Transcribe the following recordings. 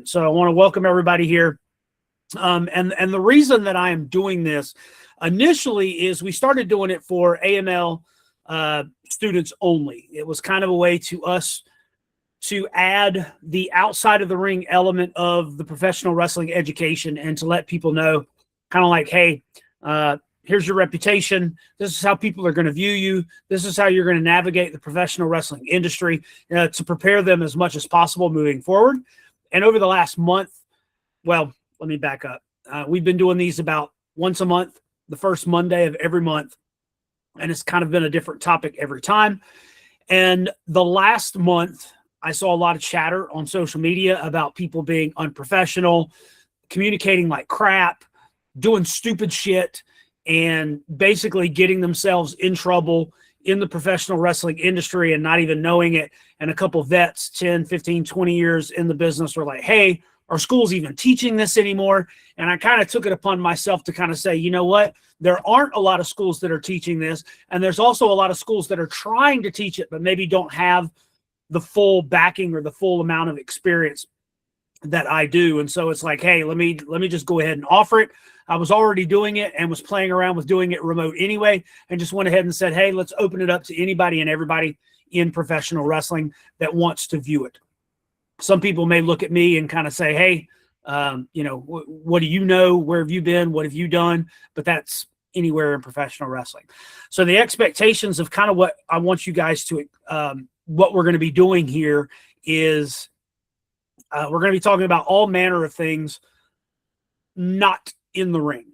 So I want to welcome everybody here. And the reason that I am doing this initially is we started doing it for AML students only. It was kind of a way to us to add the outside of the ring element of the professional wrestling education and to let people know kind of like, hey, here's your reputation. This is how people are going to view you. This is how you're going to navigate the professional wrestling industry to prepare them as much as possible moving forward. And over the last month, well, let me back up. We've been doing these about once a month, the first Monday of every month. And it's kind of been a different topic every time. And the last month, I saw a lot of chatter on social media about people being unprofessional, communicating like crap, doing stupid shit, and basically getting themselves in trouble in the professional wrestling industry and not even knowing it. And a couple of vets, 10, 15, 20 years in the business were like, hey, are schools even teaching this anymore? And I kind of took it upon myself to kind of say, you know what? There aren't a lot of schools that are teaching this. And there's also a lot of schools that are trying to teach it, but maybe don't have the full backing or the full amount of experience that I do. And so it's like, hey, let me just go ahead and offer it. I was already doing it and was playing around with doing it remote anyway, and just went ahead and said, hey, let's open it up to anybody and everybody in professional wrestling that wants to view it. Some people may look at me and kind of say, hey, what do you know? Where have you been? What have you done? But that's anywhere in professional wrestling. So the expectations of kind of what I want you guys to, what we're going to be doing here is we're going to be talking about all manner of things, not in the ring.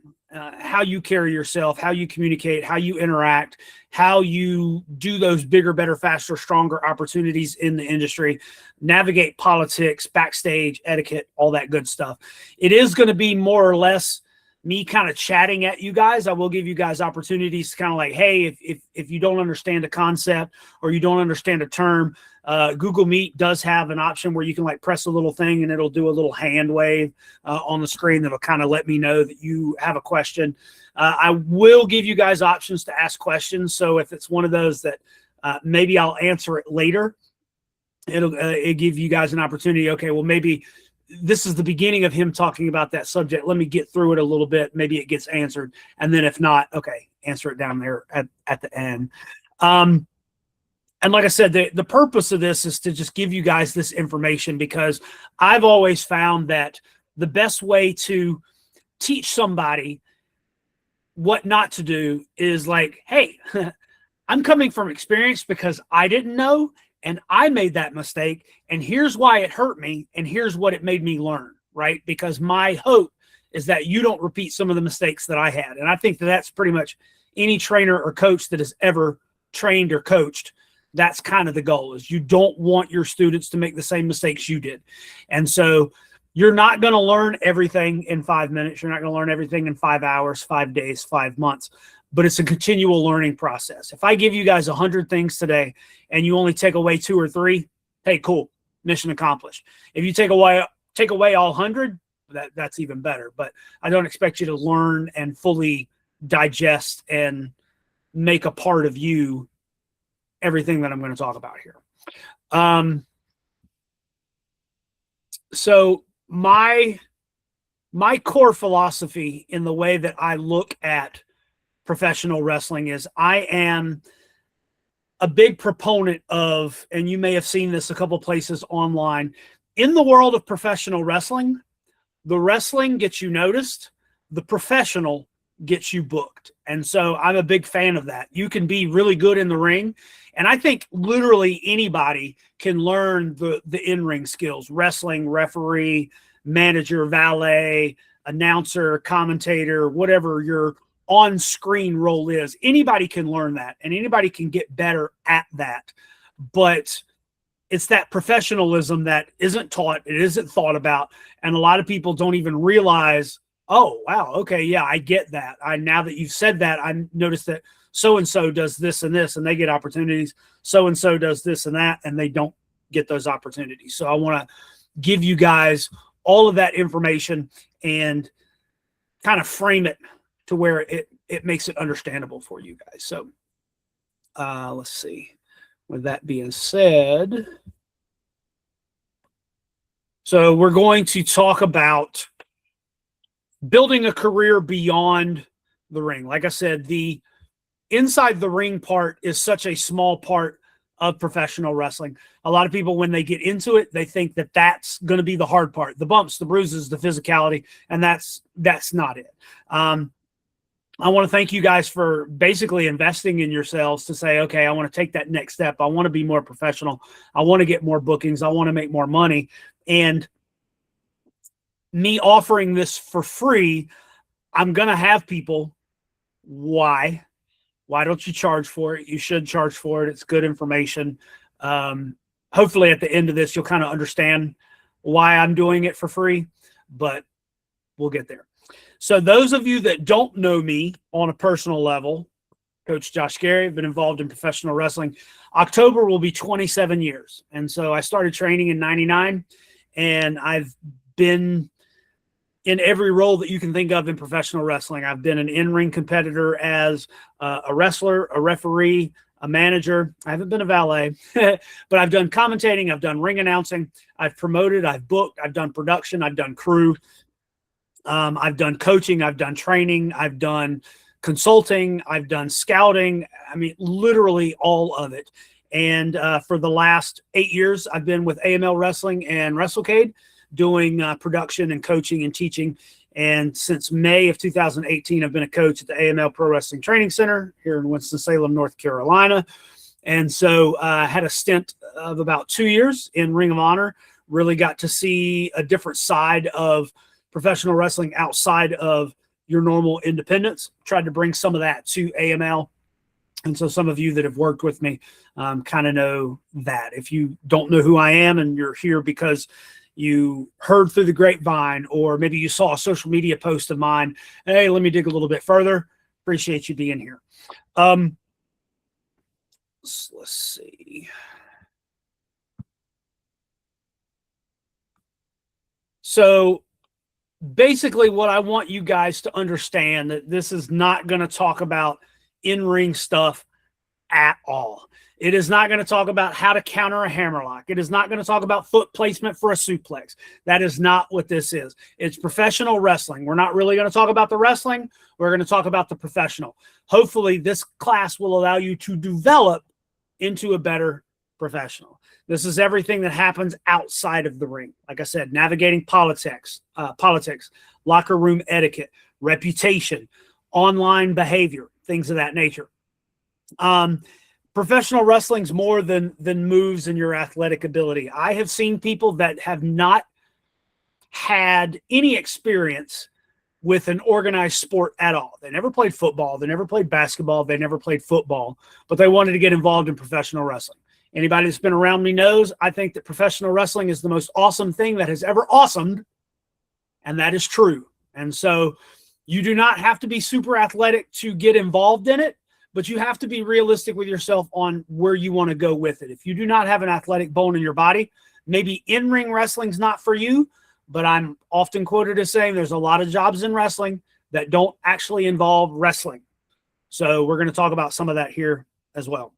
How you carry yourself, how you communicate, how you interact, how you do those bigger, better, faster, stronger opportunities in the industry, navigate politics, backstage, etiquette, all that good stuff. It is going to be more or less me kind of chatting at you guys. I will give you guys opportunities to kind of like, hey, if you don't understand a concept or you don't understand a term, Google Meet does have an option where you can like press a little thing and it'll do a little hand wave on the screen that'll kind of let me know that you have a question. I will give you guys options to ask questions. So if it's one of those that maybe I'll answer it later, it'll give you guys an opportunity. Okay, well, maybe this is the beginning of him talking about that subject. Let me get through it a little bit. Maybe it gets answered. And then if not, okay, answer it down there at the end. And like I said, the purpose of this is to just give you guys this information, because I've always found that the best way to teach somebody what not to do is like, hey, I'm coming from experience because I didn't know and I made that mistake, and here's why it hurt me, and here's what it made me learn, right? Because my hope is that you don't repeat some of the mistakes that I had. And I think that that's pretty much any trainer or coach that has ever trained or coached. That's kind of the goal, is you don't want your students to make the same mistakes you did. And so you're not going to learn everything in 5 minutes. You're not going to learn everything in 5 hours, 5 days, 5 months, but it's a continual learning process. If I give you guys 100 things today and you only take away 2 or 3, hey, cool, mission accomplished. If you take away all 100, that's even better. But I don't expect you to learn and fully digest and make a part of you everything that I'm going to talk about here. So my core philosophy in the way that I look at professional wrestling is I am a big proponent of, and you may have seen this a couple places online, in the world of professional wrestling, the wrestling gets you noticed, the professional gets you booked. And so I'm a big fan of that. You can be really good in the ring. And I think literally anybody can learn the in-ring skills: wrestling, referee, manager, valet, announcer, commentator, whatever your on-screen role is. Anybody can learn that, and anybody can get better at that. But it's that professionalism that isn't taught, it isn't thought about, and a lot of people don't even realize, oh, wow, okay, yeah, I get that. Now that you've said that, I noticed that so-and-so does this and this, and they get opportunities. So-and-so does this and that, and they don't get those opportunities. So I want to give you guys all of that information and kind of frame it to where it makes it understandable for you guys. So let's see. With that being said, So we're going to talk about building a career beyond the ring. Like I said, the inside the ring part is such a small part of professional wrestling. A lot of people, when they get into it, they think that that's going to be the hard part, the bumps, the bruises, the physicality, and that's not it. I want to thank you guys for basically investing in yourselves to say, okay, I want to take that next step. I want to be more professional. I want to get more bookings. I want to make more money. And me offering this for free, I'm going to have people, why don't you charge for it? You should charge for it. It's good information. Hopefully at the end of this, you'll kind of understand why I'm doing it for free, but we'll get there. So those of you that don't know me on a personal level, Coach Josh Gerry, I've been involved in professional wrestling. October will be 27 years. And so I started training in 99, and I've been in every role that you can think of in professional wrestling. I've been an in-ring competitor as a wrestler, a referee, a manager. I haven't been a valet, but I've done commentating. I've done ring announcing. I've promoted. I've booked. I've done production. I've done crew. I've done coaching. I've done training. I've done consulting. I've done scouting. I mean, literally all of it. And for the last 8 years, I've been with AML Wrestling and WrestleCade doing production and coaching and teaching. And since May of 2018, I've been a coach at the AML Pro Wrestling Training Center here in Winston-Salem, North Carolina. And so I had a stint of about 2 years in Ring of Honor, really got to see a different side of professional wrestling outside of your normal independence. Tried to bring some of that to AML. And so some of you that have worked with me kind of know that. If you don't know who I am and you're here because you heard through the grapevine, or maybe you saw a social media post of mine, hey, let me dig a little bit further. Appreciate you being here. Let's see. So basically what I want you guys to understand, that this is not going to talk about in-ring stuff at all. It is not going to talk about how to counter a hammerlock. It is not going to talk about foot placement for a suplex. That is not what this is. It's professional wrestling. We're not really going to talk about the wrestling. We're going to talk about the professional. Hopefully this class will allow you to develop into a better professional. This is everything that happens outside of the ring. Like I said, navigating politics, locker room etiquette, reputation, online behavior, things of that nature. Professional wrestling's more than moves and your athletic ability. I have seen people that have not had any experience with an organized sport at all. They never played football. They never played basketball. They never played football, but they wanted to get involved in professional wrestling. Anybody that's been around me knows I think that professional wrestling is the most awesome thing that has ever awesomed, and that is true. And so you do not have to be super athletic to get involved in it, but you have to be realistic with yourself on where you want to go with it. If you do not have an athletic bone in your body, maybe in-ring wrestling's not for you, but I'm often quoted as saying there's a lot of jobs in wrestling that don't actually involve wrestling. So we're going to talk about some of that here as well.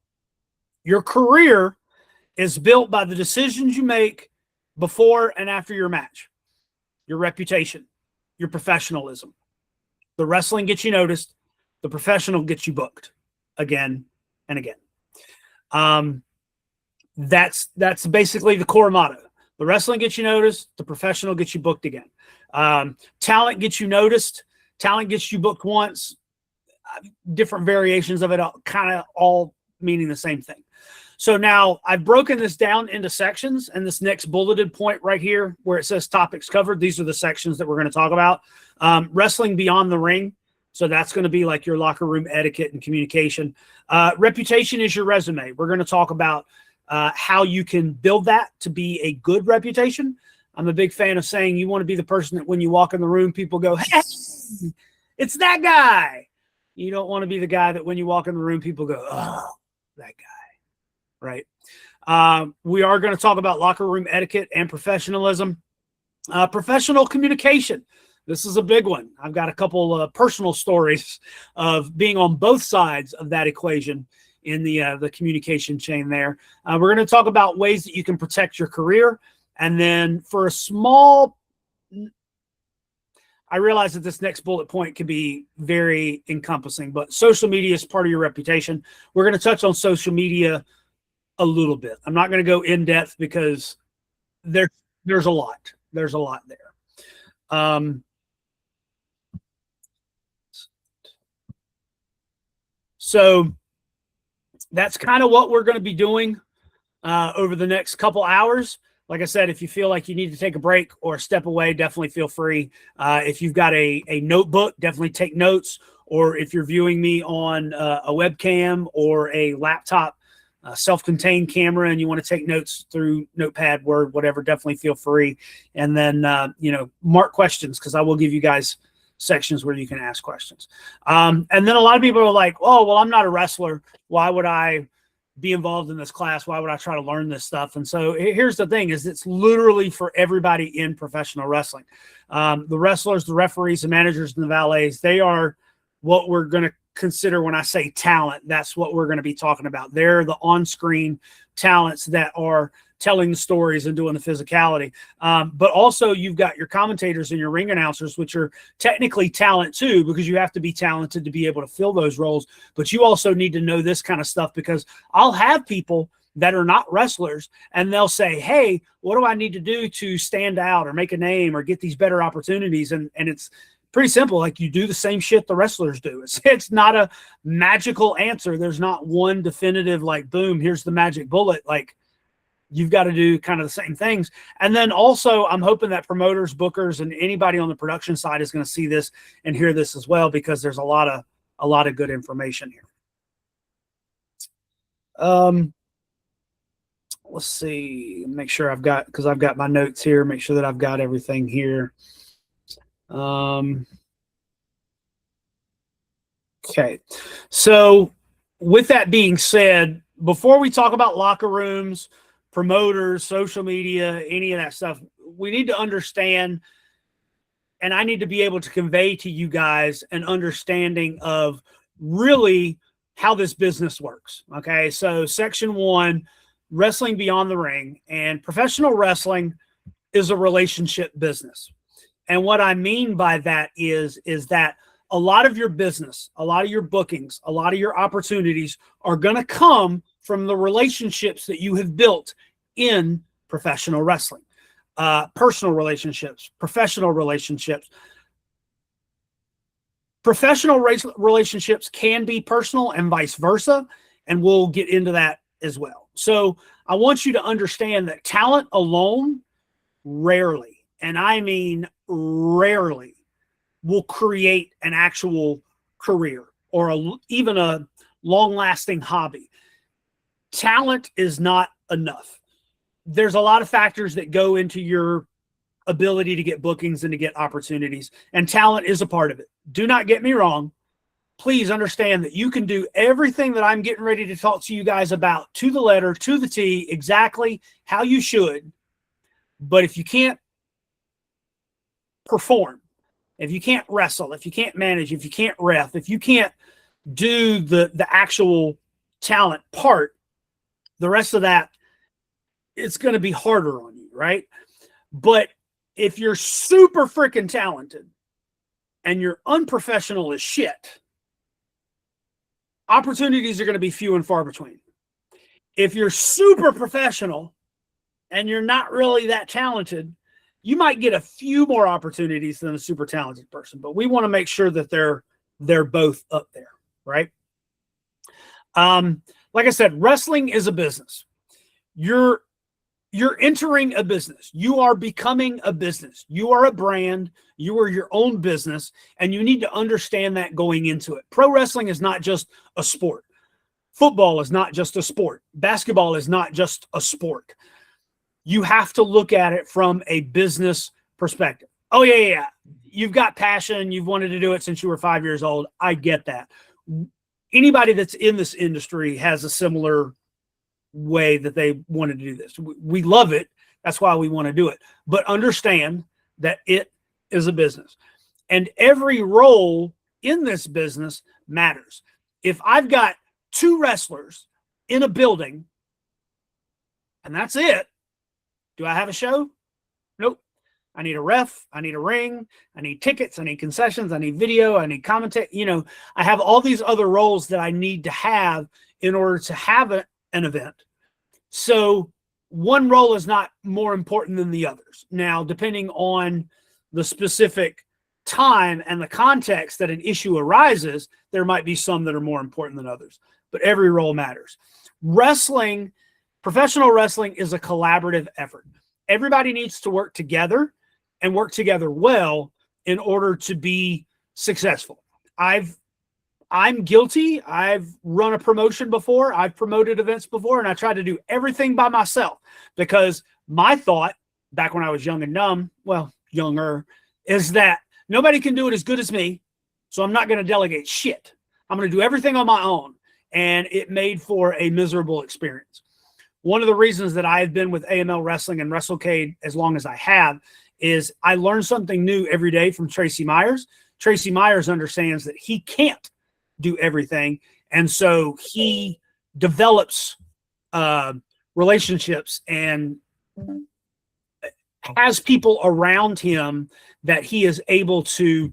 Your career is built by the decisions you make before and after your match, your reputation, your professionalism. The wrestling gets you noticed. The professional gets you booked again and again. That's basically the core motto. The wrestling gets you noticed. The professional gets you booked again. Talent gets you noticed. Talent gets you booked once. Different variations of it, kind of all meaning the same thing. So now I've broken this down into sections, and this next bulleted point right here where it says topics covered, these are the sections that we're going to talk about. Wrestling beyond the ring. So that's going to be like your locker room etiquette and communication. Reputation is your resume. We're going to talk about how you can build that to be a good reputation. I'm a big fan of saying you want to be the person that when you walk in the room, people go, hey, it's that guy. You don't want to be the guy that when you walk in the room, people go, oh, that guy. Right. We are going to talk about locker room etiquette and professionalism. Professional communication. This is a big one. I've got a couple of personal stories of being on both sides of that equation in the communication chain there. We're going to talk about ways that you can protect your career And then for a small, I realize that this next bullet point can be very encompassing, but social media is part of your reputation. We're going to touch on social media a little bit. I'm not going to go in depth because there's a lot. There's a lot there. So that's kind of what we're going to be doing over the next couple hours. Like I said, if you feel like you need to take a break or step away, definitely feel free. If you've got a notebook, definitely take notes. Or if you're viewing me on a webcam or a laptop, self-contained camera, and you want to take notes through Notepad, Word, whatever, definitely feel free. And then, mark questions, because I will give you guys sections where you can ask questions. And then a lot of people are like, oh, well, I'm not a wrestler. Why would I be involved in this class? Why would I try to learn this stuff? And so here's the thing, is it's literally for everybody in professional wrestling. The wrestlers, the referees, the managers, and the valets, they are what we're going to consider when I say talent. That's what we're going to be talking about. They're the on-screen talents that are telling the stories and doing the physicality. But also you've got your commentators and your ring announcers, which are technically talent too, because you have to be talented to be able to fill those roles. But you also need to know this kind of stuff, because I'll have people that are not wrestlers and they'll say, hey, what do I need to do to stand out or make a name or get these better opportunities? And it's pretty simple. Like, you do the same shit the wrestlers do. It's not a magical answer. There's not one definitive, like, boom, here's the magic bullet. Like, you've got to do kind of the same things. And then also I'm hoping that promoters, bookers, and anybody on the production side is going to see this and hear this as well, because there's a lot of good information here. Let's see, make sure I've got my notes here, make sure that I've got everything here. Okay. So with that being said, before we talk about locker rooms, promoters, social media, any of that stuff, we need to understand, and I need to be able to convey to you guys an understanding of really how this business works. Okay. So section 1, wrestling beyond the ring, and professional wrestling is a relationship business. And what I mean by that is that a lot of your business, a lot of your bookings, a lot of your opportunities are going to come from the relationships that you have built in professional wrestling. Personal relationships, professional relationships. Professional relationships can be personal and vice versa, and we'll get into that as well. So I want you to understand that talent alone rarely, and I mean rarely, will create an actual career or even a long-lasting hobby. Talent is not enough. There's a lot of factors that go into your ability to get bookings and to get opportunities, and talent is a part of it. Do not get me wrong. Please understand that you can do everything that I'm getting ready to talk to you guys about to the letter, to the T, exactly how you should. But if you can't perform, if you can't wrestle, if you can't manage, if you can't ref, if you can't do the actual talent part, the rest of that, it's going to be harder on you, right? But if you're super freaking talented and you're unprofessional as shit, opportunities are going to be few and far between. If you're super professional and you're not really that talented, you might get a few more opportunities than a super talented person, but we want to make sure that they're both up there, right? Like I said, wrestling is a business. You're entering a business. You are becoming a business. You are a brand. You are your own business, and you need to understand that going into it. Pro wrestling is not just a sport. Football is not just a sport. Basketball is not just a sport. You have to look at it from a business perspective. Oh, yeah. You've got passion. You've wanted to do it since you were 5 years old. I get that. Anybody that's in this industry has a similar way that they wanted to do this. We love it. That's why we want to do it. But understand that it is a business. And every role in this business matters. If I've got 2 wrestlers in a building and that's it, Do I have a show? Nope. I need a ref. I need a ring. I need tickets. I need concessions. I need video. I need commentate. You know, I have all these other roles that I need to have in order to have an event. So one role is not more important than the others. Now, depending on the specific time and the context that an issue arises, there might be some that are more important than others, but every role matters. Wrestling, professional wrestling is a collaborative effort. Everybody needs to work together and work together well in order to be successful. I'm guilty. I've run a promotion before. I've promoted events before, and I tried to do everything by myself because my thought back when I was young and dumb, well, younger, is that nobody can do it as good as me. So I'm not going to delegate shit. I'm going to do everything on my own. And it made for a miserable experience. One of the reasons that I have been with AML Wrestling and WrestleCade as long as I have is I learn something new every day from Tracy Myers. Tracy Myers understands that he can't do everything. And so he develops relationships and has people around him that he is able to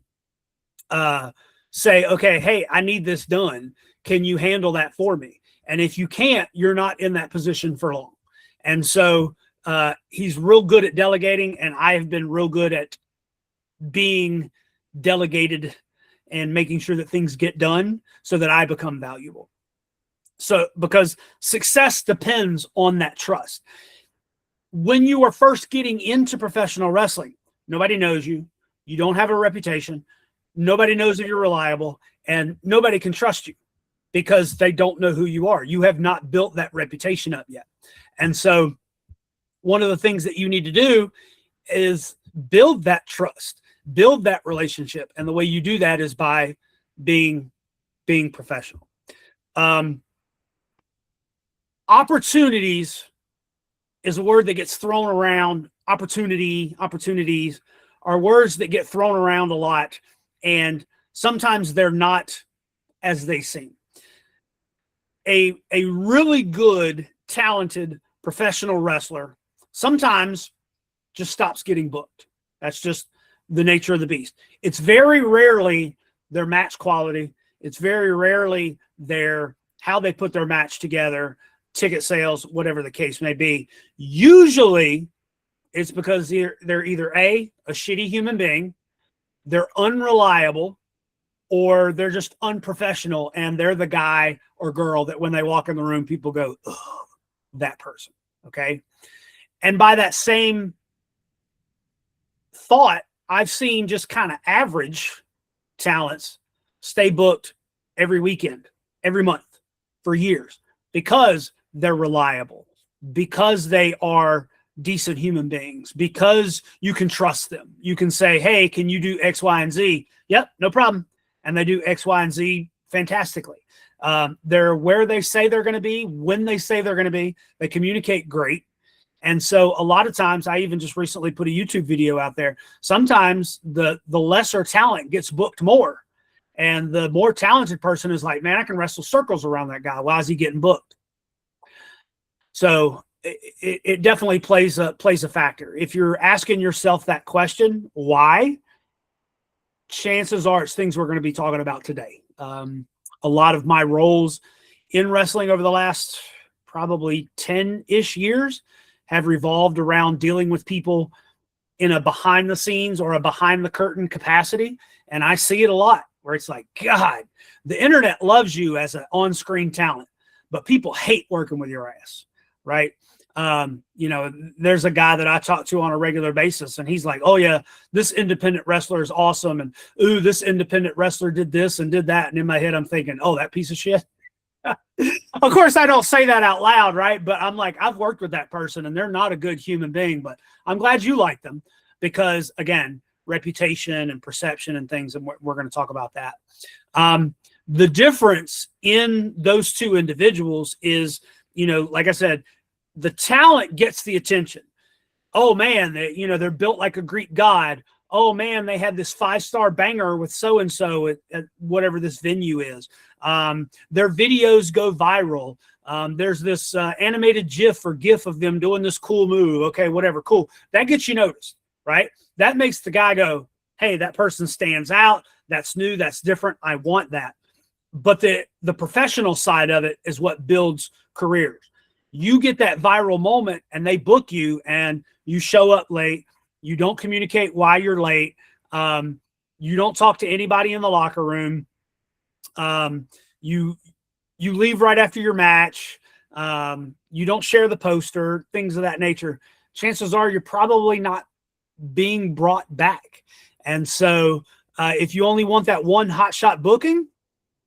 say, okay, hey, I need this done. Can you handle that for me? And if you can't, you're not in that position for long. And so he's real good at delegating, and I have been real good at being delegated and making sure that things get done so that I become valuable. So because success depends on that trust. When you are first getting into professional wrestling, nobody knows you. You don't have a reputation. Nobody knows if you're reliable, and nobody can trust you because they don't know who you are. You have not built that reputation up yet. And so one of the things that you need to do is build that trust, build that relationship. And the way you do that is by being professional. Opportunities is a word that gets thrown around. Opportunities are words that get thrown around a lot. And sometimes they're not as they seem. A really good, talented professional wrestler sometimes just stops getting booked. That's just the nature of the beast. It's very rarely their match quality. It's very rarely how they put their match together, ticket sales, whatever the case may be. Usually it's because they're either a shitty human being, they're unreliable, or they're just unprofessional, and they're the guy or girl that when they walk in the room, people go, ugh, that person, okay? And by that same thought, I've seen just kind of average talents stay booked every weekend, every month for years because they're reliable, because they are decent human beings, because you can trust them. You can say, hey, can you do X, Y, and Z? Yep, no problem. And they do X, Y, and Z fantastically. They're where they say they're going to be, when they say they're going to be. They communicate great. And so a lot of times, I even just recently put a YouTube video out there. Sometimes the lesser talent gets booked more. And the more talented person is like, man, I can wrestle circles around that guy. Why is he getting booked? So it definitely plays a factor. If you're asking yourself that question, why? Chances are it's things we're going to be talking about today. A lot of my roles in wrestling over the last probably 10-ish years have revolved around dealing with people in a behind the scenes or a behind the curtain capacity. And I see it a lot where it's like, God, the internet loves you as an on-screen talent, but people hate working with your ass, right? You know, there's a guy that I talk to on a regular basis, and he's like, oh yeah, this independent wrestler is awesome. And ooh, this independent wrestler did this and did that. And in my head, I'm thinking, oh, that piece of shit. Of course, I don't say that out loud, right? But I'm like, I've worked with that person and they're not a good human being, but I'm glad you like them because, again, reputation and perception and things, and we're going to talk about that. The difference in those two individuals is, you know, like I said, the talent gets the attention. Oh man, they're built like a Greek god. Oh man, they had this 5-star banger with so-and-so at whatever this venue is. Their videos go viral. There's this animated GIF or GIF of them doing this cool move. Okay, whatever, cool. That gets you noticed, right? That makes the guy go, hey, that person stands out. That's new. That's different. I want that. But the professional side of it is what builds careers. You get that viral moment and they book you and you show up late. You don't communicate why you're late. You don't talk to anybody in the locker room. You leave right after your match. You don't share the poster, things of that nature. Chances are you're probably not being brought back. And so if you only want that one hot shot booking,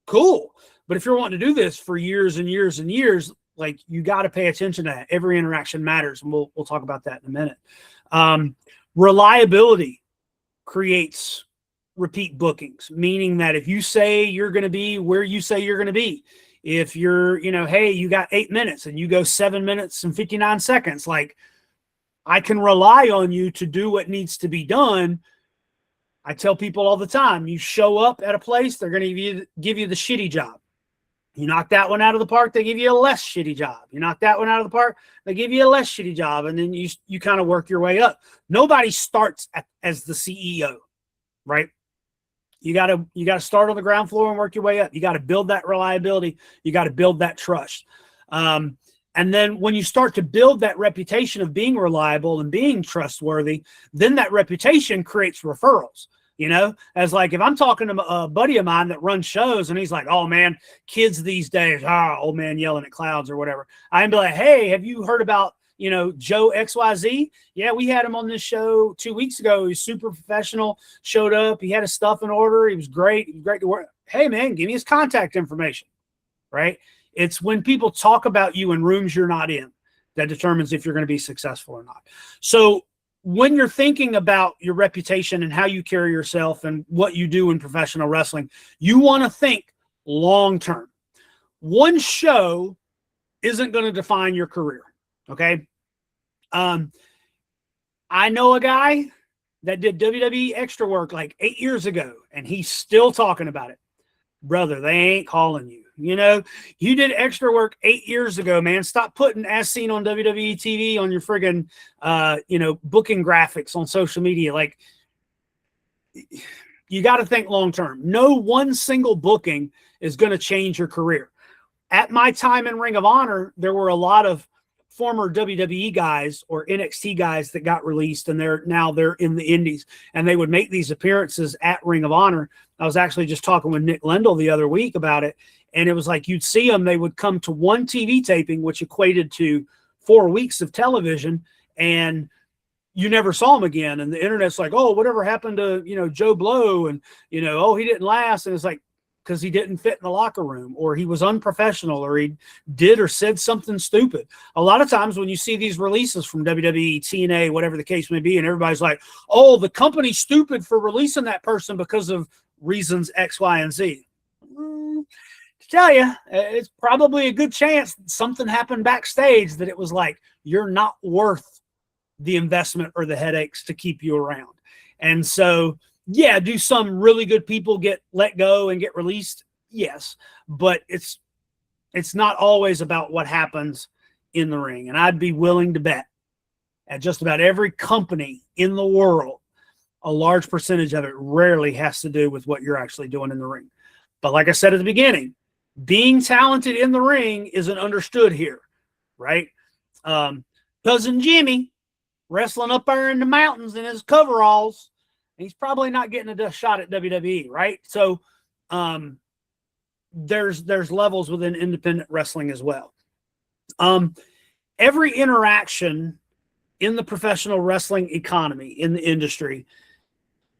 cool. But if you're wanting to do this for years and years and years, like, you got to pay attention to that. Every interaction matters. And we'll talk about that in a minute. Reliability creates repeat bookings, meaning that if you say you're going to be where you say you're going to be, if you're, hey, you got 8 minutes and you go 7 minutes and 59 seconds, like, I can rely on you to do what needs to be done. I tell people all the time, you show up at a place, they're going to give you the shitty job. You knock that one out of the park, they give you a less shitty job. You knock that one out of the park, they give you a less shitty job. And then you kind of work your way up. Nobody starts as the CEO, right? You got to start on the ground floor and work your way up. You got to build that reliability. You got to build that trust. And then when you start to build that reputation of being reliable and being trustworthy, then that reputation creates referrals. As like, if I'm talking to a buddy of mine that runs shows and he's like, oh man, kids these days, old man yelling at clouds or whatever. I'd be like, hey, have you heard about, Joe XYZ? Yeah, we had him on this show 2 weeks ago. He's super professional, showed up. He had his stuff in order. He was great. He was great to work. Hey man, give me his contact information, right? It's when people talk about you in rooms you're not in that determines if you're going to be successful or not. So when you're thinking about your reputation and how you carry yourself and what you do in professional wrestling, you want to think long-term. One show isn't going to define your career. Okay. I know a guy that did WWE extra work like 8 years ago, and he's still talking about it. Brother, they ain't calling you. You did extra work 8 years ago, man. Stop putting as seen on WWE TV on your friggin', booking graphics on social media. Like, you got to think long-term. No one single booking is going to change your career. At my time in Ring of Honor, there were a lot of former WWE guys or NXT guys that got released, and they're in the indies, and they would make these appearances at Ring of Honor. I was actually just talking with Nick Lendl the other week about it. And it was like, you'd see them, they would come to one TV taping, which equated to 4 weeks of television, and you never saw them again. And the internet's like, oh, whatever happened to, Joe Blow? And, oh, he didn't last. And it's like, because he didn't fit in the locker room, or he was unprofessional, or he did or said something stupid. A lot of times when you see these releases from WWE, TNA, whatever the case may be, and everybody's like, oh, the company's stupid for releasing that person because of reasons X, Y, and Z. To tell you, it's probably a good chance something happened backstage that it was like, you're not worth the investment or the headaches to keep you around. And so, yeah, do some really good people get let go and get released? Yes, but it's not always about what happens in the ring. And I'd be willing to bet at just about every company in the world, a large percentage of it rarely has to do with what you're actually doing in the ring. But like I said at the beginning, being talented in the ring isn't understood here, right? Cousin Jimmy wrestling up there in the mountains in his coveralls, he's probably not getting a shot at WWE, right? So there's levels within independent wrestling as well. Every interaction in the professional wrestling economy, in the industry,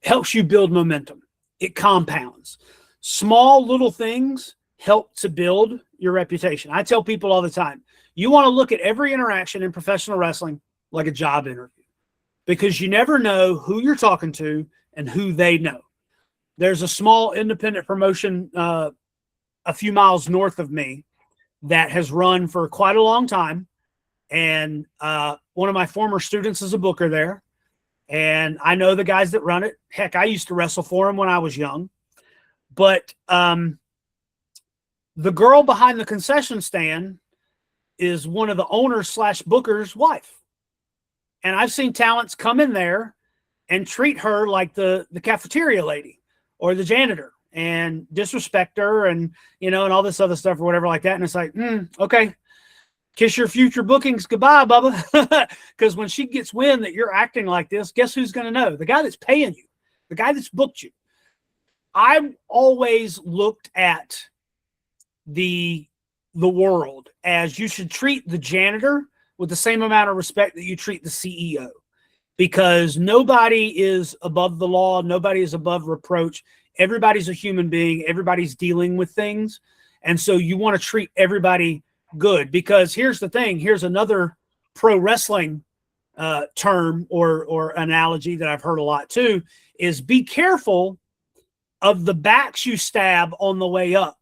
helps you build momentum. It compounds. Small little things help to build your reputation. I tell people all the time, you want to look at every interaction in professional wrestling like a job interview, because you never know who you're talking to and who they know. There's a small independent promotion a few miles north of me that has run for quite a long time. And one of my former students is a booker there. And I know the guys that run it. Heck, I used to wrestle for them when I was young. But the girl behind the concession stand is one of the owners / booker's wife. And I've seen talents come in there and treat her like the cafeteria lady or the janitor and disrespect her and, and all this other stuff or whatever like that. And it's like, okay, kiss your future bookings goodbye, Bubba. Because when she gets wind that you're acting like this, guess who's going to know? The guy that's paying you, the guy that's booked you. I've always looked at the world as you should treat the janitor with the same amount of respect that you treat the CEO, because nobody is above the law. Nobody is above reproach. Everybody's a human being. Everybody's dealing with things. And so you want to treat everybody good, because here's the thing. Here's another pro wrestling term or analogy that I've heard a lot too, is be careful of the backs you stab on the way up,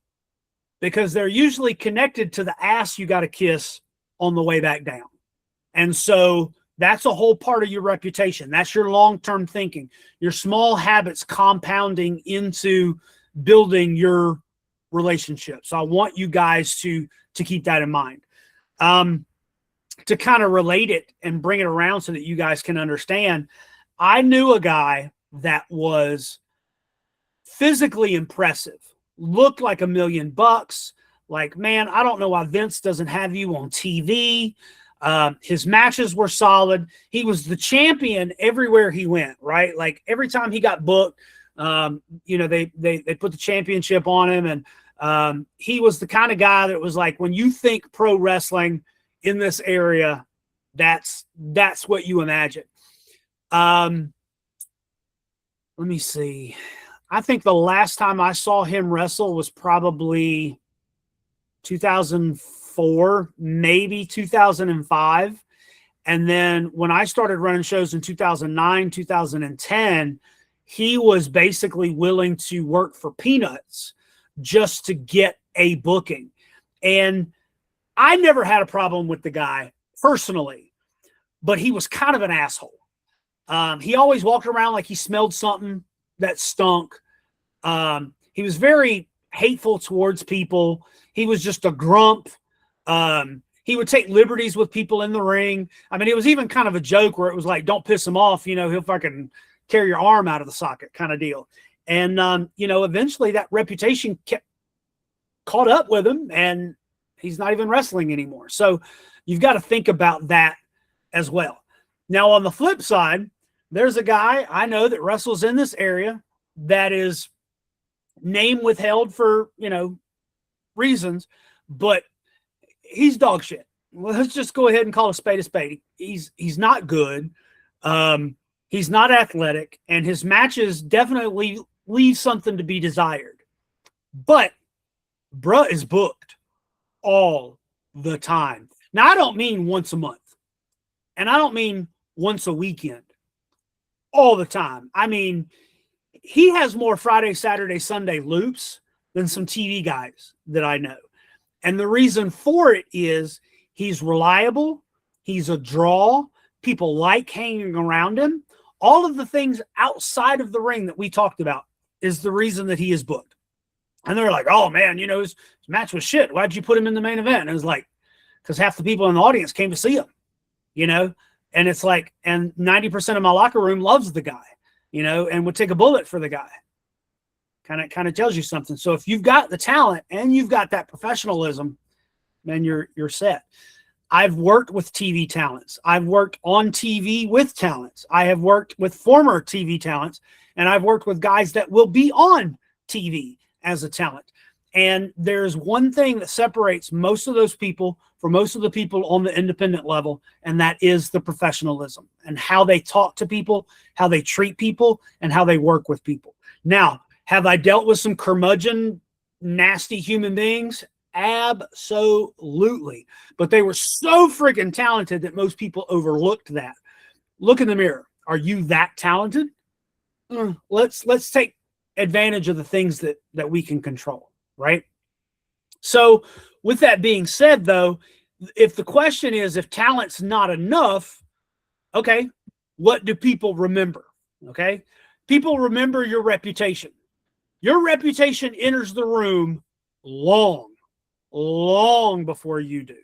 because they're usually connected to the ass you got to kiss on the way back down. And so that's a whole part of your reputation. That's your long-term thinking, your small habits compounding into building your relationship. So I want you guys to keep that in mind. To kind of relate it and bring it around so that you guys can understand, I knew a guy that was physically impressive, looked like $1 million. Like, man, I don't know why Vince doesn't have you on TV. His matches were solid. He was the champion everywhere he went, right? Like every time he got booked, they put the championship on him. And he was the kind of guy that was like, when you think pro wrestling in this area, that's what you imagine. Let me see. I think the last time I saw him wrestle was probably 2004, maybe 2005. And then when I started running shows in 2009, 2010, he was basically willing to work for peanuts just to get a booking. And I never had a problem with the guy personally, but he was kind of an asshole. He always walked around like he smelled something that stunk. He was very hateful towards people. He was just a grump. He would take liberties with people in the ring. I mean, it was even kind of a joke where it was like, don't piss him off. He'll fucking tear your arm out of the socket kind of deal. And, eventually that reputation kept caught up with him and he's not even wrestling anymore. So you've got to think about that as well. Now, on the flip side, there's a guy I know that wrestles in this area that is name withheld for, reasons, but he's dog shit. Well, let's just go ahead and call a spade a spade. He's not good. He's not athletic, and his matches definitely leave something to be desired. But bruh is booked all the time. Now, I don't mean once a month, and I don't mean once a weekend. All the time. I mean, he has more Friday, Saturday, Sunday loops than some TV guys that I know. And the reason for it is he's reliable. He's a draw. People like hanging around him. All of the things outside of the ring that we talked about is the reason that he is booked. And they're like, oh man, his match was shit. Why'd you put him in the main event? And it's like, because half the people in the audience came to see him, And it's like, and 90% of my locker room loves the guy, and would take a bullet for the guy. Kind of tells you something. So if you've got the talent and you've got that professionalism, man, you're set. I've worked with TV talents. I've worked on TV with talents. I have worked with former TV talents, and I've worked with guys that will be on TV as a talent. And there's one thing that separates most of those people from most of the people on the independent level, and that is the professionalism and how they talk to people, how they treat people, and how they work with people. Now, have I dealt with some curmudgeon, nasty human beings? Absolutely. But they were so freaking talented that most people overlooked that. Look in the mirror. Are you that talented? Let's take advantage of the things that we can control. Right? So with that being said, though, if the question is if talent's not enough, okay, what do people remember? Okay, people remember your reputation. Your reputation enters the room long before you do.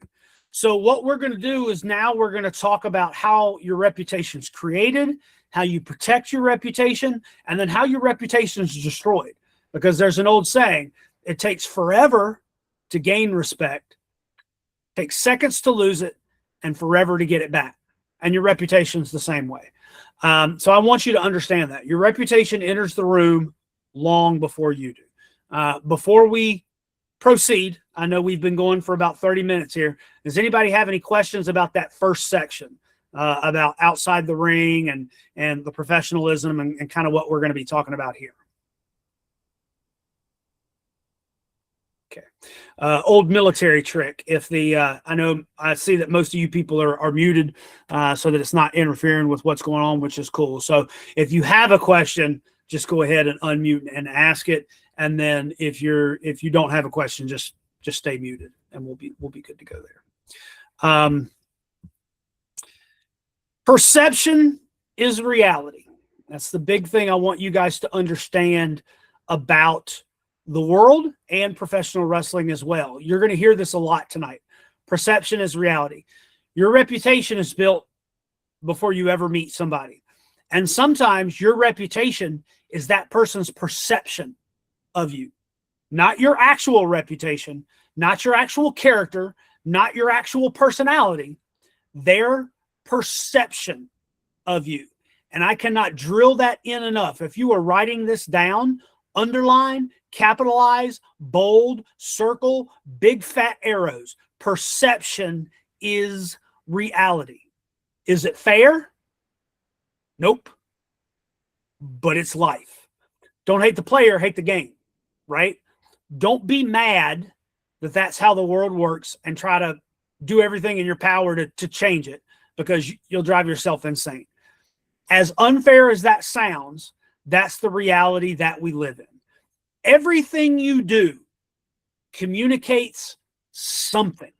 So what we're going to do is now we're going to talk about how your reputation is created, how you protect your reputation, and then how your reputation is destroyed. Because there's an old saying, it takes forever to gain respect, takes seconds to lose it, and forever to get it back. And your reputation is the same way. So I want you to understand that. Your reputation enters the room long before you do. Before we proceed, I know we've been going for about 30 minutes here. Does anybody have any questions about that first section, about outside the ring and the professionalism and kind of what we're going to be talking about here? Okay. Old military trick. If the, I see that most of you people are muted so that it's not interfering with what's going on, which is cool. So if you have a question, just go ahead and unmute and ask it. And then if you don't have a question, just stay muted and we'll be good to go there. Perception is reality. That's the big thing I want you guys to understand about the world and professional wrestling as well. You're going to hear this a lot tonight. Perception is reality. Your reputation is built before you ever meet somebody. And sometimes your reputation is that person's perception of you, not your actual reputation, not your actual character, not your actual personality, their perception of you. And I cannot drill that in enough. If you are writing this down, underline, capitalize, bold, circle, big fat arrows. Perception is reality. Is it fair? Nope. But it's life. Don't hate the player, hate the game, right? Don't be mad that that's how the world works and try to do everything in your power to change it, because you'll drive yourself insane. As unfair as that sounds, that's the reality that we live in. Everything you do communicates something.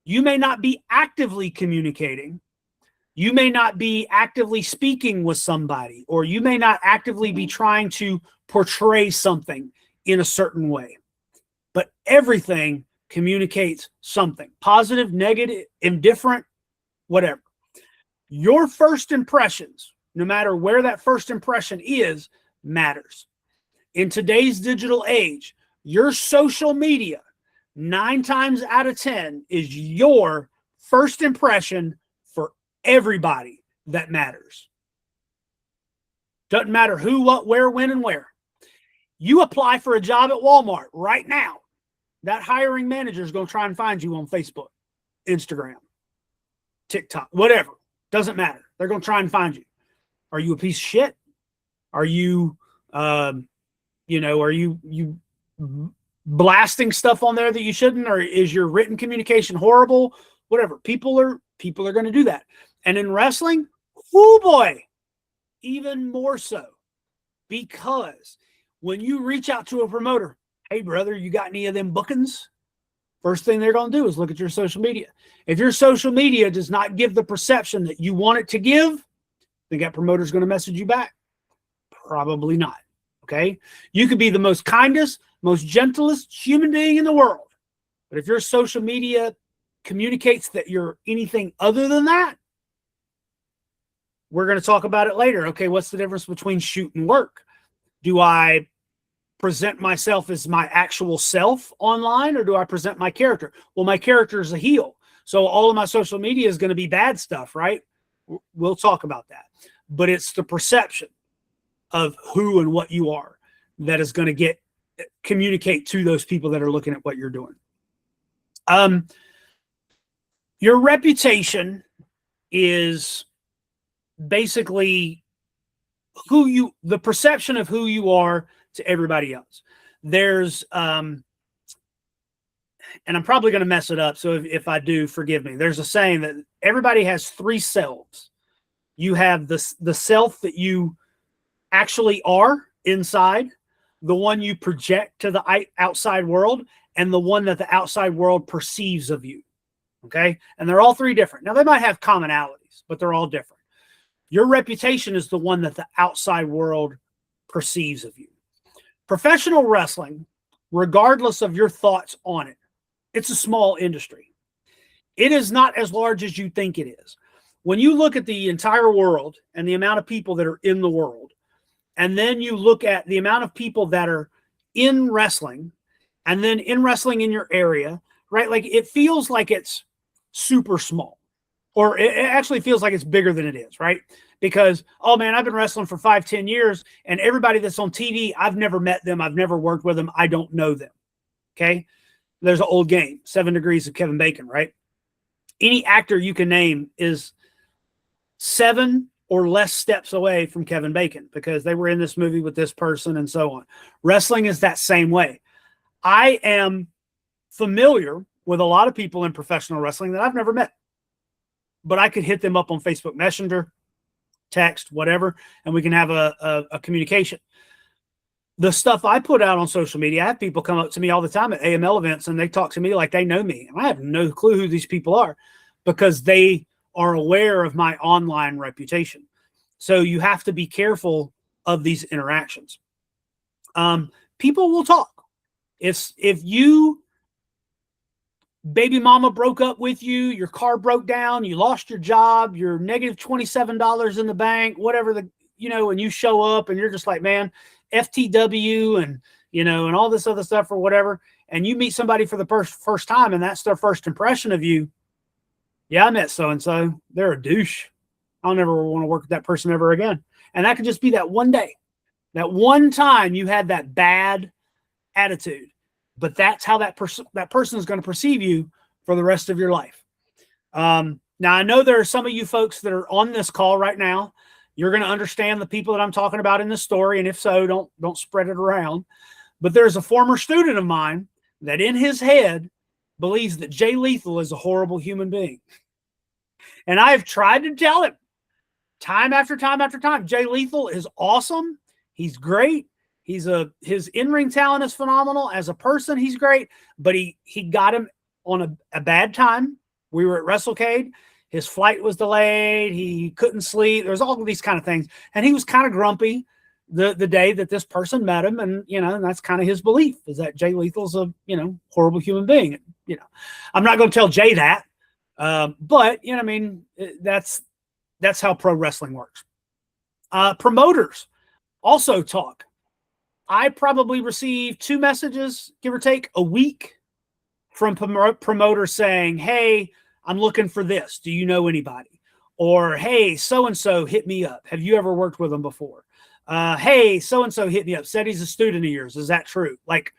You may not be actively communicating. You may not be actively speaking with somebody, or you may not actively be trying to portray something in a certain way. But everything communicates something. Positive, negative, indifferent, whatever. Your first impressions, no matter where that first impression is, matters. In today's digital age, your social media, 9 times out of 10, is your first impression for everybody that matters. Doesn't matter who, what, where, when, and where. You apply for a job at Walmart right now, that hiring manager is going to try and find you on Facebook, Instagram, TikTok, whatever. Doesn't matter. They're going to try and find you. Are you a piece of shit? Are you, are you blasting stuff on there that you shouldn't? Or is your written communication horrible? Whatever. People are going to do that. And in wrestling, oh boy, even more so. Because when you reach out to a promoter, hey brother, you got any of them bookings? First thing they're going to do is look at your social media. If your social media does not give the perception that you want it to give, think that promoter's going to message you back? Probably not. Okay? You could be the most kindest, most gentlest human being in the world. But if your social media communicates that you're anything other than that, we're going to talk about it later. Okay, what's the difference between shoot and work? Do I present myself as my actual self online, or do I present my character? Well, my character is a heel. So all of my social media is going to be bad stuff, right? We'll talk about that. But it's the perception of who and what you are that is going to communicate to those people that are looking at what you're doing. Your reputation is basically the perception of who you are to everybody else. There's, and I'm probably going to mess it up, so if I do, forgive me. There's a saying that everybody has 3 selves. You have the self that you actually are inside, the one you project to the outside world, and the one that the outside world perceives of you. Okay? And they're all 3 different. Now, they might have commonalities, but they're all different. Your reputation is the one that the outside world perceives of you. Professional wrestling, regardless of your thoughts on it, it's a small industry. It is not as large as you think it is. When you look at the entire world and the amount of people that are in the world, and then you look at the amount of people that are in wrestling, and then in wrestling in your area, right? Like it feels like it's super small, or it actually feels like it's bigger than it is, right? Because, oh man, I've been wrestling for 5-10 years, and everybody that's on TV, I've never met them. I've never worked with them. I don't know them. Okay. There's an old game, 7 Degrees of Kevin Bacon, right? Any actor you can name is 7 or less steps away from Kevin Bacon because they were in this movie with this person and so on. Wrestling is that same way. I am familiar with a lot of people in professional wrestling that I've never met, but I could hit them up on Facebook Messenger, text, whatever, and we can have a communication. The stuff I put out on social media, I have people come up to me all the time at AML events and they talk to me like they know me. And I have no clue who these people are because they are aware of my online reputation. So you have to be careful of these interactions. People will talk. If you baby mama broke up with you, your car broke down, you lost your job, you're negative $27 in the bank, whatever and you show up and you're just like, man, FTW and, and all this other stuff or whatever. And you meet somebody for the first time and that's their first impression of you. Yeah, I met so-and-so. They're a douche. I'll never want to work with that person ever again. And that could just be that one day, that one time you had that bad attitude. But that's how that person is going to perceive you for the rest of your life. Now, I know there are some of you folks that are on this call right now. You're going to understand the people that I'm talking about in this story. And if so, don't spread it around. But there's a former student of mine that in his head believes that Jay Lethal is a horrible human being. And I've tried to tell him time after time after time, Jay Lethal is awesome. He's great. His in-ring talent is phenomenal. As a person, he's great. But he got him on a bad time. We were at WrestleCade. His flight was delayed. He couldn't sleep. There was all of these kind of things. And he was kind of grumpy the day that this person met him. And, and that's kind of his belief is that Jay Lethal's a, horrible human being. I'm not going to tell Jay that. But, that's how pro wrestling works. Promoters also talk. I probably receive 2 messages, give or take, a week from promoters saying, hey, I'm looking for this. Do you know anybody? Or, hey, so-and-so hit me up. Have you ever worked with them before? Hey, so-and-so hit me up. Said he's a student of yours. Is that true? Like,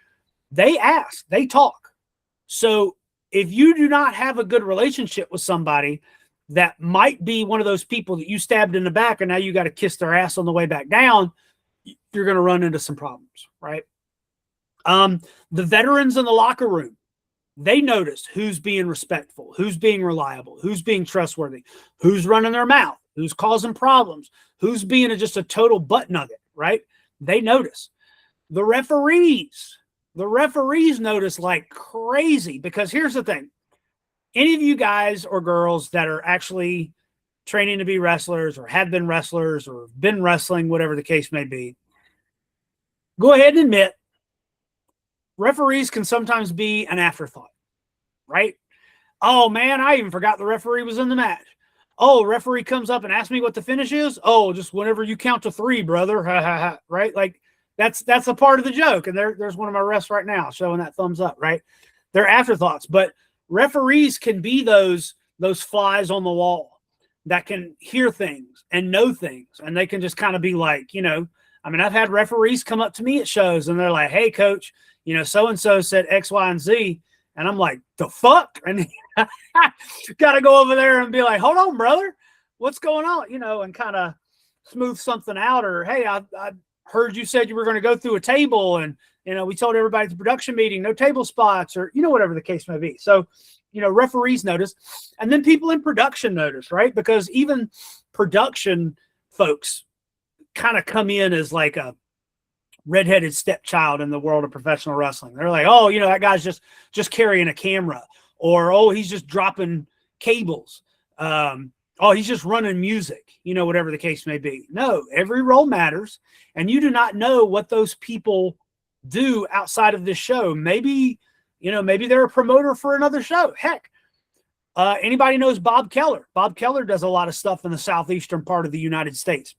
they ask. They talk. So if you do not have a good relationship with somebody that might be one of those people that you stabbed in the back and now you got to kiss their ass on the way back down, you're going to run into some problems, right? The veterans in the locker room, they notice who's being respectful, who's being reliable, who's being trustworthy, who's running their mouth, who's causing problems, who's being just a total butt nugget, right? They notice. The referees notice like crazy because here's the thing. Any of you guys or girls that are actually training to be wrestlers or have been wrestlers or been wrestling, whatever the case may be, go ahead and admit referees can sometimes be an afterthought, right? Oh man, I even forgot the referee was in the match. Oh, referee comes up and asks me what the finish is. Oh, just whenever you count to 3, brother. Ha ha ha. Right? Like that's a part of the joke. And there's one of my refs right now showing that thumbs up, right? They're afterthoughts, but referees can be those flies on the wall that can hear things and know things. And they can just kind of be like, I've had referees come up to me at shows and they're like, hey coach, so-and-so said X, Y, and Z. And I'm like, the fuck? And got to go over there and be like, hold on, brother, what's going on? And kind of smooth something out. Or, hey, I heard you said you were going to go through a table and, we told everybody at the production meeting, no table spots or, whatever the case may be. So, referees notice. And then people in production notice, right? Because even production folks kind of come in as like a redheaded stepchild in the world of professional wrestling. They're like, oh, that guy's just carrying a camera, or, oh, he's just dropping cables. Oh, he's just running music, whatever the case may be. No, every role matters. And you do not know what those people do outside of this show. Maybe they're a promoter for another show. Heck, Anybody knows Bob Keller? Bob Keller does a lot of stuff in the southeastern part of the United States.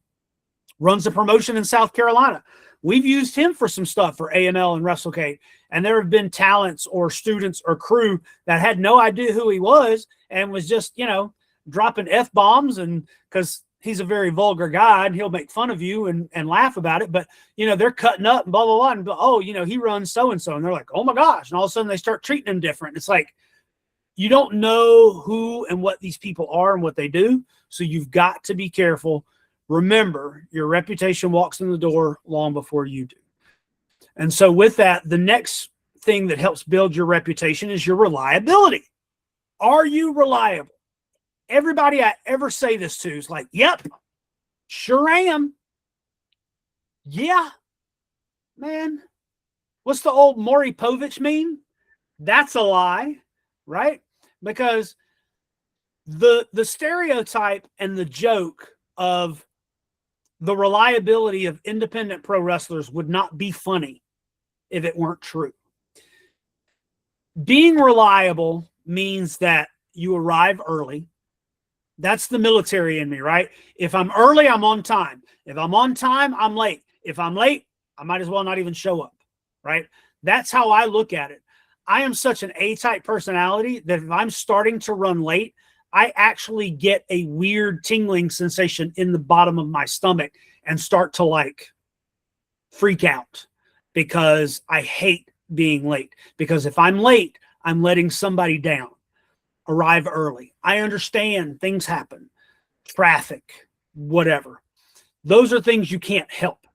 Runs a promotion in South Carolina. We've used him for some stuff for AML and WrestleCade. And there have been talents or students or crew that had no idea who he was and was just, you know, dropping F-bombs, and because he's a very vulgar guy and he'll make fun of you and laugh about it. But, you know, they're cutting up and blah, blah, blah. And, oh, you know, he runs so-and-so. And they're like, oh my gosh. And all of a sudden they start treating him different. It's like, you don't know who and what these people are and what they do. So you've got to be careful. Remember, your reputation walks in the door long before you do. And so with that, the next thing that helps build your reputation is your reliability. Are you reliable? Everybody I ever say this to is like, yep, sure am. Yeah, man. What's the old Maury Povich mean? That's a lie, right? Because the stereotype and the joke of the reliability of independent pro wrestlers would not be funny if it weren't true. Being reliable means that you arrive early. That's the military in me, right? If I'm early, I'm on time. If I'm on time, I'm late. If I'm late, I might as well not even show up, right? That's how I look at it. I am such an A-type personality that if I'm starting to run late, I actually get a weird tingling sensation in the bottom of my stomach and start to like freak out because I hate being late. Because if I'm late, I'm letting somebody down. Arrive early. I understand things happen, traffic, whatever. Those are things you can't help.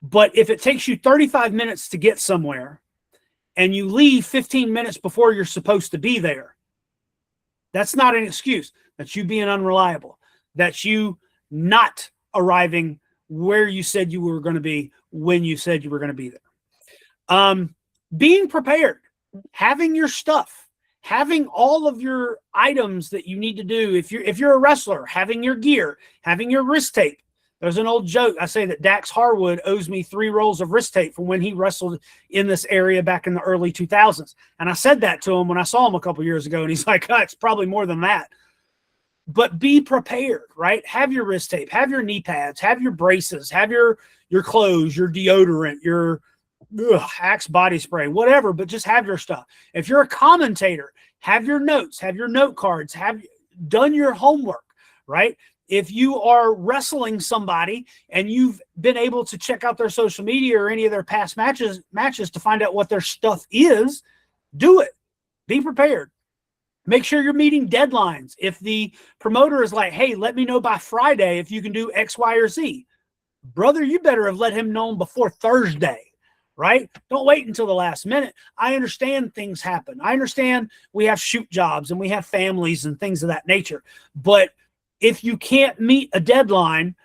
But if it takes you 35 minutes to get somewhere and you leave 15 minutes before you're supposed to be there, that's not an excuse. That's you being unreliable. That's you not arriving where you said you were going to be when you said you were going to be there. Being prepared, having your stuff. Having all of your items that you need to do. If you're a wrestler, having your gear, having your wrist tape. There's an old joke. I say that Dax Harwood owes me 3 rolls of wrist tape from when he wrestled in this area back in the early 2000s. And I said that to him when I saw him a couple years ago. And he's like, oh, it's probably more than that. But be prepared, right? Have your wrist tape, have your knee pads, have your braces, have your clothes, your deodorant, your Axe body spray, whatever, but just have your stuff. If you're a commentator, have your notes, have your note cards, have done your homework, right? If you are wrestling somebody and you've been able to check out their social media or any of their past matches to find out what their stuff is, do it. Be prepared. Make sure you're meeting deadlines. If the promoter is like, hey, let me know by Friday if you can do X, Y, or Z. Brother, you better have let him know before Thursday. Right? Don't wait until the last minute. I understand things happen. I understand we have shoot jobs and we have families and things of that nature. But if you can't meet a deadline,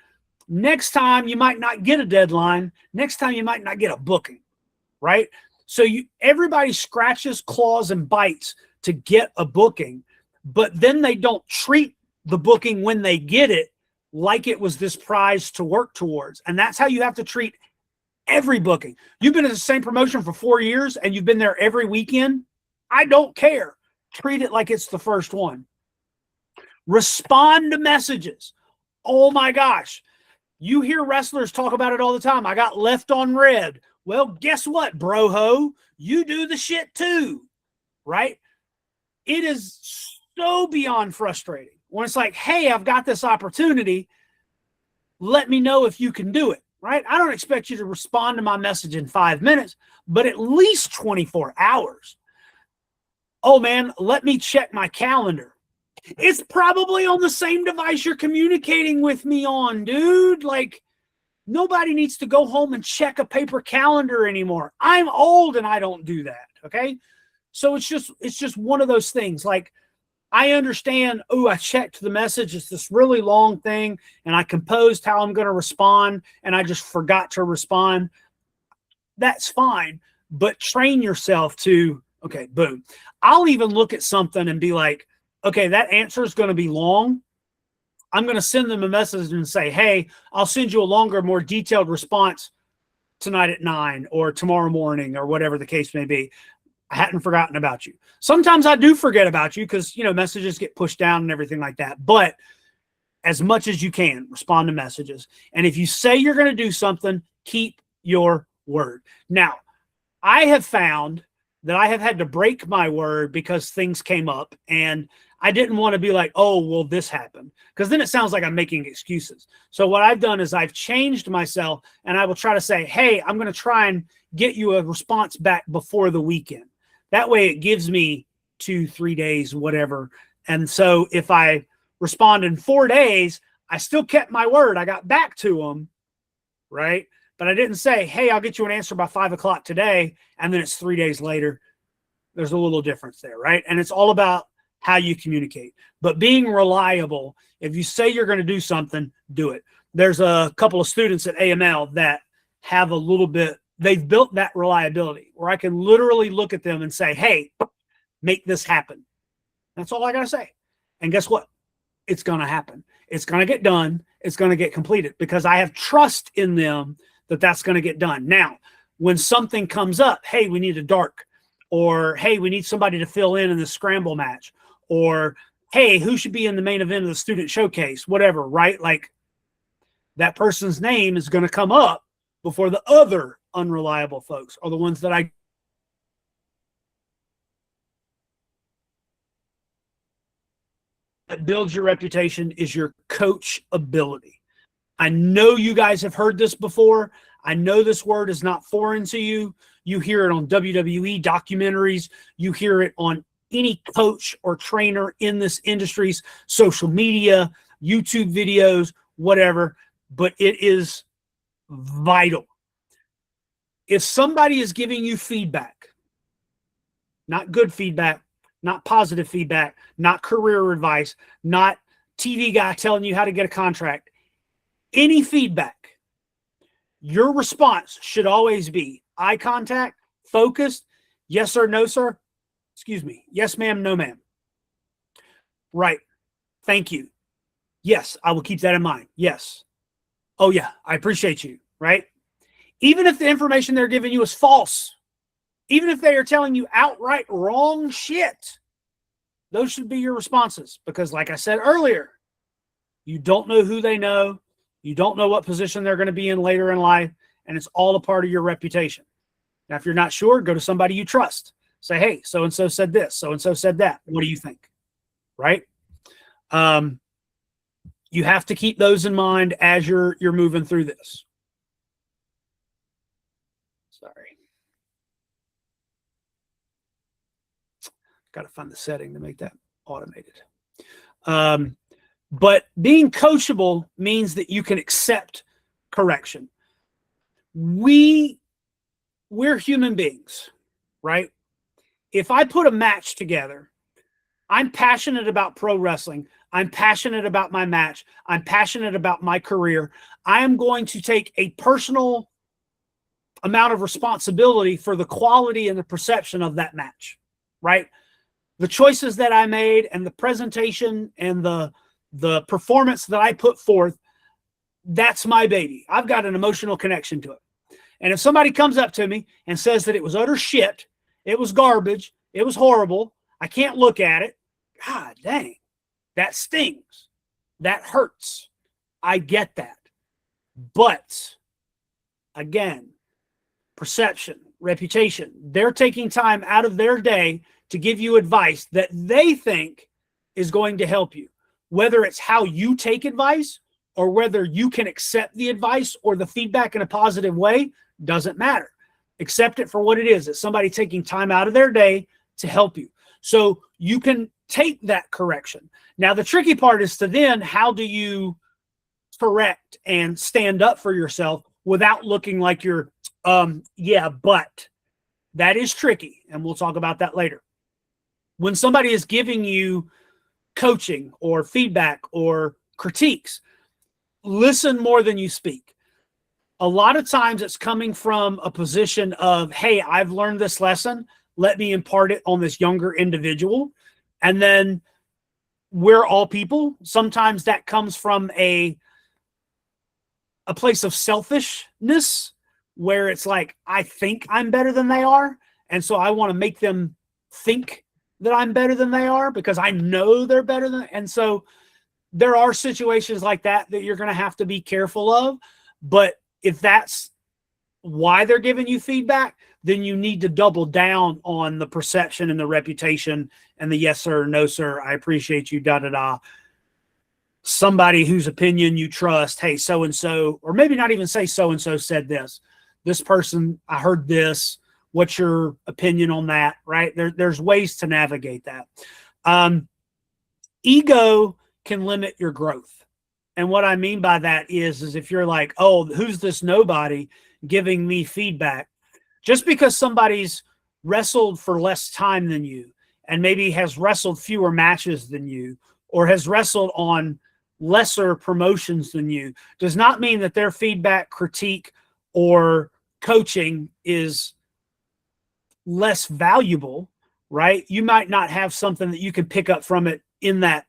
next time you might not get a deadline. Next time you might not get a booking. Right? So everybody scratches, claws, and bites to get a booking, but then they don't treat the booking when they get it like it was this prize to work towards. And that's how you have to treat every booking. You've been at the same promotion for 4 years and you've been there every weekend. I don't care. Treat it like it's the first one. Respond to messages. Oh my gosh. You hear wrestlers talk about it all the time. I got left on red. Well, guess what, bro-ho? You do the shit too, right? It is so beyond frustrating when it's like, hey, I've got this opportunity. Let me know if you can do it. Right? I don't expect you to respond to my message in 5 minutes, but at least 24 hours. Oh man, let me check my calendar. It's probably on the same device you're communicating with me on, dude. Like, nobody needs to go home and check a paper calendar anymore. I'm old and I don't do that. Okay. So it's just one of those things. Like, I understand, oh, I checked the message. It's this really long thing, and I composed how I'm going to respond, and I just forgot to respond. That's fine, but train yourself to, okay, boom. I'll even look at something and be like, okay, that answer is going to be long. I'm going to send them a message and say, hey, I'll send you a longer, more detailed response tonight at 9 or tomorrow morning or whatever the case may be. I hadn't forgotten about you. Sometimes I do forget about you because, messages get pushed down and everything like that. But as much as you can, respond to messages. And if you say you're going to do something, keep your word. Now, I have found that I have had to break my word because things came up, and I didn't want to be like, oh, well, this happened, because then it sounds like I'm making excuses. So what I've done is I've changed myself, and I will try to say, hey, I'm going to try and get you a response back before the weekend. That way it gives me 2-3 days, whatever. And so if I respond in 4 days, I still kept my word. I got back to them, right? But I didn't say, hey, I'll get you an answer by 5 o'clock today, and then it's 3 days later. There's a little difference there, right? And it's all about how you communicate. But being reliable, if you say you're going to do something, do it. There's a couple of students at AML that have a little bit, they've built that reliability where I can literally look at them and say, hey, make this happen. That's all I got to say. And guess what? It's going to happen. It's going to get done. It's going to get completed because I have trust in them that that's going to get done. Now, when something comes up, hey, we need a dark, or hey, we need somebody to fill in the scramble match, or hey, who should be in the main event of the student showcase, whatever, right? Like that person's name is going to come up before the other unreliable folks are the ones that I that builds your reputation is your coach ability. I know you guys have heard this before. I know this word is not foreign to you. You hear it on WWE documentaries. You hear it on any coach or trainer in this industry's social media, YouTube videos, whatever, but it is vital. If somebody is giving you feedback, not good feedback, not positive feedback, not career advice, not TV guy telling you how to get a contract, any feedback, your response should always be eye contact, focused, yes sir, no sir, excuse me, yes ma'am, no ma'am. Right, thank you. Yes, I will keep that in mind. Yes. Oh yeah, I appreciate you, right? Even if the information they're giving you is false, even if they are telling you outright wrong shit, those should be your responses. Because like I said earlier, you don't know who they know. You don't know what position they're going to be in later in life, and it's all a part of your reputation. Now, if you're not sure, go to somebody you trust. Say, hey, so-and-so said this, so-and-so said that. What do you think? Right? You have to keep those in mind as you're moving through this. Sorry. Got to find the setting to make that automated. But being coachable means that you can accept correction. We're human beings, right? If I put a match together, I'm passionate about pro wrestling. I'm passionate about my match. I'm passionate about my career. I am going to take a personal amount of responsibility for the quality and the perception of that match, right? The choices that I made and the presentation and the performance that I put forth, that's my baby. I've got an emotional connection to it. And if somebody comes up to me and says that it was utter shit, it was garbage, it was horrible, I can't look at it, God dang, that stings. That hurts. I get that. But again, perception, reputation, they're taking time out of their day to give you advice that they think is going to help you. Whether it's how you take advice or whether you can accept the advice or the feedback in a positive way, doesn't matter. Accept it for what it is. It's somebody taking time out of their day to help you. So you can take that correction. Now, the tricky part is to then, how do you correct and stand up for yourself without looking like you're, yeah, but that is tricky. And we'll talk about that later. When somebody is giving you coaching or feedback or critiques, listen more than you speak. A lot of times it's coming from a position of, hey, I've learned this lesson. Let me impart it on this younger individual. And then we're all people. Sometimes that comes from a place of selfishness where it's like, I think I'm better than they are. And so I want to make them think that I'm better than they are because I know they're better than. And so there are situations like that you're going to have to be careful of. But if that's why they're giving you feedback, then you need to double down on the perception and the reputation and the yes, sir, no, sir, I appreciate you, da-da-da. Somebody whose opinion you trust, hey, so-and-so, or maybe not even say so-and-so said this. This person, I heard this. What's your opinion on that, right? There's ways to navigate that. Ego can limit your growth. And what I mean by that is if you're like, oh, who's this nobody giving me feedback? Just because somebody's wrestled for less time than you and maybe has wrestled fewer matches than you or has wrestled on lesser promotions than you does not mean that their feedback, critique, or coaching is less valuable, right? You might not have something that you can pick up from it in that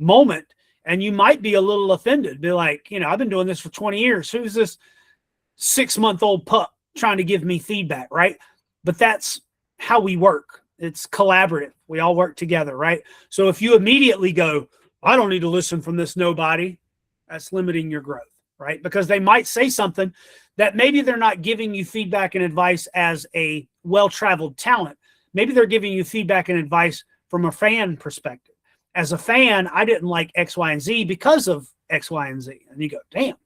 moment, and you might be a little offended. Be like, I've been doing this for 20 years. Who's this 6-month-old pup trying to give me feedback, right? But that's how we work. It's collaborative. We all work together, right? So if you immediately go, I don't need to listen from this nobody, that's limiting your growth, right? Because they might say something that maybe they're not giving you feedback and advice as a well-traveled talent. Maybe they're giving you feedback and advice from a fan perspective. As a fan, I didn't like X, Y, and Z because of X, Y, and Z. And you go, damn,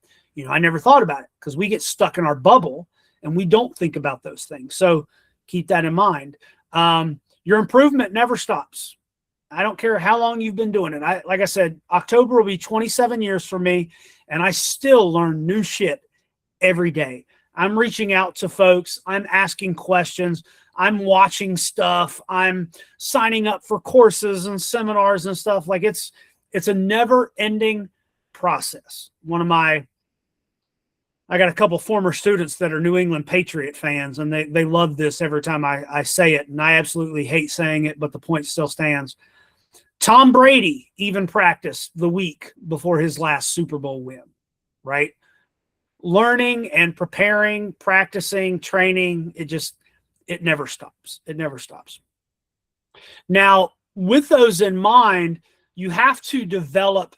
I never thought about it, because we get stuck in our bubble and we don't think about those things. So keep that in mind. Your improvement never stops. I don't care how long you've been doing it. Like I said, October will be 27 years for me, and I still learn new shit every day. I'm reaching out to folks. I'm asking questions. I'm watching stuff. I'm signing up for courses and seminars and stuff. Like it's a never-ending process. I got a couple former students that are New England Patriot fans, and they love this every time I say it, and I absolutely hate saying it, but the point still stands. Tom Brady even practiced the week before his last Super Bowl win, right? Learning and preparing, practicing, training, it never stops. It never stops. Now, with those in mind, you have to develop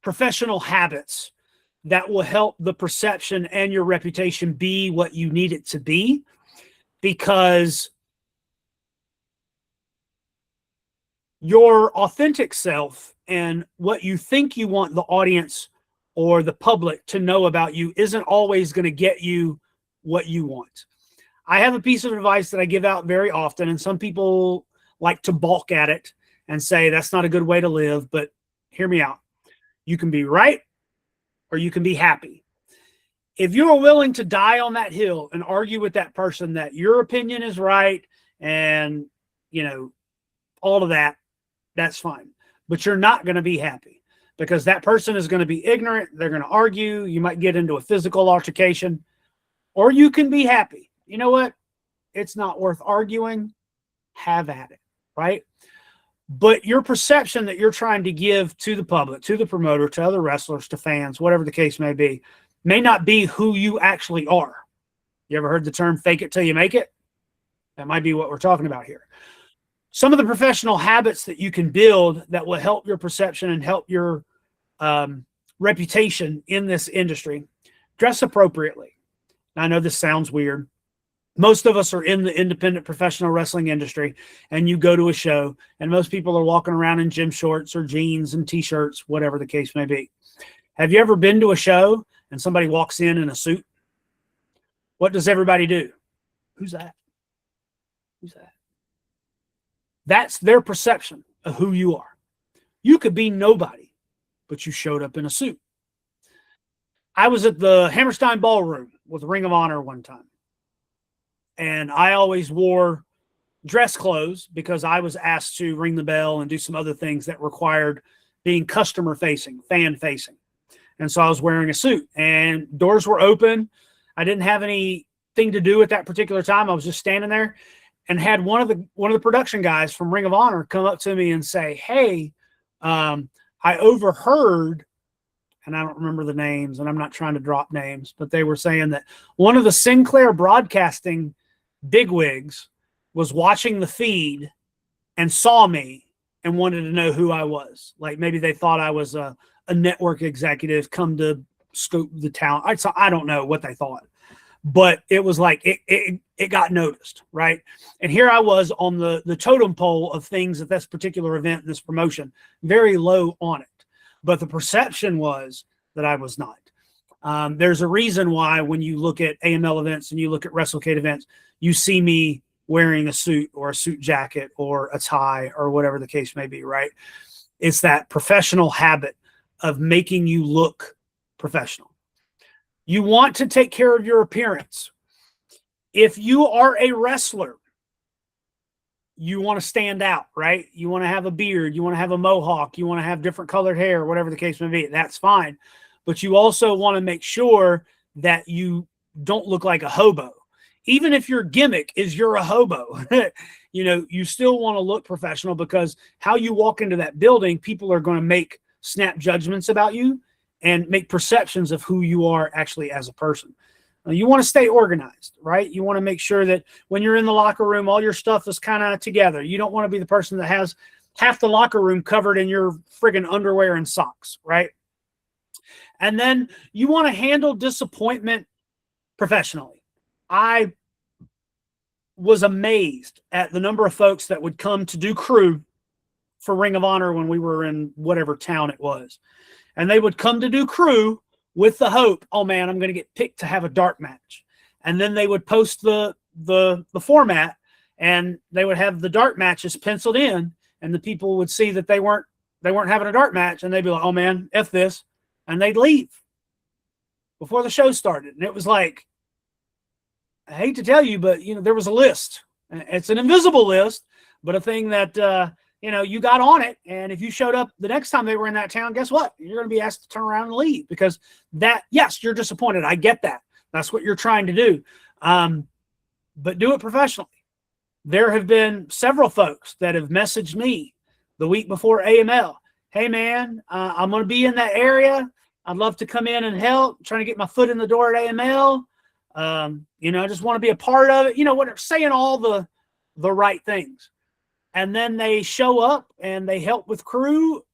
professional habits that will help the perception and your reputation be what you need it to be, because your authentic self and what you think you want the audience or the public to know about you isn't always going to get you what you want. I have a piece of advice that I give out very often, and some people like to balk at it and say that's not a good way to live, but hear me out. You can be right or you can be happy. If you're willing to die on that hill and argue with that person that your opinion is right and, all of that, that's fine. But you're not going to be happy, because that person is going to be ignorant. They're going to argue. You might get into a physical altercation, or you can be happy. You know what? It's not worth arguing. Have at it, right? But your perception that you're trying to give to the public, to the promoter, to other wrestlers, to fans, whatever the case may not be who you actually are. You ever heard the term fake it till you make it? That might be what we're talking about here. Some of the professional habits that you can build that will help your perception and help your reputation in this industry: dress appropriately. Now, I know this sounds weird. Most of us are in the independent professional wrestling industry, and you go to a show, and most people are walking around in gym shorts or jeans and T-shirts, whatever the case may be. Have you ever been to a show and somebody walks in a suit? What does everybody do? Who's that? Who's that? That's their perception of who you are. You could be nobody, but you showed up in a suit. I was at the Hammerstein Ballroom with Ring of Honor one time, and I always wore dress clothes because I was asked to ring the bell and do some other things that required being customer facing, fan facing. And so I was wearing a suit, and doors were open. I didn't have anything to do at that particular time. I was just standing there, and had one of the production guys from Ring of Honor come up to me and say, hey, I overheard, and I don't remember the names, and I'm not trying to drop names, but they were saying that one of the Sinclair Broadcasting bigwigs was watching the feed and saw me and wanted to know who I was. Like maybe they thought I was a network executive come to scope the talent. I don't know what they thought, but it was like it got noticed, right? And here I was on the totem pole of things at this particular event, this promotion, very low on it. But the perception was that I was not. There's a reason why when you look at AML events and you look at WrestleCade events, you see me wearing a suit or a suit jacket or a tie or whatever the case may be, right? It's that professional habit of making you look professional. You want to take care of your appearance. If you are a wrestler, you want to stand out, right? You want to have a beard, you want to have a mohawk, you want to have different colored hair, whatever the case may be. That's fine. But you also want to make sure that you don't look like a hobo. Even if your gimmick is you're a hobo, you know, you still want to look professional, because how you walk into that building, people are going to make snap judgments about you and make perceptions of who you are actually as a person. You want to stay organized, right? You want to make sure that when you're in the locker room, all your stuff is kind of together. You don't want to be the person that has half the locker room covered in your friggin' underwear and socks, right? And then you want to handle disappointment professionally. I was amazed at the number of folks that would come to do crew for Ring of Honor when we were in whatever town it was. And they would come to do crew with the hope, oh man, I'm going to get picked to have a dark match. And then they would post the format, and they would have the dark matches penciled in, and the people would see that they weren't having a dark match, and they'd be like, oh man, F this. And they'd leave before the show started. And it was like, I hate to tell you, but, you know, there was a list. It's an invisible list, but a thing that, you know, you got on it. And if you showed up the next time they were in that town, guess what? You're going to be asked to turn around and leave, because that, yes, you're disappointed. I get that. That's what you're trying to do. But do it professionally. There have been several folks that have messaged me the week before AML. Hey man, I'm going to be in that area. I'd love to come in and help. I'm trying to get my foot in the door at AML. You know, I just want to be a part of it. You know what? Saying all the right things. And then they show up and they help with crew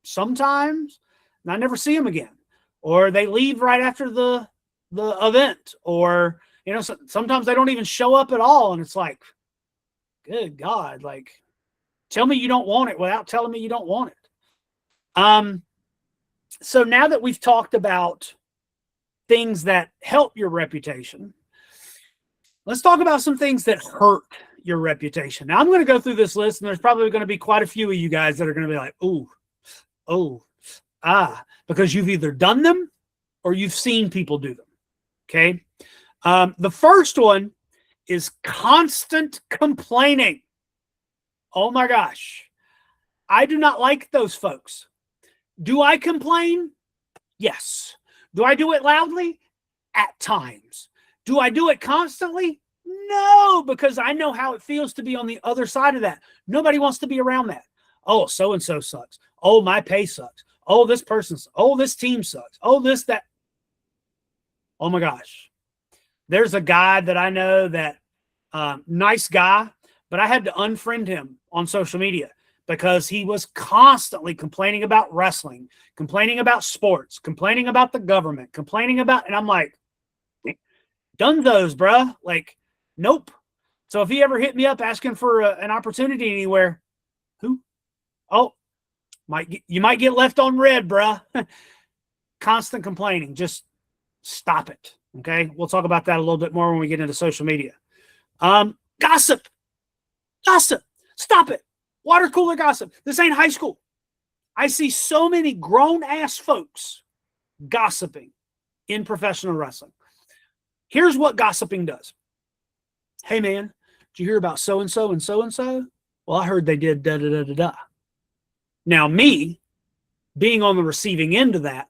sometimes, and I never see them again. Or they leave right after the event. Or, you know, sometimes they don't even show up at all. And it's like, good God, like, tell me you don't want it without telling me you don't want it. So now that we've talked about things that help your reputation, let's talk about some things that hurt your reputation. Now I'm going to go through this list, and there's probably going to be quite a few of you guys that are going to be like, because you've either done them or you've seen people do them. Okay. The first one is constant complaining. Oh my gosh. I do not like those folks. Do I complain? Yes. Do I do it loudly? At times. Do I do it constantly? No, because I know how it feels to be on the other side of that. Nobody wants to be around that. Oh, so-and-so sucks. Oh, my pay sucks. Oh, this person sucks. Oh, this team sucks. Oh, this, that. Oh my gosh. There's a guy that I know that, nice guy, but I had to unfriend him on social media because he was constantly complaining about wrestling, complaining about sports, complaining about the government, complaining about, and I'm like, done those, bruh. Like, nope. So if he ever hit me up asking for an opportunity anywhere, who? Oh, you might get left on red, bruh. Constant complaining. Just stop it. Okay. We'll talk about that a little bit more when we get into social media. Gossip. Stop it. Water cooler gossip. This ain't high school. I see so many grown ass folks gossiping in professional wrestling. Here's what gossiping does. Hey man, did you hear about so-and-so and so-and-so? Well, I heard they did da-da-da-da-da. Now me, being on the receiving end of that,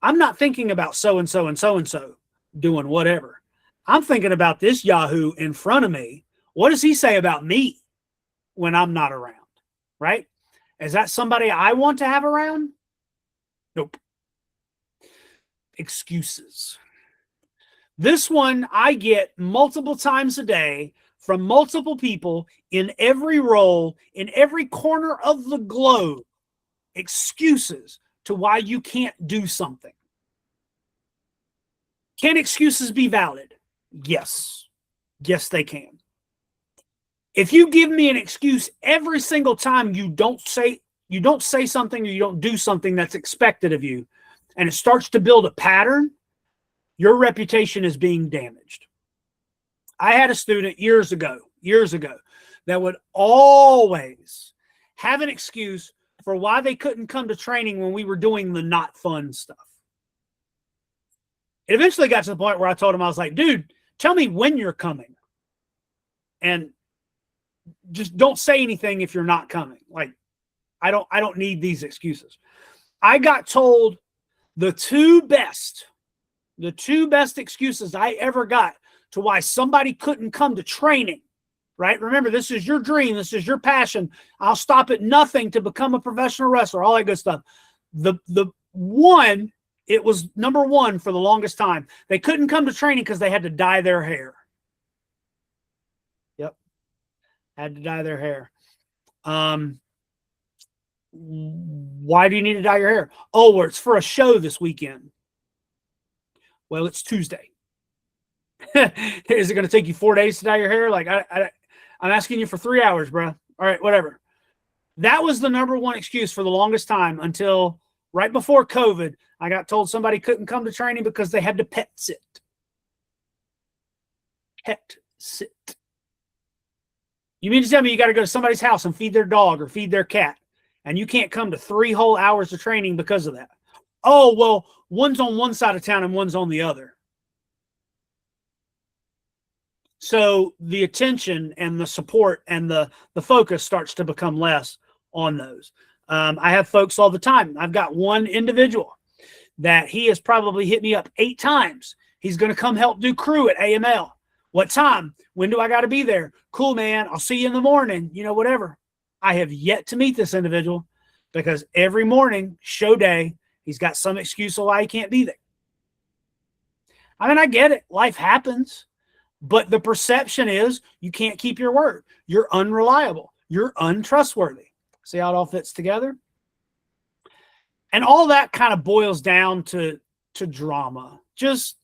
I'm not thinking about so-and-so and so-and-so doing whatever. I'm thinking about this Yahoo in front of me. What does he say about me when I'm not around? Right? Is that somebody I want to have around? Nope. Excuses. This one I get multiple times a day from multiple people in every role, in every corner of the globe. Excuses to why you can't do something. Can excuses be valid? Yes. Yes, they can. If you give me an excuse every single time you don't say something or you don't do something that's expected of you, and it starts to build a pattern, your reputation is being damaged. I had a student years ago, that would always have an excuse for why they couldn't come to training when we were doing the not fun stuff. It eventually got to the point where I told him, I was like, dude, tell me when you're coming. And just don't say anything if you're not coming. Like, I don't need these excuses. I got told the two best excuses I ever got to why somebody couldn't come to training, right? Remember, this is your dream. This is your passion. I'll stop at nothing to become a professional wrestler, all that good stuff. It was number one for the longest time. They couldn't come to training because they had to dye their hair. Yep. Had to dye their hair. Why do you need to dye your hair? Oh, well, it's for a show this weekend. Well, it's Tuesday. Is it going to take you 4 days to dye your hair? Like, I'm asking you for 3 hours, bro. All right, whatever. That was the number one excuse for the longest time until right before COVID. I got told somebody couldn't come to training because they had to pet sit. Pet sit. You mean to tell me you got to go to somebody's house and feed their dog or feed their cat, and you can't come to 3 whole hours of training because of that? Oh, well, one's on one side of town and one's on the other. So the attention and the support and the focus starts to become less on those. I have folks all the time. I've got one individual that he has probably hit me up 8 times. He's going to come help do crew at AML. What time? When do I got to be there? Cool, man. I'll see you in the morning. You know, whatever. I have yet to meet this individual because every morning, show day, he's got some excuse of why he can't be there. I mean, I get it. Life happens. But the perception is you can't keep your word. You're unreliable. You're untrustworthy. See how it all fits together? And all that kind of boils down to drama. Just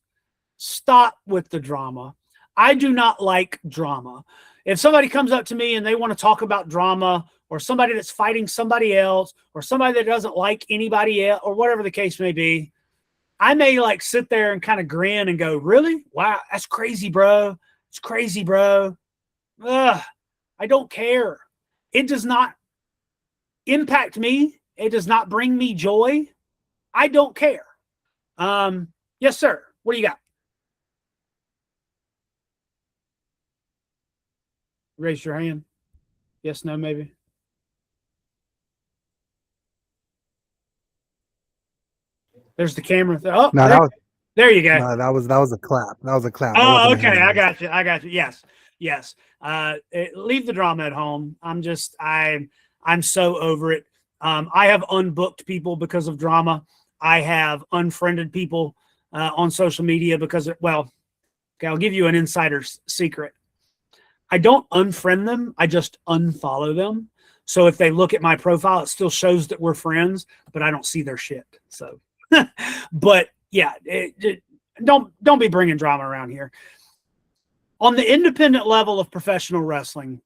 stop with the drama. I do not like drama. If somebody comes up to me and they want to talk about drama, or somebody that's fighting somebody else, or somebody that doesn't like anybody else, or whatever the case may be, I may like sit there and kind of grin and go, really? Wow, that's crazy, bro. It's crazy, bro. Ugh, I don't care. It does not impact me. It does not bring me joy. I don't care. Yes, sir. What do you got? Raise your hand. Yes, no, maybe. There's the camera. Oh, no, there you go. No, that was a clap. That was a clap. Oh, okay. I got you. Yes. Leave the drama at home. I'm so over it. I have unbooked people because of drama. I have unfriended people on social media because I'll give you an insider's secret. I don't unfriend them. I just unfollow them. So if they look at my profile, it still shows that we're friends, but I don't see their shit. So. But yeah, don't be bringing drama around here. On the independent level of professional wrestling,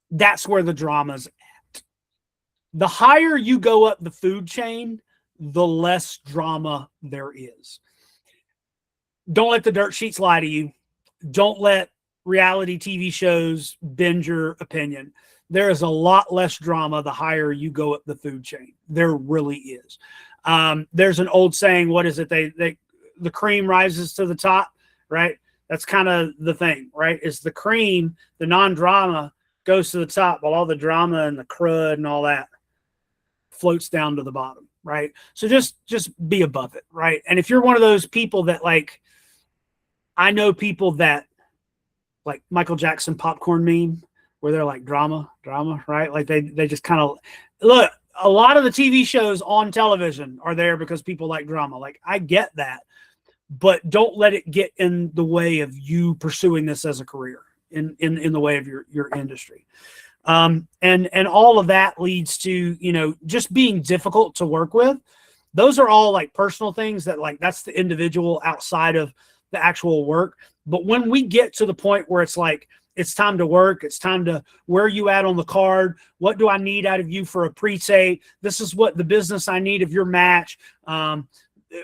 that's where the drama's at. The higher you go up the food chain, the less drama there is. Don't let the dirt sheets lie to you. Don't let reality TV shows bend your opinion. There is a lot less drama the higher you go up the food chain. There really is. There's an old saying, what is it? The cream rises to the top, right? That's kind of the thing, right? Is the cream, the non-drama goes to the top while all the drama and the crud and all that floats down to the bottom, right? So just be above it, right? And if you're one of those people that I know people that like Michael Jackson popcorn meme where they're like drama, right? Like they just kind of look. A lot of the TV shows on television are there because people like drama. Like, I get that. but don't let it get in the way of you pursuing this as a career in the way of your industry. And all of that leads to, just being difficult to work with. Those are all like personal things that like, that's the individual outside of the actual work. But when we get to the point where it's like, it's time to work, it's time to, where are you at on the card? What do I need out of you for a pre-tape? This is what the business I need of your match.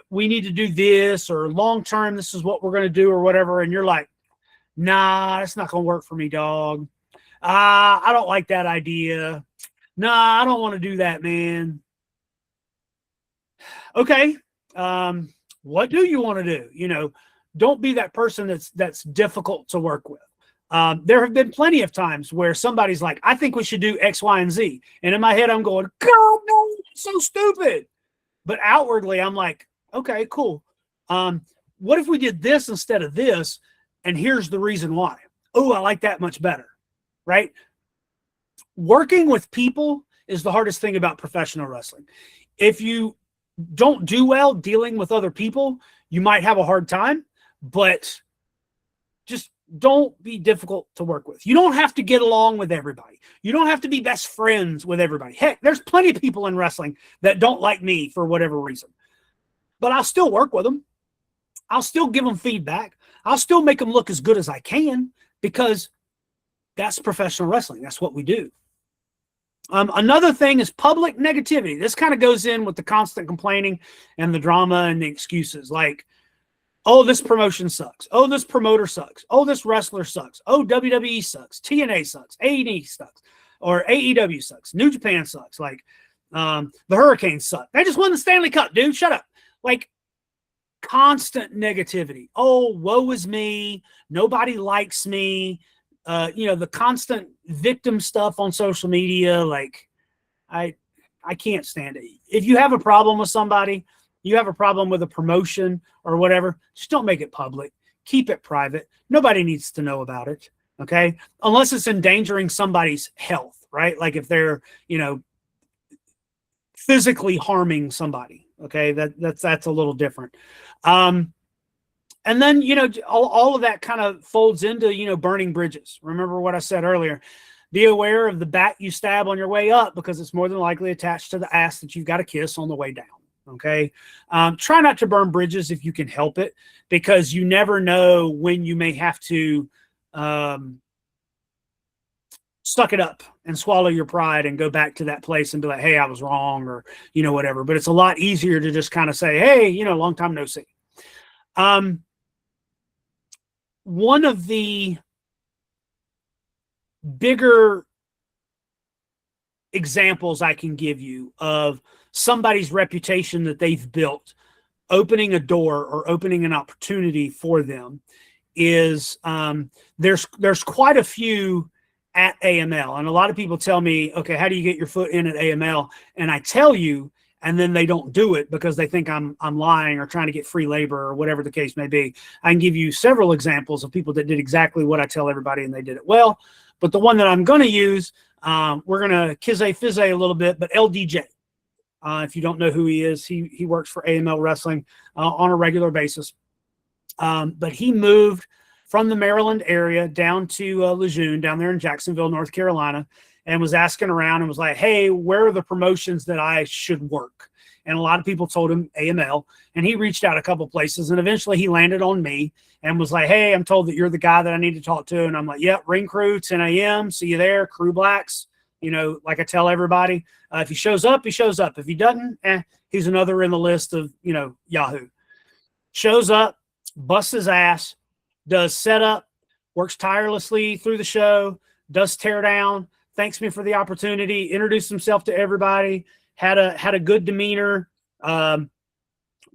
We need to do this, or long-term, this is what we're going to do, or whatever. And you're like, nah, that's not going to work for me, dog. I don't like that idea. Nah, I don't want to do that, man. Okay. What do you want to do? Don't be that person that's difficult to work with. There have been plenty of times where somebody's like, I think we should do X, Y, and Z. And in my head, I'm going, God, no, it's so stupid. But outwardly, I'm like, okay, cool. What if we did this instead of this? And here's the reason why. Oh, I like that much better, right? Working with people is the hardest thing about professional wrestling. If you don't do well dealing with other people, you might have a hard time, but just don't be difficult to work with. You don't have to get along with everybody. You don't have to be best friends with everybody. Heck, there's plenty of people in wrestling that don't like me for whatever reason, but I'll still work with them. I'll still give them feedback. I'll still make them look as good as I can, because that's professional wrestling. That's what we do. Another thing is public negativity. This kind of goes in with the constant complaining and the drama and the excuses. Like, oh, this promotion sucks. Oh, this promoter sucks. Oh, this wrestler sucks. Oh, WWE sucks. TNA sucks. AEW sucks. Or AEW sucks. New Japan sucks. Like, the Hurricanes suck. They just won the Stanley Cup, dude. Shut up. Like, constant negativity. Oh, woe is me. Nobody likes me. The constant victim stuff on social media. Like, I can't stand it. If you have a problem with somebody, you have a problem with a promotion or whatever, just don't make it public. Keep it private. Nobody needs to know about it. Okay. Unless it's endangering somebody's health, right? Like if they're, physically harming somebody. Okay. That's a little different. And then, all of that kind of folds into, burning bridges. Remember what I said earlier. Be aware of the bat you stab on your way up, because it's more than likely attached to the ass that you've got to kiss on the way down. Okay. Try not to burn bridges if you can help it, because you never know when you may have to suck it up and swallow your pride and go back to that place and be like, hey, I was wrong, or, whatever. But it's a lot easier to just kind of say, hey, long time no see. One of the bigger examples I can give you of somebody's reputation that they've built opening a door or opening an opportunity for them is there's quite a few at AML. And a lot of people tell me, okay, how do you get your foot in at AML? And I tell you, and then they don't do it because they think I'm lying or trying to get free labor or whatever the case may be. I can give you several examples of people that did exactly what I tell everybody and they did it well. But the one that I'm going to use, we're going to fizz a little bit, but LDJ. If you don't know who he is, he works for AML Wrestling on a regular basis. But he moved from the Maryland area down to Lejeune, down there in Jacksonville, North Carolina, and was asking around and was like, hey, where are the promotions that I should work? And a lot of people told him AML, and he reached out a couple places, and eventually he landed on me and was like, hey, I'm told that you're the guy that I need to talk to. And I'm like, yep, ring crew, 10 a.m. See you there. Crew Blacks. Like I tell everybody, if he shows up, he shows up. If he doesn't, he's another in the list of, Yahoo. Shows up, busts his ass, does setup, works tirelessly through the show, does tear down, thanks me for the opportunity, introduced himself to everybody, had a good demeanor.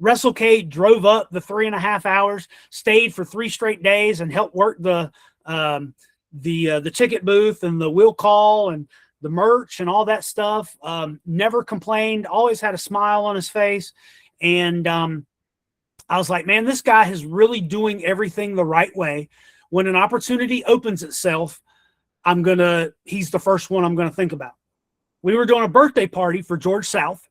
WrestleCade drove up the 3.5 hours, stayed for 3 straight days, and helped work the ticket booth and the will call and the merch and all that stuff. Never complained, always had a smile on his face. And I was like, man, this guy is really doing everything the right way. When an opportunity opens itself, he's the first one I'm going to think about. We were doing a birthday party for George South,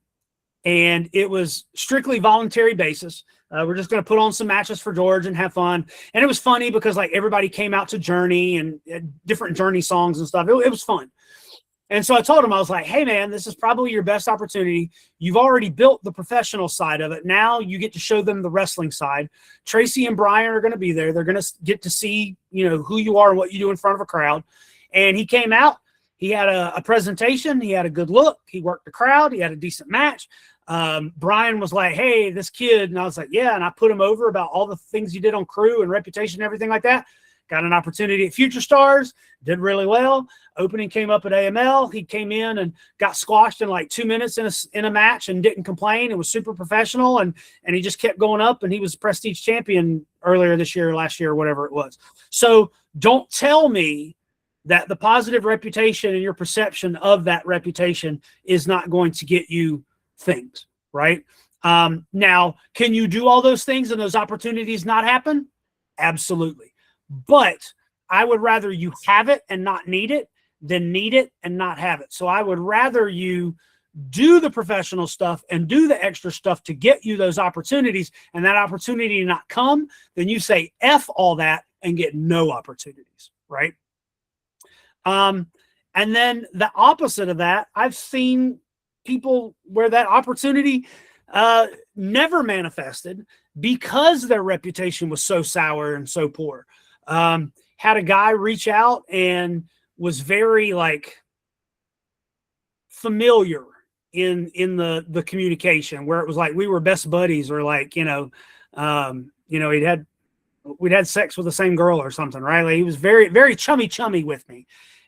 and it was strictly voluntary basis. We're just going to put on some matches for George and have fun. And it was funny because like everybody came out to Journey and different Journey songs and stuff. It was fun. And so I told him, I was like, hey, man, this is probably your best opportunity. You've already built the professional side of it. Now you get to show them the wrestling side. Tracy and Brian are going to be there. They're going to get to see, who you are and what you do in front of a crowd. And he came out. He had a presentation. He had a good look. He worked the crowd. He had a decent match. Brian was like, hey, this kid. And I was like, yeah. And I put him over about all the things he did on crew and reputation and everything like that. Got an opportunity at Future Stars, did really well. Opening came up at AML. He came in and got squashed in like 2 minutes in a match and didn't complain. It was super professional, and he just kept going up, and he was Prestige champion earlier this year, last year, whatever it was. So don't tell me that the positive reputation and your perception of that reputation is not going to get you things, right? Now, can you do all those things and those opportunities not happen? Absolutely. But I would rather you have it and not need it than need it and not have it. So I would rather you do the professional stuff and do the extra stuff to get you those opportunities, and that opportunity not come, then you say F all that and get no opportunities, right? And then the opposite of that, I've seen people where that opportunity never manifested because their reputation was so sour and so poor. Had a guy reach out and was very like familiar in the communication, where it was like we were best buddies, or like, we'd had sex with the same girl or something, right? Like he was very, very chummy with me.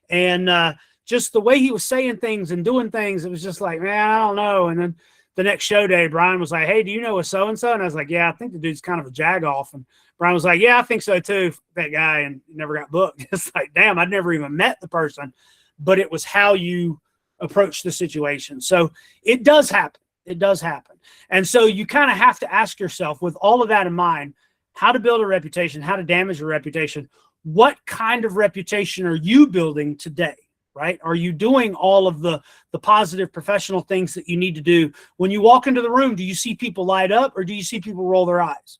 And just the way he was saying things and doing things, it was just like, man, I don't know. And then the next show day, Brian was like, hey, do you know a so-and-so? And I was like, yeah, I think the dude's kind of a jag-off. And Brian was like, yeah, I think so too, that guy, and never got booked. It's like, damn, I'd never even met the person, but it was how you approach the situation. So it does happen. It does happen. And so you kind of have to ask yourself, with all of that in mind, how to build a reputation, how to damage a reputation. What kind of reputation are you building today, right? Are you doing all of the positive professional things that you need to do? When you walk into the room, do you see people light up, or do you see people roll their eyes?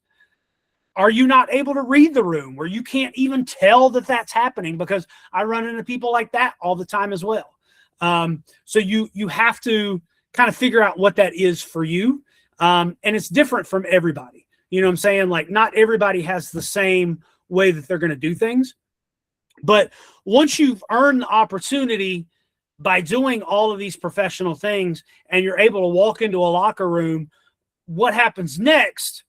Are you not able to read the room where you can't even tell that that's happening? Because I run into people like that all the time as well. So you have to kind of figure out what that is for you. And it's different from everybody. You know what I'm saying? Like, not everybody has the same way that they're going to do things. But once you've earned the opportunity by doing all of these professional things, and you're able to walk into a locker room, what happens next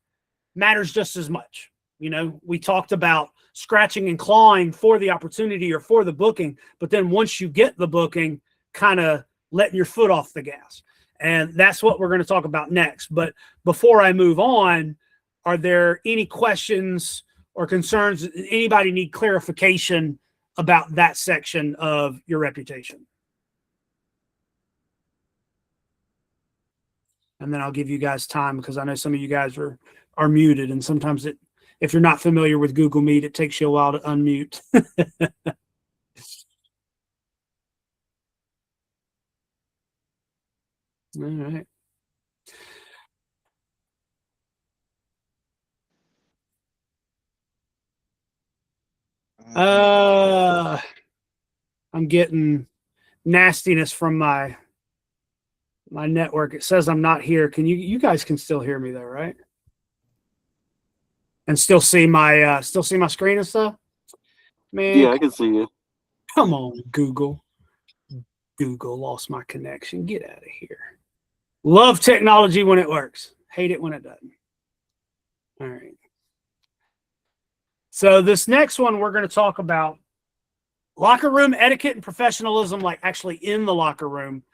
matters just as much. We talked about scratching and clawing for the opportunity or for the booking, but then once you get the booking, kind of letting your foot off the gas. And that's what we're going to talk about next. But before I move on, are there any questions or concerns? Anybody need clarification about that section of your reputation? And then I'll give you guys time, because I know some of you guys are muted, and sometimes if you're not familiar with Google Meet, it takes you a while to unmute. All right. I'm getting nastiness from my network. It says I'm not here. You guys can still hear me though, right? And still see my screen and stuff? Man, yeah, I can see you. Come on, Google. Google lost my connection. Get out of here. Love technology when it works. Hate it when it doesn't. All right. So this next one, we're going to talk about locker room etiquette and professionalism, like actually in the locker room.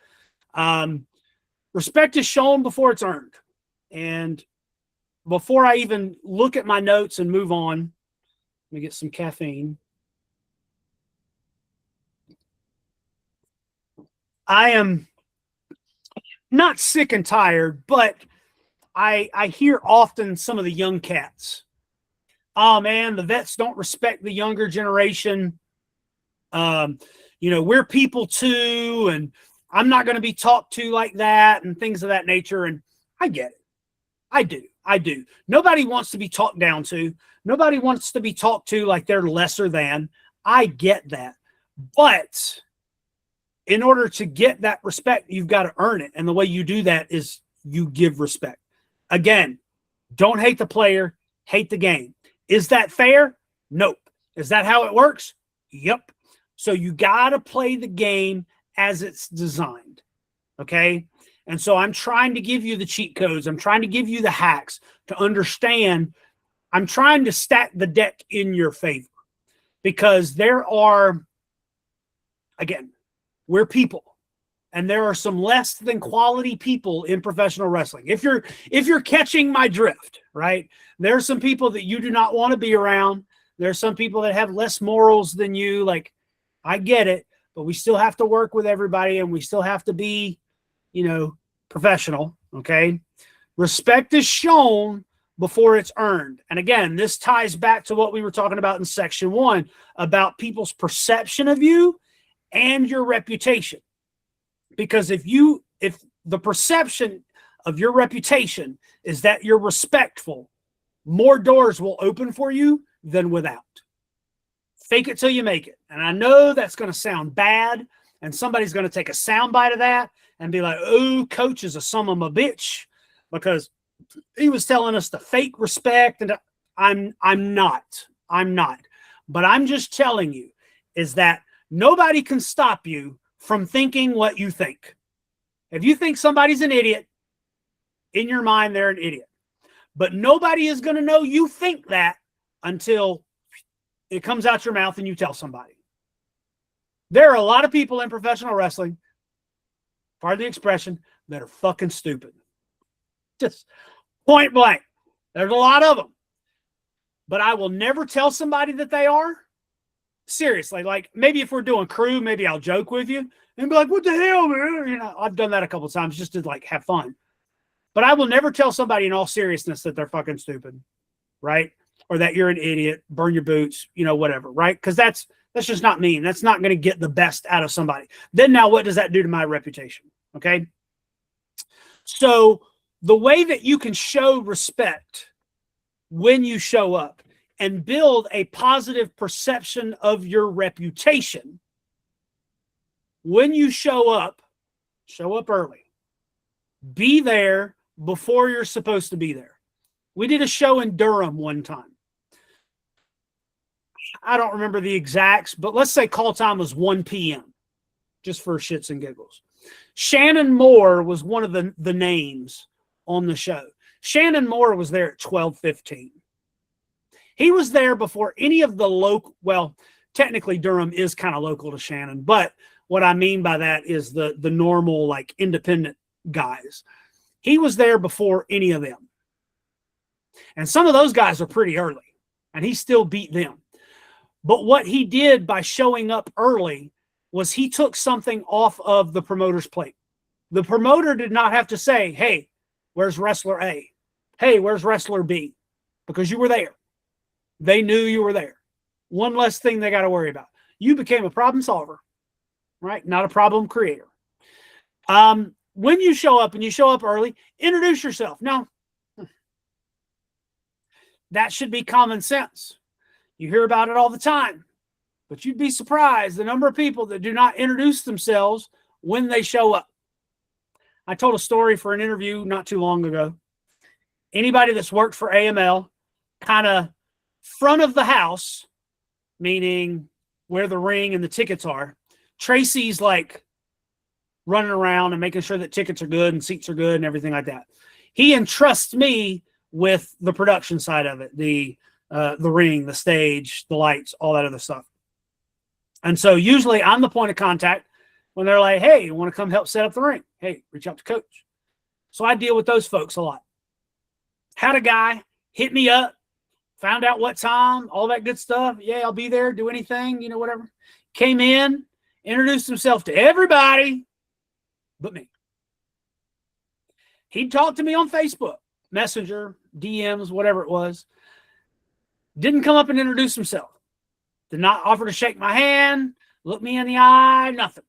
Respect is shown before it's earned. And before I even look at my notes and move on, let me get some caffeine. I am not sick and tired, but I hear often some of the young cats. Oh man, the vets don't respect the younger generation. We're people too, and I'm not going to be talked to like that, and things of that nature. And I get it. I do. I do. Nobody wants to be talked down to. Nobody wants to be talked to like they're lesser than. I get that. But in order to get that respect, you've got to earn it. And the way you do that is you give respect. Again, don't hate the player, hate the game. Is that fair? Nope. Is that how it works? Yep. So you got to play the game as it's designed. Okay. And so I'm trying to give you the cheat codes. I'm trying to give you the hacks to understand. I'm trying to stack the deck in your favor because there are, again, we're people. And there are some less than quality people in professional wrestling. If you're catching my drift, right? There are some people that you do not want to be around. There are some people that have less morals than you. Like, I get it, but we still have to work with everybody and we still have to be, professional, okay? Respect is shown before it's earned. And again, this ties back to what we were talking about in section 1 about people's perception of you and your reputation. Because if the perception of your reputation is that you're respectful, more doors will open for you than without. Fake it till you make it. And I know that's going to sound bad, and somebody's going to take a soundbite of that and be like, oh, coach is a son of a bitch because he was telling us to fake respect. And I'm not. But I'm just telling you is that nobody can stop you from thinking what you think. If you think somebody's an idiot, in your mind, they're an idiot. But nobody is going to know you think that until it comes out your mouth and you tell somebody. There are a lot of people in professional wrestling, pardon the expression, that are fucking stupid. Just point blank. There's a lot of them. But I will never tell somebody that they are. Seriously, like maybe if we're doing crew, maybe I'll joke with you and be like, what the hell, man? I've done that a couple of times just to like have fun. But I will never tell somebody in all seriousness that they're fucking stupid, right? Or that you're an idiot, burn your boots, whatever, right? Because that's just not me. That's not going to get the best out of somebody. Then now what does that do to my reputation? Okay. So the way that you can show respect when you show up and build a positive perception of your reputation. When you show up early. Be there before you're supposed to be there. We did a show in Durham one time. I don't remember the exacts, but let's say call time was 1 p.m. just for shits and giggles. Shannon Moore was one of the names on the show. Shannon Moore was there at 12:15. He was there before any of the local, well, technically Durham is kind of local to Shannon, but what I mean by that is the normal, like independent guys. He was there before any of them. And some of those guys are pretty early, and he still beat them. But what he did by showing up early was he took something off of the promoter's plate. The promoter did not have to say, hey, where's wrestler A? Hey, where's wrestler B? Because you were there. They knew you were there. One less thing they got to worry about. You became a problem solver, right? Not a problem creator. When you show up and you show up early, introduce yourself. Now, that should be common sense. You hear about it all the time, but you'd be surprised the number of people that do not introduce themselves when they show up. I told a story for an interview not too long ago. Anybody that's worked for AML, kind of front of the house, meaning where the ring and the tickets are, Tracy's like running around and making sure that tickets are good and seats are good and everything like that. He entrusts me with the production side of it, the ring, the stage, the lights, all that other stuff. And so usually I'm the point of contact when they're like, hey, you want to come help set up the ring? Hey, reach out to coach. So I deal with those folks a lot. Had a guy hit me up, found out what time, all that good stuff. Yeah, I'll be there, do anything, whatever. Came in, introduced himself to everybody but me. He'd talk to me on Facebook, Messenger, DMs, whatever it was. Didn't come up and introduce himself. Did not offer to shake my hand, look me in the eye, nothing.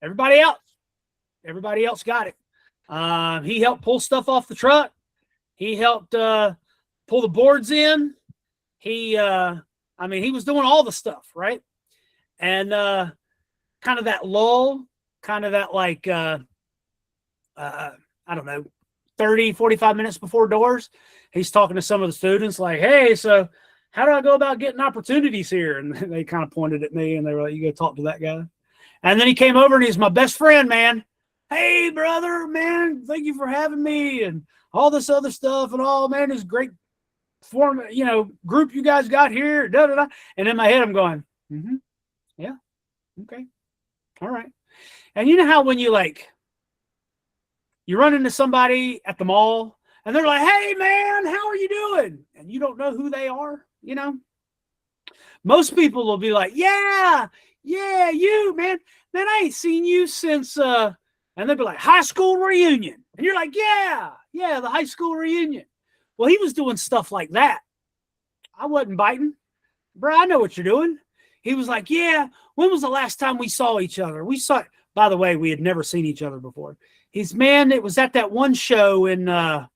Everybody else got it. He helped pull stuff off the truck. He helped pull the boards in. He was doing all the stuff, right? And kind of that lull, kind of that like, I don't know, 30, 45 minutes before doors, he's talking to some of the students like, hey, so how do I go about getting opportunities here? And they kind of pointed at me and they were like, you go talk to that guy. And then he came over and he's my best friend, man. Hey, brother, man, thank you for having me and all this other stuff and all, man, this great form, group you guys got here, da, da, da. And in my head, I'm going, yeah, okay, all right. And you know how when you run into somebody at the mall and they're like, hey, man, how are you doing? And you don't know who they are, Most people will be like, yeah, you, man, I ain't seen you since, and they'll be like, high school reunion. And you're like, yeah, the high school reunion. Well, he was doing stuff like that. I wasn't biting. Bro, I know what you're doing. He was like, yeah, when was the last time we saw each other? By the way, we had never seen each other before. Man, it was at that one show in, it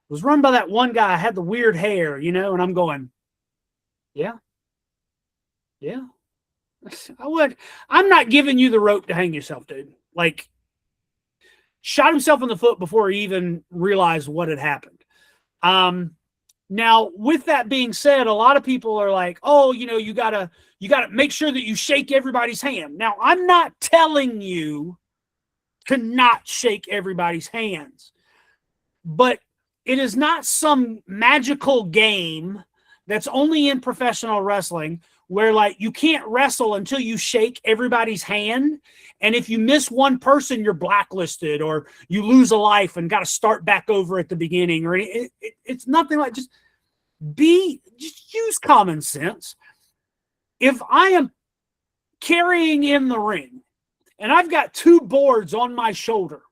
was run by that one guy, had the weird hair, and I'm going, yeah. I'm not giving you the rope to hang yourself, dude. Like, shot himself in the foot before he even realized what had happened. Now, with that being said, a lot of people are like, oh, you gotta make sure that you shake everybody's hand. Now, I'm not telling you to not shake everybody's hands, but it is not some magical game that's only in professional wrestling where you can't wrestle until you shake everybody's hand. And if you miss one person, you're blacklisted or you lose a life and got to start back over at the beginning. Or it's nothing like just use common sense. If I am carrying in the ring and I've got 2 boards on my shoulder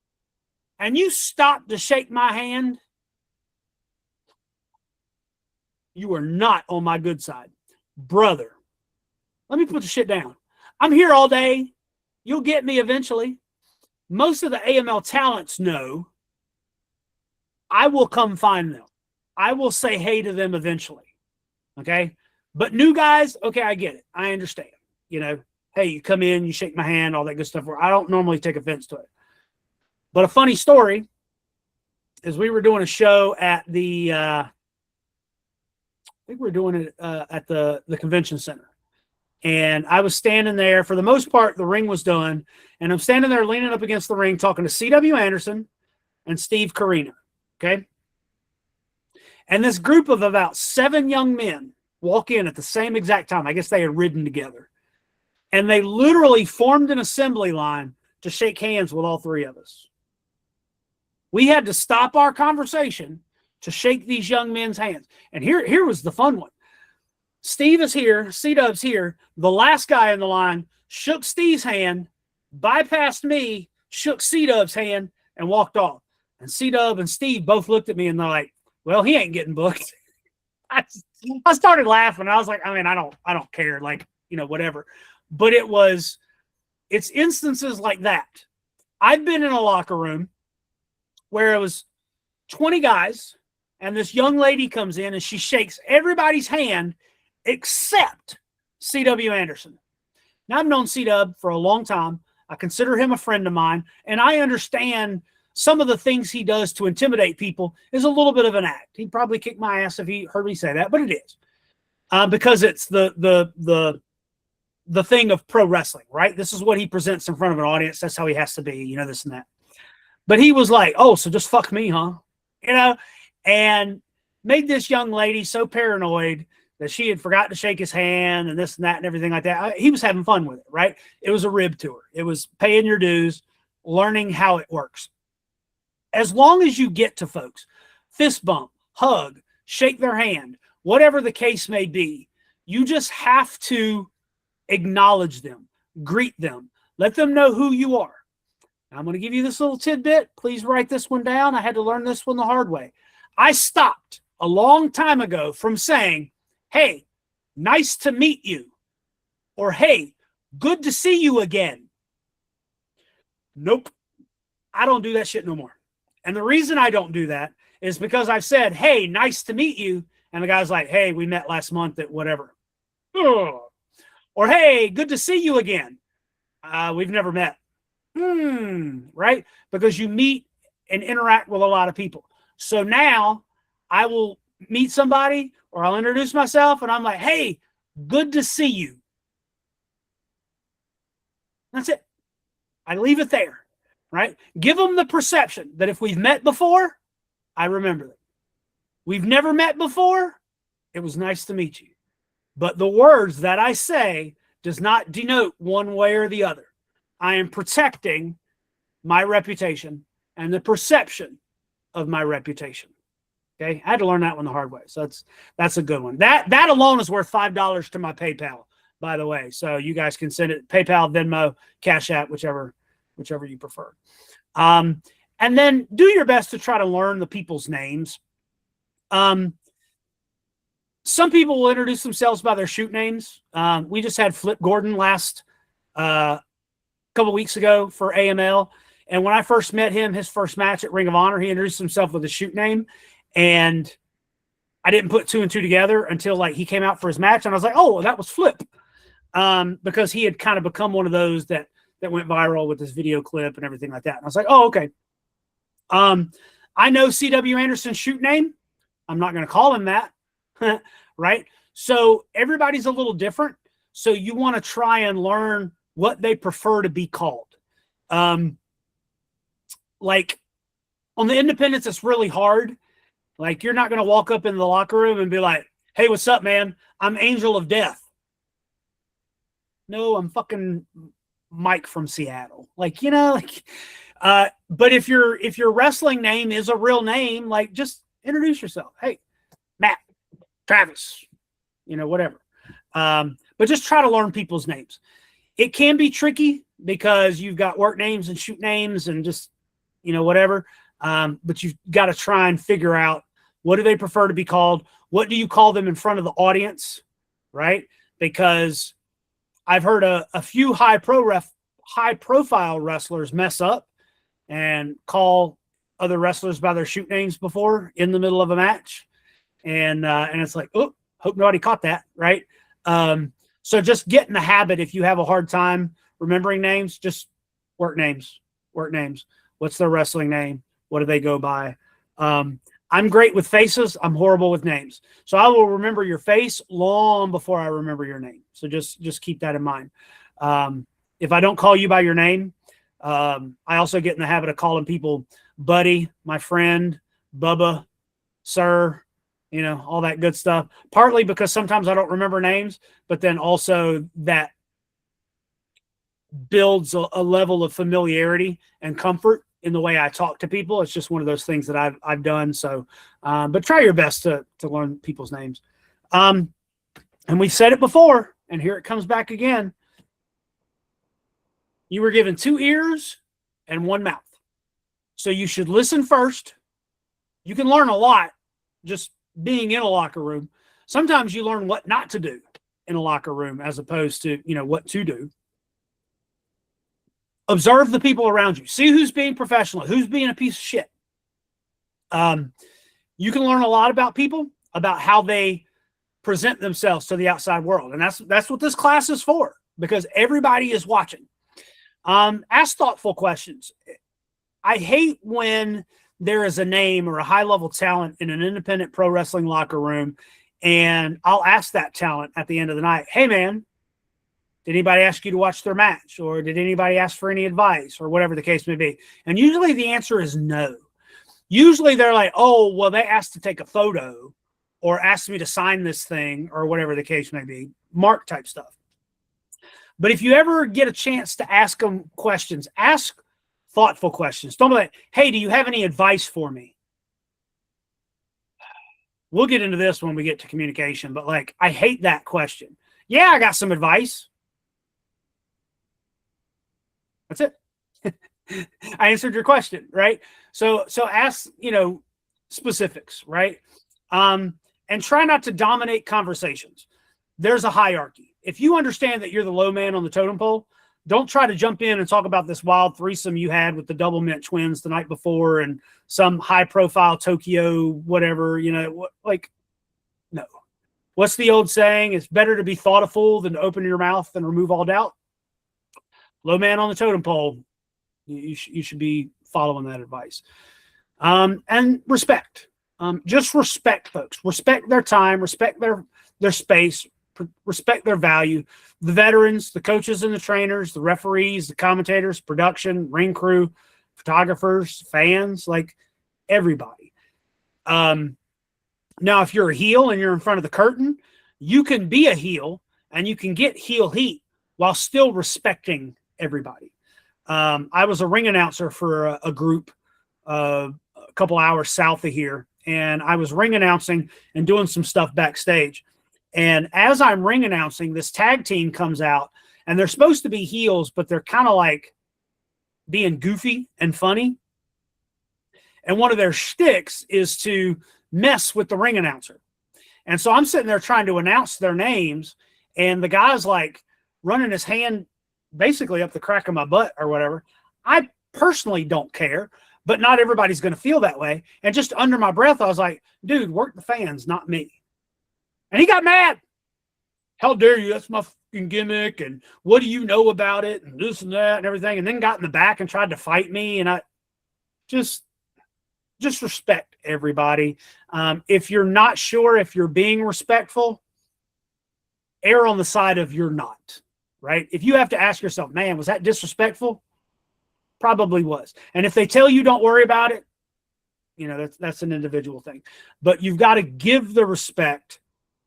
and you stop to shake my hand, you are not on my good side. Brother, let me put the shit down. I'm here all day. You'll get me eventually. Most of the AML talents know I will come find them. I will say hey to them eventually. Okay? But new guys, okay, I get it. I understand. Hey, you come in, you shake my hand, all that good stuff. I don't normally take offense to it. But a funny story is we were doing a show at the I think we were doing it at the convention center. And I was standing there. For the most part, the ring was done. And I'm standing there leaning up against the ring talking to C.W. Anderson and Steve Carina. Okay? And this group of about 7 young men walk in at the same exact time. I guess they had ridden together. And they literally formed an assembly line to shake hands with all 3 of us. We had to stop our conversation to shake these young men's hands. And here was the fun one. Steve is here. C-Dub's here. The last guy in the line shook Steve's hand, bypassed me, shook C-Dub's hand, and walked off. And C-Dub and Steve both looked at me and they're like, well, he ain't getting booked. I started laughing. I was like, I don't care. Whatever. But it's instances like that. I've been in a locker room where it was 20 guys and this young lady comes in and she shakes everybody's hand except C.W. Anderson. Now, I've known C-Dub for a long time. I consider him a friend of mine, and I understand some of the things he does to intimidate people is a little bit of an act. He'd probably kick my ass if he heard me say that, but it is. Because it's the thing of pro wrestling, right? This is what he presents in front of an audience. That's how he has to be, this and that. But he was like, oh, so just fuck me, huh? And made this young lady so paranoid that she had forgotten to shake his hand and this and that and everything like that. He was having fun with it, right? It was a rib tour. It was paying your dues, learning how it works. As long as you get to folks, fist bump, hug, shake their hand, whatever the case may be, you just have to acknowledge them, greet them, let them know who you are. I'm going to give you this little tidbit. Please write this one down. I had to learn this one the hard way. I stopped a long time ago from saying, hey, nice to meet you. Or, hey, good to see you again. Nope. I don't do that shit no more. And the reason I don't do that is because I've said, hey, nice to meet you. And the guy's like, hey, we met last month at whatever. Ugh. Or, hey, good to see you again. We've never met. Right? Because you meet and interact with a lot of people. So now I will meet somebody or I'll introduce myself and I'm like, hey, good to see you. That's it. I leave it there, right? Give them the perception that if we've met before, I remember them. We've never met before, it was nice to meet you. But the words that I say does not denote one way or the other. I am protecting my reputation and the perception of my reputation. Okay, I had to learn that one the hard way. So that's a good one. That alone is worth $5 to my PayPal, by the way. So you guys can send it PayPal, Venmo, Cash App, whichever you prefer. And then do your best to try to learn the people's names. Some people will introduce themselves by their shoot names. We just had Flip Gordon last couple weeks ago for AML. And when I first met him, his first match at Ring of Honor, he introduced himself with a shoot name. And I didn't put two and two together until like he came out for his match. And I was like, oh, that was Flip. Because he had kind of become one of those that went viral with this video clip and everything like that. And I was like, oh, okay. I know C.W. Anderson's shoot name. I'm not going to call him that. Right? So everybody's a little different. So you want to try and learn what they prefer to be called. Like on the independents, it's really hard. Like you're not going to walk up in the locker room and be like, hey, what's up, man? I'm Angel of Death. No, I'm fucking Mike from Seattle. Like, you know, like, but if your wrestling name is a real name, like just introduce yourself. Hey, Matt, Travis, you know, whatever. But just try to learn people's names. It can be tricky because you've got work names and shoot names and just, you know, whatever. But you've got to try and figure out what do they prefer to be called? What do you call them in front of the audience? Right? Because I've heard a few high profile wrestlers mess up and call other wrestlers by their shoot names before in the middle of a match. And it's like, oh, hope nobody caught that. Right. So just get in the habit. If you have a hard time remembering names, just work names. What's their wrestling name? What do they go by? I'm great with faces. I'm horrible with names. So I will remember your face long before I remember your name. So just keep that in mind. If I don't call you by your name, I also get in the habit of calling people buddy, my friend, Bubba, sir, you know, all that good stuff. Partly because sometimes I don't remember names, but then also that builds a level of familiarity and comfort in the way I talk to people. It's just one of those things that I've done. So, but try your best to learn people's names. And we've said it before, and here it comes back again. You were given 2 ears and 1 mouth. So you should listen first. You can learn a lot just being in a locker room. Sometimes you learn what not to do in a locker room as opposed to, you know, what to do. Observe the people around you. See who's being professional, who's being a piece of shit. You can learn a lot about people, about how they present themselves to the outside world. And that's what this class is for, because everybody is watching. Ask thoughtful questions. I hate when there is a name or a high-level talent in an independent pro wrestling locker room, and I'll ask that talent at the end of the night, hey, man, did anybody ask you to watch their match? Or did anybody ask for any advice? Or whatever the case may be. And usually the answer is no. Usually they're like, oh, well, they asked to take a photo or asked me to sign this thing or whatever the case may be. Mark type stuff. But if you ever get a chance to ask them questions, ask thoughtful questions. Don't be like, hey, do you have any advice for me? We'll get into this when we get to communication, but like, I hate that question. Yeah, I got some advice. That's it. I answered your question, right? So ask, you know, specifics, right? And try not to dominate conversations. There's a hierarchy. If you understand that you're the low man on the totem pole, Don't try to jump in and talk about this wild threesome you had with the double mint twins the night before and some high profile Tokyo, whatever, like, no. What's the old saying? It's better to be thought a fool than to open your mouth and remove all doubt. Low man on the totem pole. You should be following that advice. And respect. Just respect folks. Respect their time. Respect their space. Respect their value. The veterans, the coaches and the trainers, the referees, the commentators, production, ring crew, photographers, fans, like everybody. Now, if you're a heel and you're in front of the curtain, you can be a heel and you can get heel heat while still respecting everybody. I was a ring announcer for a group a couple hours south of here, and I was ring announcing and doing some stuff backstage. And as I'm ring announcing, this tag team comes out, and they're supposed to be heels, but they're kind of like being goofy and funny. And one of their shticks is to mess with the ring announcer. And so I'm sitting there trying to announce their names, and the guy's like running his hand basically up the crack of my butt or whatever. I personally don't care, but not everybody's going to feel that way. And just under my breath, I was like, dude, work the fans, not me. And he got mad. How dare you? That's my fucking gimmick. And what do you know about it? And this and that and everything. And then got in the back and tried to fight me. And I just respect everybody. If you're not sure if you're being respectful, err on the side of you're not, right? If you have to ask yourself, man, was that disrespectful? Probably was. And if they tell you don't worry about it, that's an individual thing. But you've got to give the respect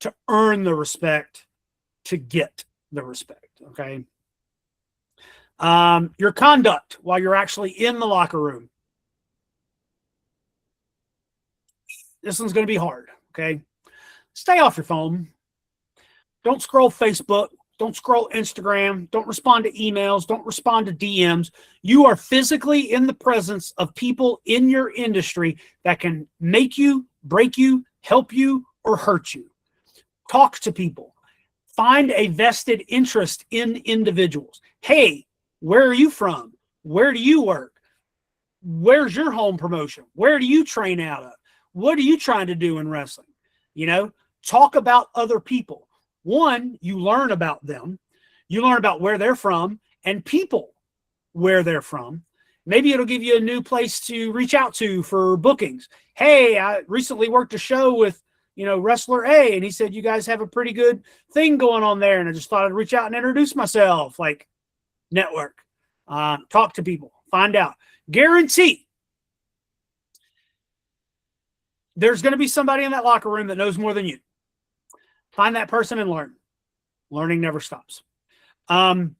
to earn the respect to get the respect, okay? Your conduct while you're actually in the locker room. This one's going to be hard, okay? Stay off your phone. Don't scroll Facebook. Don't scroll Instagram. Don't respond to emails. Don't respond to DMs. You are physically in the presence of people in your industry that can make you, break you, help you, or hurt you. Talk to people. Find a vested interest in individuals. Hey, where are you from? Where do you work? Where's your home promotion? Where do you train out of? What are you trying to do in wrestling? Talk about other people. One, you learn about them. You learn about where they're from and people where they're from. Maybe it'll give you a new place to reach out to for bookings. Hey, I recently worked a show with, wrestler A, and he said, you guys have a pretty good thing going on there. And I just thought I'd reach out and introduce myself, like network, talk to people, find out. Guarantee there's going to be somebody in that locker room that knows more than you. Find that person and learn. Learning never stops. Don't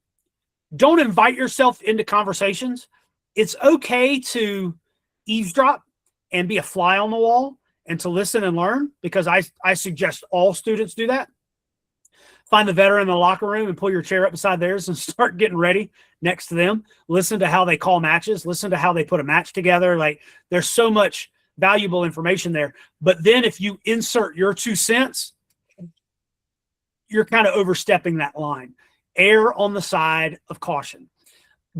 invite yourself into conversations. It's okay to eavesdrop and be a fly on the wall and to listen and learn, because I suggest all students do that. Find the veteran in the locker room and pull your chair up beside theirs and start getting ready next to them. Listen to how they call matches. Listen to how they put a match together. Like, there's so much valuable information there. But then if you insert your 2 cents, you're kind of overstepping that line. Err on the side of caution.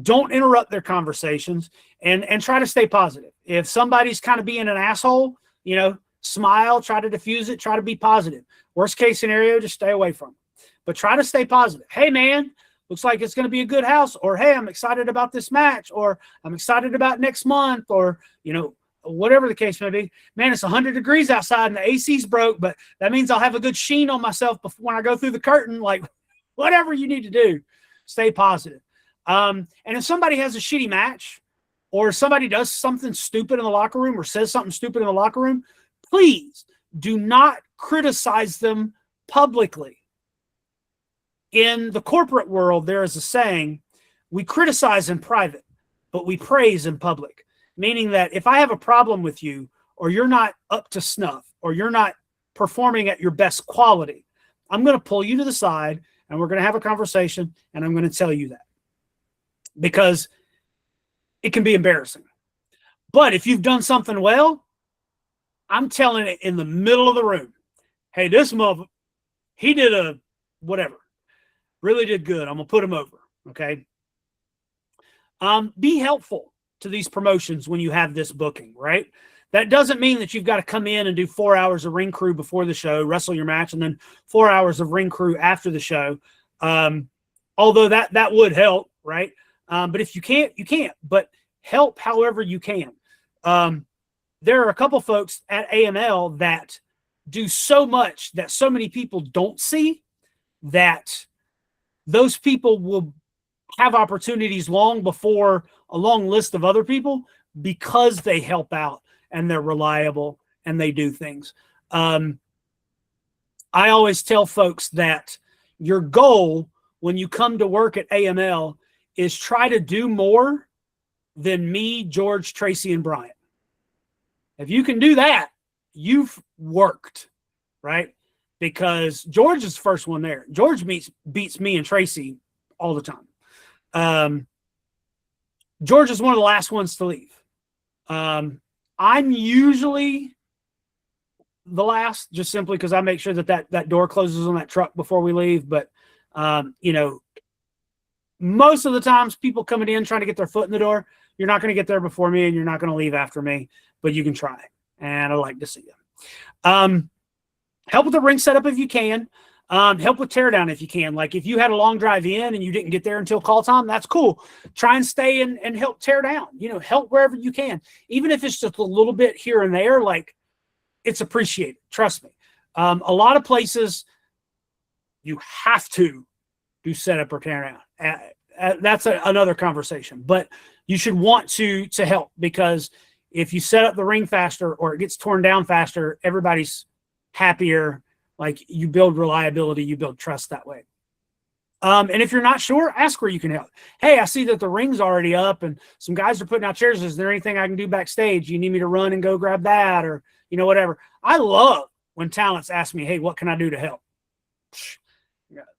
Don't interrupt their conversations and try to stay positive. If somebody's kind of being an asshole, smile, try to diffuse it, try to be positive. Worst case scenario, just stay away from it. But try to stay positive. Hey, man, looks like it's going to be a good house. Or, hey, I'm excited about this match. Or, I'm excited about next month. Or, whatever the case may be. Man, it's 100 degrees outside and the AC's broke, but that means I'll have a good sheen on myself before when I go through the curtain. Like, whatever you need to do, stay positive. And if somebody has a shitty match, or somebody does something stupid in the locker room or says something stupid in the locker room, please do not criticize them publicly. In the corporate world, there is a saying, we criticize in private, but we praise in public. Meaning that if I have a problem with you, or you're not up to snuff, or you're not performing at your best quality, I'm going to pull you to the side and we're going to have a conversation, and I'm going to tell you that. Because it can be embarrassing. But if you've done something well, I'm telling it in the middle of the room. Hey, this mother, he did a whatever. Really did good. I'm going to put him over. Okay. Be helpful to these promotions when you have this booking, right? That doesn't mean that you've got to come in and do 4 hours of ring crew before the show, wrestle your match, and then 4 hours of ring crew after the show. Although that would help, right? But if you can't, you can't. But help however you can. There are a couple folks at AML that do so much that so many people don't see, that those people will have opportunities long before a long list of other people, because they help out and they're reliable and they do things. I always tell folks that your goal when you come to work at AML is try to do more than me, George, Tracy, and Brian. If you can do that, you've worked, right? Because George is the first one there. George beats me and Tracy all the time. George is one of the last ones to leave. I'm usually the last, just simply because I make sure that door closes on that truck before we leave. But, most of the times people coming in trying to get their foot in the door, you're not going to get there before me and you're not going to leave after me, but you can try. And I'd like to see you. Help with the ring setup if you can. Help with teardown if you can. Like if you had a long drive in and you didn't get there until call time, that's cool. Try and stay and help tear down. Help wherever you can. Even if it's just a little bit here and there, like it's appreciated. Trust me. A lot of places you have to do setup or tear down. That's another conversation. But you should want to help, because if you set up the ring faster or it gets torn down faster, everybody's happier. Like you build reliability, you build trust that way. And if you're not sure, ask where you can help. Hey, I see that the ring's already up and some guys are putting out chairs. Is there anything I can do backstage? You need me to run and go grab that, or, whatever. I love when talents ask me, hey, what can I do to help?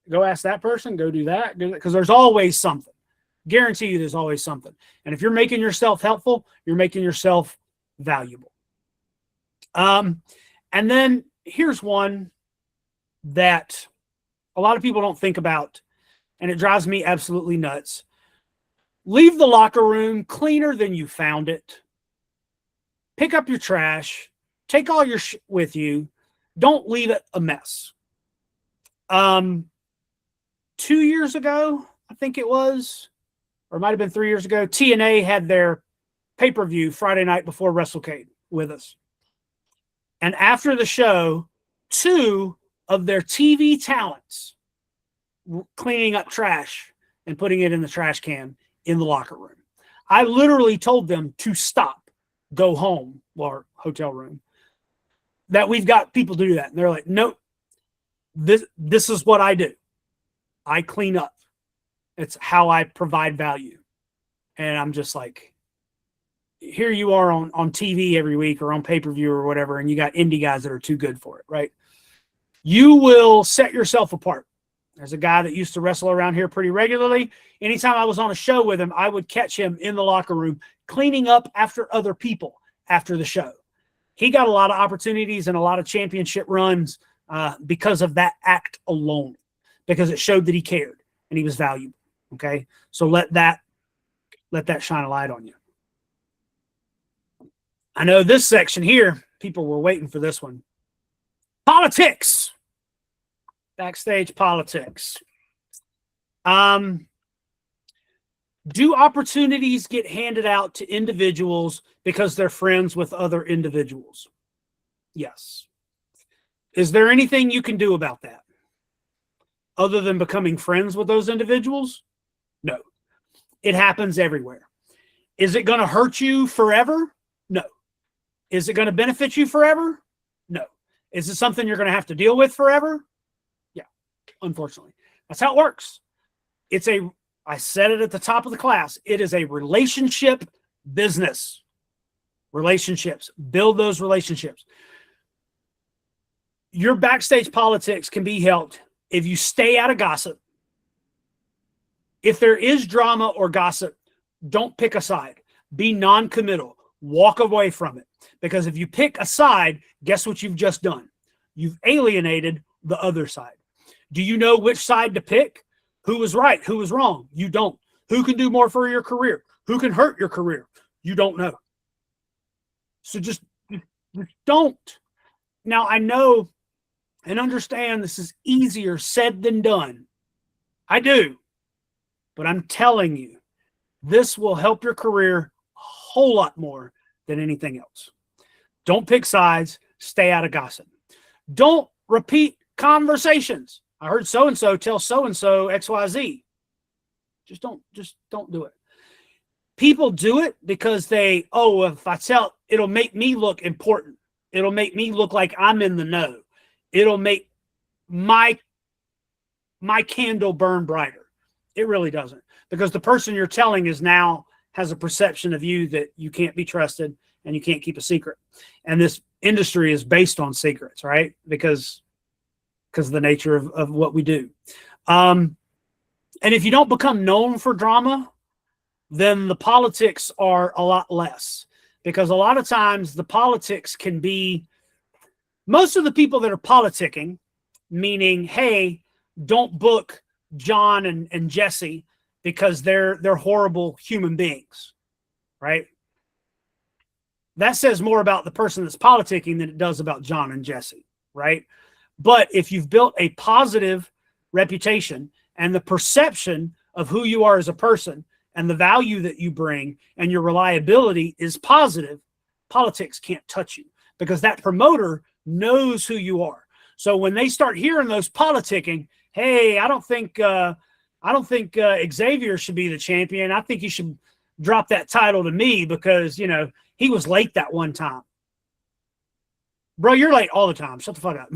Go ask that person, go do that, because there's always something. Guarantee you there's always something. And if you're making yourself helpful, you're making yourself valuable. And then here's one that a lot of people don't think about, and it drives me absolutely nuts. Leave the locker room cleaner than you found it. Pick up your trash. Take all your shit with you. Don't leave it a mess. 2 years ago, I think it was, or it might have been 3 years ago, TNA had their pay-per-view Friday night before WrestleCade with us. And after the show, 2 of their TV talents were cleaning up trash and putting it in the trash can in the locker room. I literally told them to stop, go home, or hotel room, that we've got people to do that. And they're like, nope, this is what I do. I clean up. It's how I provide value. And I'm just like, here you are on TV every week or on pay-per-view or whatever, and you got indie guys that are too good for it, right? You will set yourself apart. There's a guy that used to wrestle around here pretty regularly. Anytime I was on a show with him, I would catch him in the locker room cleaning up after other people after the show. He got a lot of opportunities and a lot of championship runs because of that act alone, because it showed that he cared and he was valuable. Okay. So let that shine a light on you. I know this section here, people were waiting for this one. Politics. Backstage politics. Do opportunities get handed out to individuals because they're friends with other individuals? Yes. Is there anything you can do about that other than becoming friends with those individuals? No. It happens everywhere. Is it going to hurt you forever? No. Is it going to benefit you forever? No. Is it something you're going to have to deal with forever? Yeah, unfortunately. That's how it works. I said it at the top of the class, it is a relationship business. Relationships. Build those relationships. Your backstage politics can be helped if you stay out of gossip. If there is drama or gossip, don't pick a side. Be non-committal. Walk away from it. Because if you pick a side, guess what you've just done? You've alienated the other side. Do you know which side to pick? Who was right? Who was wrong? You don't. Who can do more for your career? Who can hurt your career? You don't know. So just don't. Now, I know and understand this is easier said than done. I do. But I'm telling you, this will help your career a whole lot more than anything else. Don't pick sides. Stay out of gossip. Don't repeat conversations. I heard so-and-so tell so-and-so XYZ. Just don't do it. People do it because if I tell, it'll make me look important. It'll make me look like I'm in the know. It'll make my candle burn brighter. It really doesn't, because the person you're telling has a perception of you that you can't be trusted and you can't keep a secret. And this industry is based on secrets, right? Because of the nature of what we do. And if you don't become known for drama, then the politics are a lot less, because a lot of times the politics can be, most of the people that are politicking, meaning, hey, don't book John and Jesse because they're horrible human beings, right? That says more about the person that's politicking than it does about John and Jesse, right? But if you've built a positive reputation and the perception of who you are as a person and the value that you bring and your reliability is positive, politics can't touch you, because that promoter knows who you are. So when they start hearing those politicking, hey, I don't think Xavier should be the champion. I think you should drop that title to me because, he was late that one time. Bro, you're late all the time. Shut the fuck up.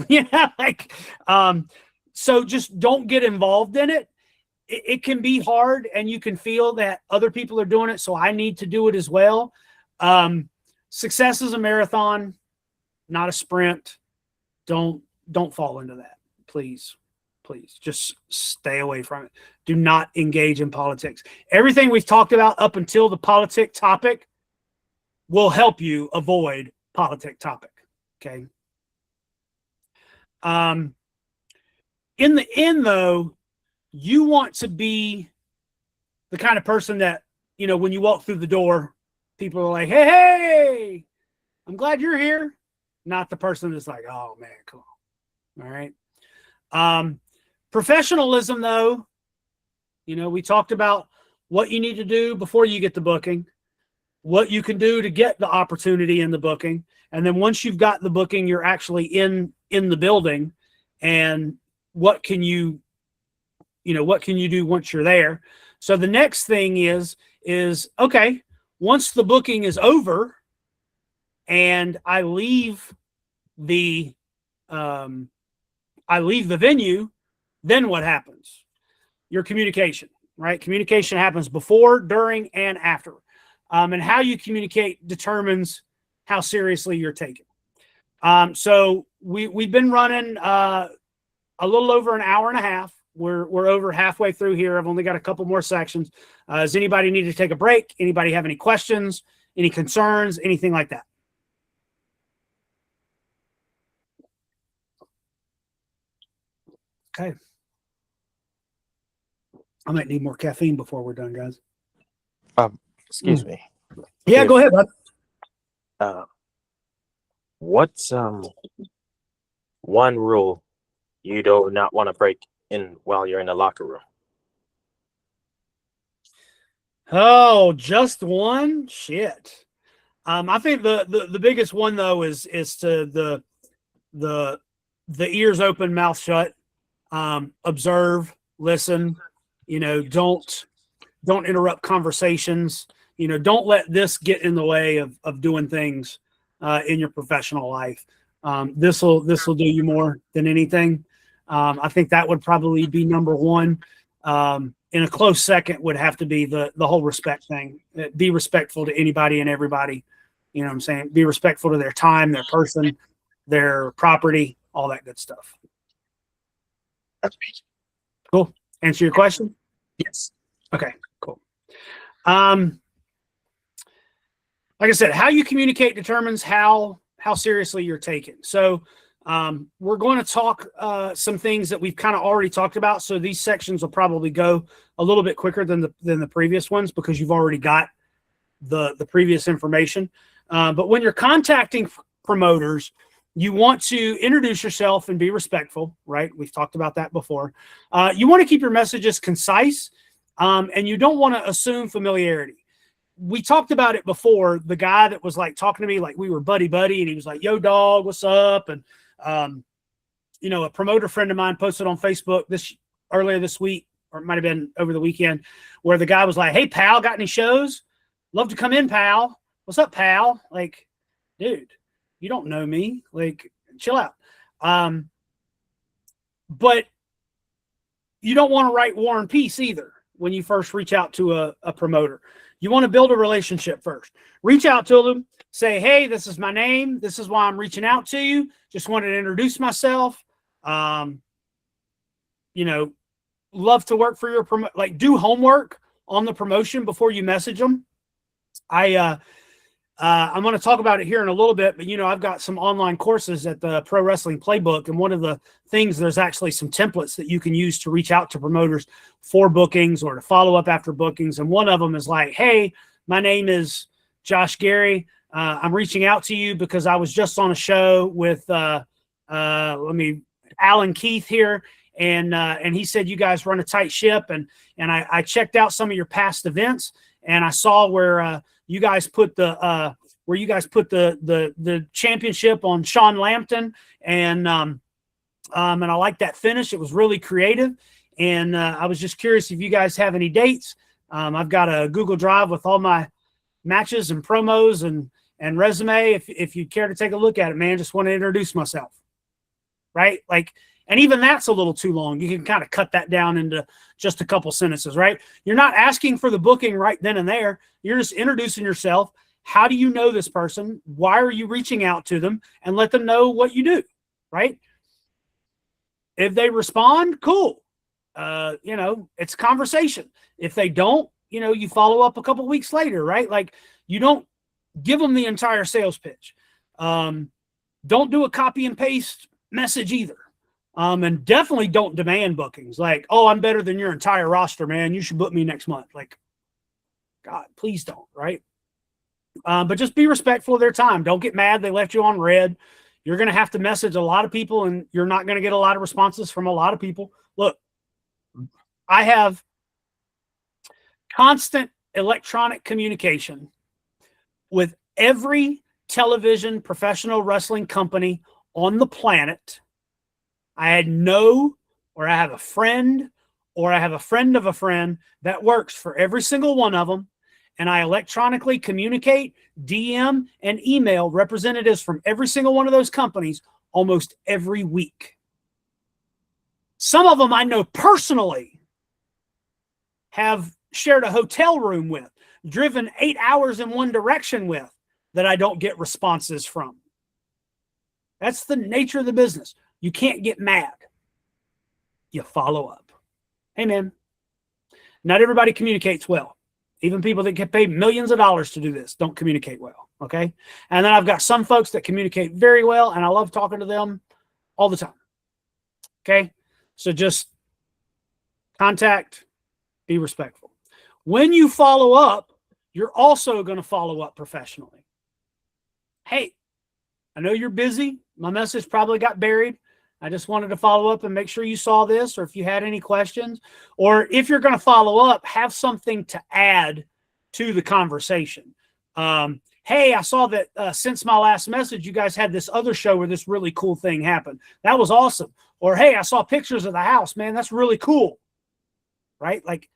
So just don't get involved in it. It can be hard, and you can feel that other people are doing it, so I need to do it as well. Success is a marathon, not a sprint. Don't fall into that. Please just stay away from it. Do not engage in politics. Everything we've talked about up until the politic topic will help you avoid politic topic. Okay. In the end, though, you want to be the kind of person that, when you walk through the door, people are like, hey, I'm glad you're here. Not the person that's like, oh man, cool. All right. Professionalism, though, we talked about what you need to do before you get the booking, what you can do to get the opportunity in the booking. And then once you've got the booking, you're actually in the building, and what can you do once you're there? So the next thing is okay, once the booking is over and I leave the venue, then what happens? Your communication, right? Communication happens before, during, and after. And how you communicate determines how seriously you're taken. So we've been running a little over an hour and a half. We're over halfway through here. I've only got a couple more sections. Does anybody need to take a break? Anybody have any questions, any concerns, anything like that? Okay. I might need more caffeine before we're done, guys. Excuse me. Yeah, go ahead, bud. What's one rule you do not want to break in while you're in the locker room? Oh, just one? Shit. I think the biggest one, though, is to the ears open, mouth shut. Observe, listen. Don't interrupt conversations. Don't let this get in the way of doing things in your professional life. This will do you more than anything. I think that would probably be number one. In a close second would have to be the whole respect thing. Be respectful to anybody and everybody. You know what I'm saying? Be respectful to their time, their person, their property, all that good stuff. That's me. Cool. Answer your question? Yes. Okay, cool. Like I said, how you communicate determines how seriously you're taken. So We're going to talk some things that we've kind of already talked about. So these sections will probably go a little bit quicker than the previous ones because you've already got the previous information. But when you're contacting promoters, you want to introduce yourself and be respectful, right? We've talked about that before. You want to keep your messages concise, and you don't want to assume familiarity. We talked about it before. The guy that was like talking to me like we were buddy, and he was like, "Yo, dog, what's up?" And you know, a promoter friend of mine posted on Facebook earlier this week, or it might have been over the weekend, where the guy was like, "Hey, pal, got any shows? Love to come in, pal. What's up, pal?" Like, dude, you don't know me. Like, chill out. But you don't want to write War and Peace either when you first reach out to a promoter. You want to build a relationship first. Reach out to them. Say, "Hey, this is my name. This is why I'm reaching out to you. Just wanted to introduce myself. You know, love to work for your like do homework on the promotion before you message them." I'm going to talk about it here in a little bit, but you know, I've got some online courses at the Pro Wrestling Playbook, and one of the things, there's actually some templates that you can use to reach out to promoters for bookings or to follow up after bookings. And one of them is like, "Hey, my name is Josh Gerry. I'm reaching out to you because I was just on a show with Alan Keith here, and he said you guys run a tight ship, and I checked out some of your past events, and I saw where you guys put the championship on Sean Lampton, and I like that finish. It was really creative, and I was just curious if you guys have any dates. I've got a Google Drive with all my matches and promos and resume. If you'd care to take a look at it, man, just want to introduce myself." Right? Like, and even that's a little too long. You can kind of cut that down into just a couple sentences, right? You're not asking for the booking right then and there. You're just introducing yourself. How do you know this person? Why are you reaching out to them? And let them know what you do, right? If they respond, cool. You know, it's conversation. If they don't, you know, you follow up a couple weeks later, right? Like, you don't give them the entire sales pitch. Don't do a copy and paste message either. And definitely don't demand bookings like, "Oh, I'm better than your entire roster, man. You should book me next month." Like, God, please don't, right? But just be respectful of their time. Don't get mad they left you on red. You're going to have to message a lot of people, and you're not going to get a lot of responses from a lot of people. Look, I have constant electronic communication with every television professional wrestling company on the planet. I have a friend of a friend that works for every single one of them. And I electronically communicate, DM, and email representatives from every single one of those companies almost every week. Some of them I know personally, have shared a hotel room with, driven 8 hours in one direction with, that I don't get responses from. That's the nature of the business. You can't get mad. You follow up. Hey, man, not everybody communicates well. Even people that get paid millions of dollars to do this don't communicate well, okay? And then I've got some folks that communicate very well, and I love talking to them all the time, okay? So just contact, be respectful. When you follow up, you're also going to follow up professionally. "Hey, I know you're busy. My message probably got buried. I just wanted to follow up and make sure you saw this, or if you had any questions." Or if you're going to follow up, have something to add to the conversation. "Hey, I saw that since my last message, you guys had this other show where this really cool thing happened. That was awesome." Or, "Hey, I saw pictures of the house, man. That's really cool." Right? Like,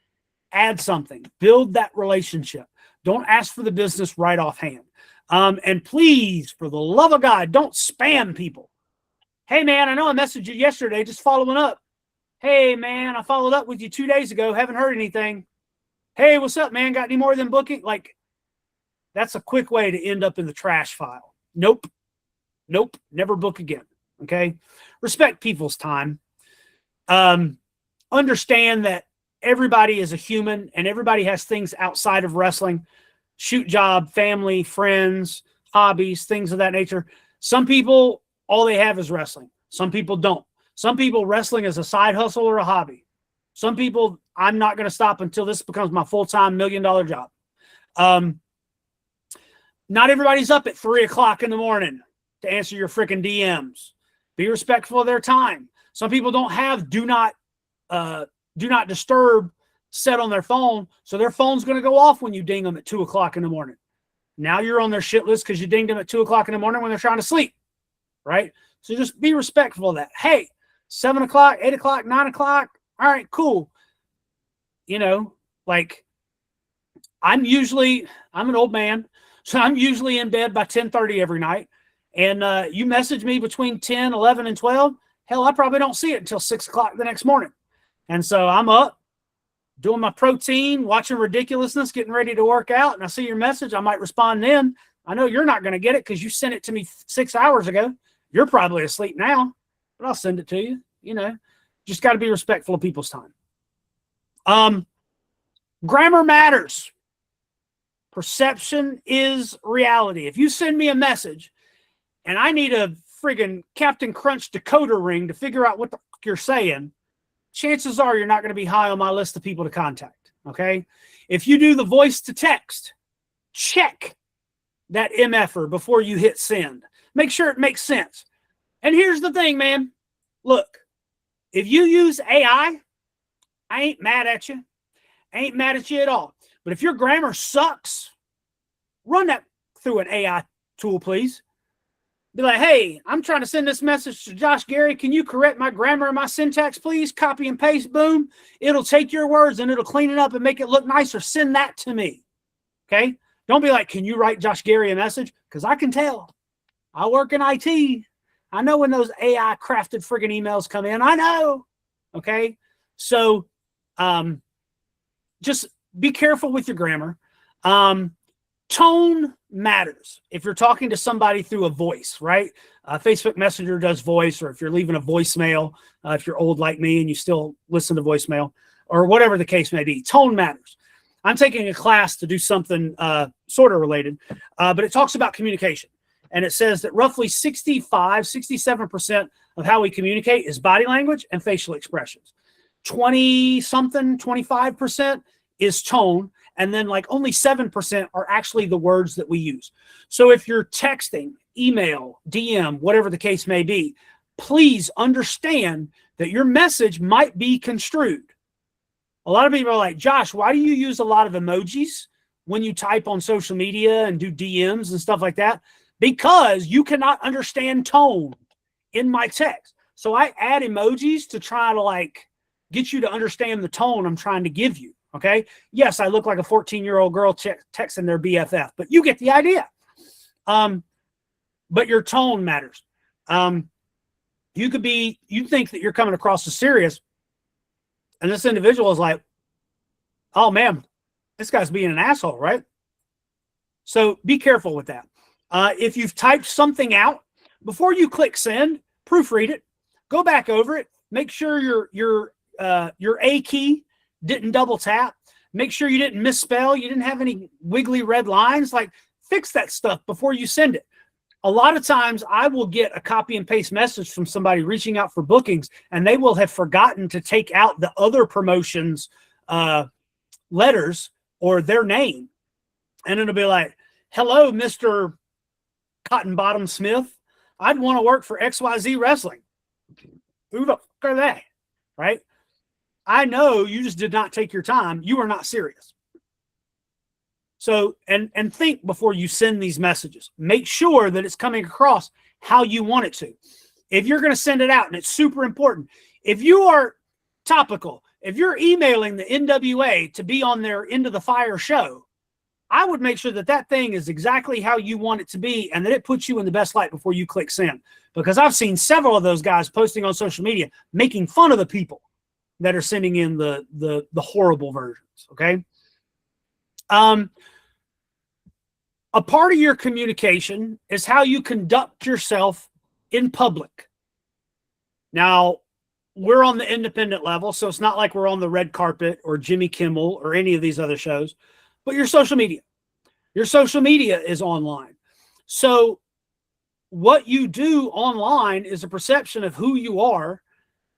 add something. Build that relationship. Don't ask for the business right offhand. And please, for the love of God, don't spam people. "Hey, man, I know I messaged you yesterday, just following up. Hey, man, I followed up with you 2 days ago. Haven't heard anything. Hey, what's up, man? Got any more than booking?" Like, that's a quick way to end up in the trash file. Nope. Never book again. Okay. Respect people's time. Understand that everybody is a human and everybody has things outside of wrestling. Shoot job, family, friends, hobbies, things of that nature. Some people all they have is wrestling. Some people don't. Some people, wrestling is a side hustle or a hobby. Some people, I'm not going to stop until this becomes my full-time $1 million job. Not everybody's up at 3 o'clock in the morning to answer your freaking DMs. Be respectful of their time. Some people don't have do not disturb set on their phone, so their phone's going to go off when you ding them at 2 o'clock in the morning. Now you're on their shit list because you dinged them at 2 o'clock in the morning when they're trying to sleep, right? So just be respectful of that. Hey, 7 o'clock, 8 o'clock, 9 o'clock. All right, cool. You know, like I'm an old man, so I'm usually in bed by 10:30 every night. And you message me between 10, 11, and 12. Hell, I probably don't see it until 6 o'clock the next morning. And so I'm up doing my protein, watching ridiculousness, getting ready to work out. And I see your message. I might respond then. I know you're not going to get it because you sent it to me 6 hours ago. You're probably asleep now, but I'll send it to you. You know, just got to be respectful of people's time. Grammar matters. Perception is reality. If you send me a message and I need a friggin' Captain Crunch decoder ring to figure out what the fuck you're saying, chances are you're not going to be high on my list of people to contact. Okay. If you do the voice to text, check that MFer before you hit send. Make sure it makes sense. And here's the thing, man. Look, if you use AI, I ain't mad at you. I ain't mad at you at all. But if your grammar sucks, run that through an AI tool, please. Be like, hey, I'm trying to send this message to Josh Gerry. Can you correct my grammar and my syntax, please? Copy and paste, boom. It'll take your words and it'll clean it up and make it look nicer. Send that to me. Okay? Don't be like, can you write Josh Gerry a message? Because I can tell. I work in IT. I know when those AI crafted friggin' emails come in. I know. Okay? So just be careful with your grammar. Tone matters. If you're talking to somebody through a voice, right? Facebook Messenger does voice, or if you're leaving a voicemail, if you're old like me and you still listen to voicemail, or whatever the case may be, tone matters. I'm taking a class to do something sort of related, but it talks about communication. And it says that roughly 67% of how we communicate is body language and facial expressions. 25% is tone. And then like only 7% are actually the words that we use. So if you're texting, email, DM, whatever the case may be, please understand that your message might be construed. A lot of people are like, Josh, why do you use a lot of emojis when you type on social media and do DMs and stuff like that? Because you cannot understand tone in my text. So I add emojis to try to like get you to understand the tone I'm trying to give you. Okay. Yes, I look like a 14-year-old girl texting their BFF, but you get the idea. But your tone matters. You think that you're coming across as serious, and this individual is like, oh man, this guy's being an asshole, right? So be careful with that. If you've typed something out, before you click send, proofread it, go back over it, make sure your A key didn't double tap, make sure you didn't misspell, you didn't have any wiggly red lines, like fix that stuff before you send it. A lot of times I will get a copy and paste message from somebody reaching out for bookings, and they will have forgotten to take out the other promotions letters or their name. And it'll be like, hello, Mr. Cotton Bottom Smith. I'd want to work for XYZ Wrestling. Who the fuck are they? Right? I know you just did not take your time. You are not serious. So, and think before you send these messages. Make sure that it's coming across how you want it to. If you're going to send it out, and it's super important, if you are topical, if you're emailing the NWA to be on their Into the Fire show, I would make sure that that thing is exactly how you want it to be and that it puts you in the best light before you click send. Because I've seen several of those guys posting on social media, making fun of the people that are sending in the horrible versions, okay? A part of your communication is how you conduct yourself in public. Now, we're on the independent level, so it's not like we're on the red carpet or Jimmy Kimmel or any of these other shows, but your social media is online. So what you do online is a perception of who you are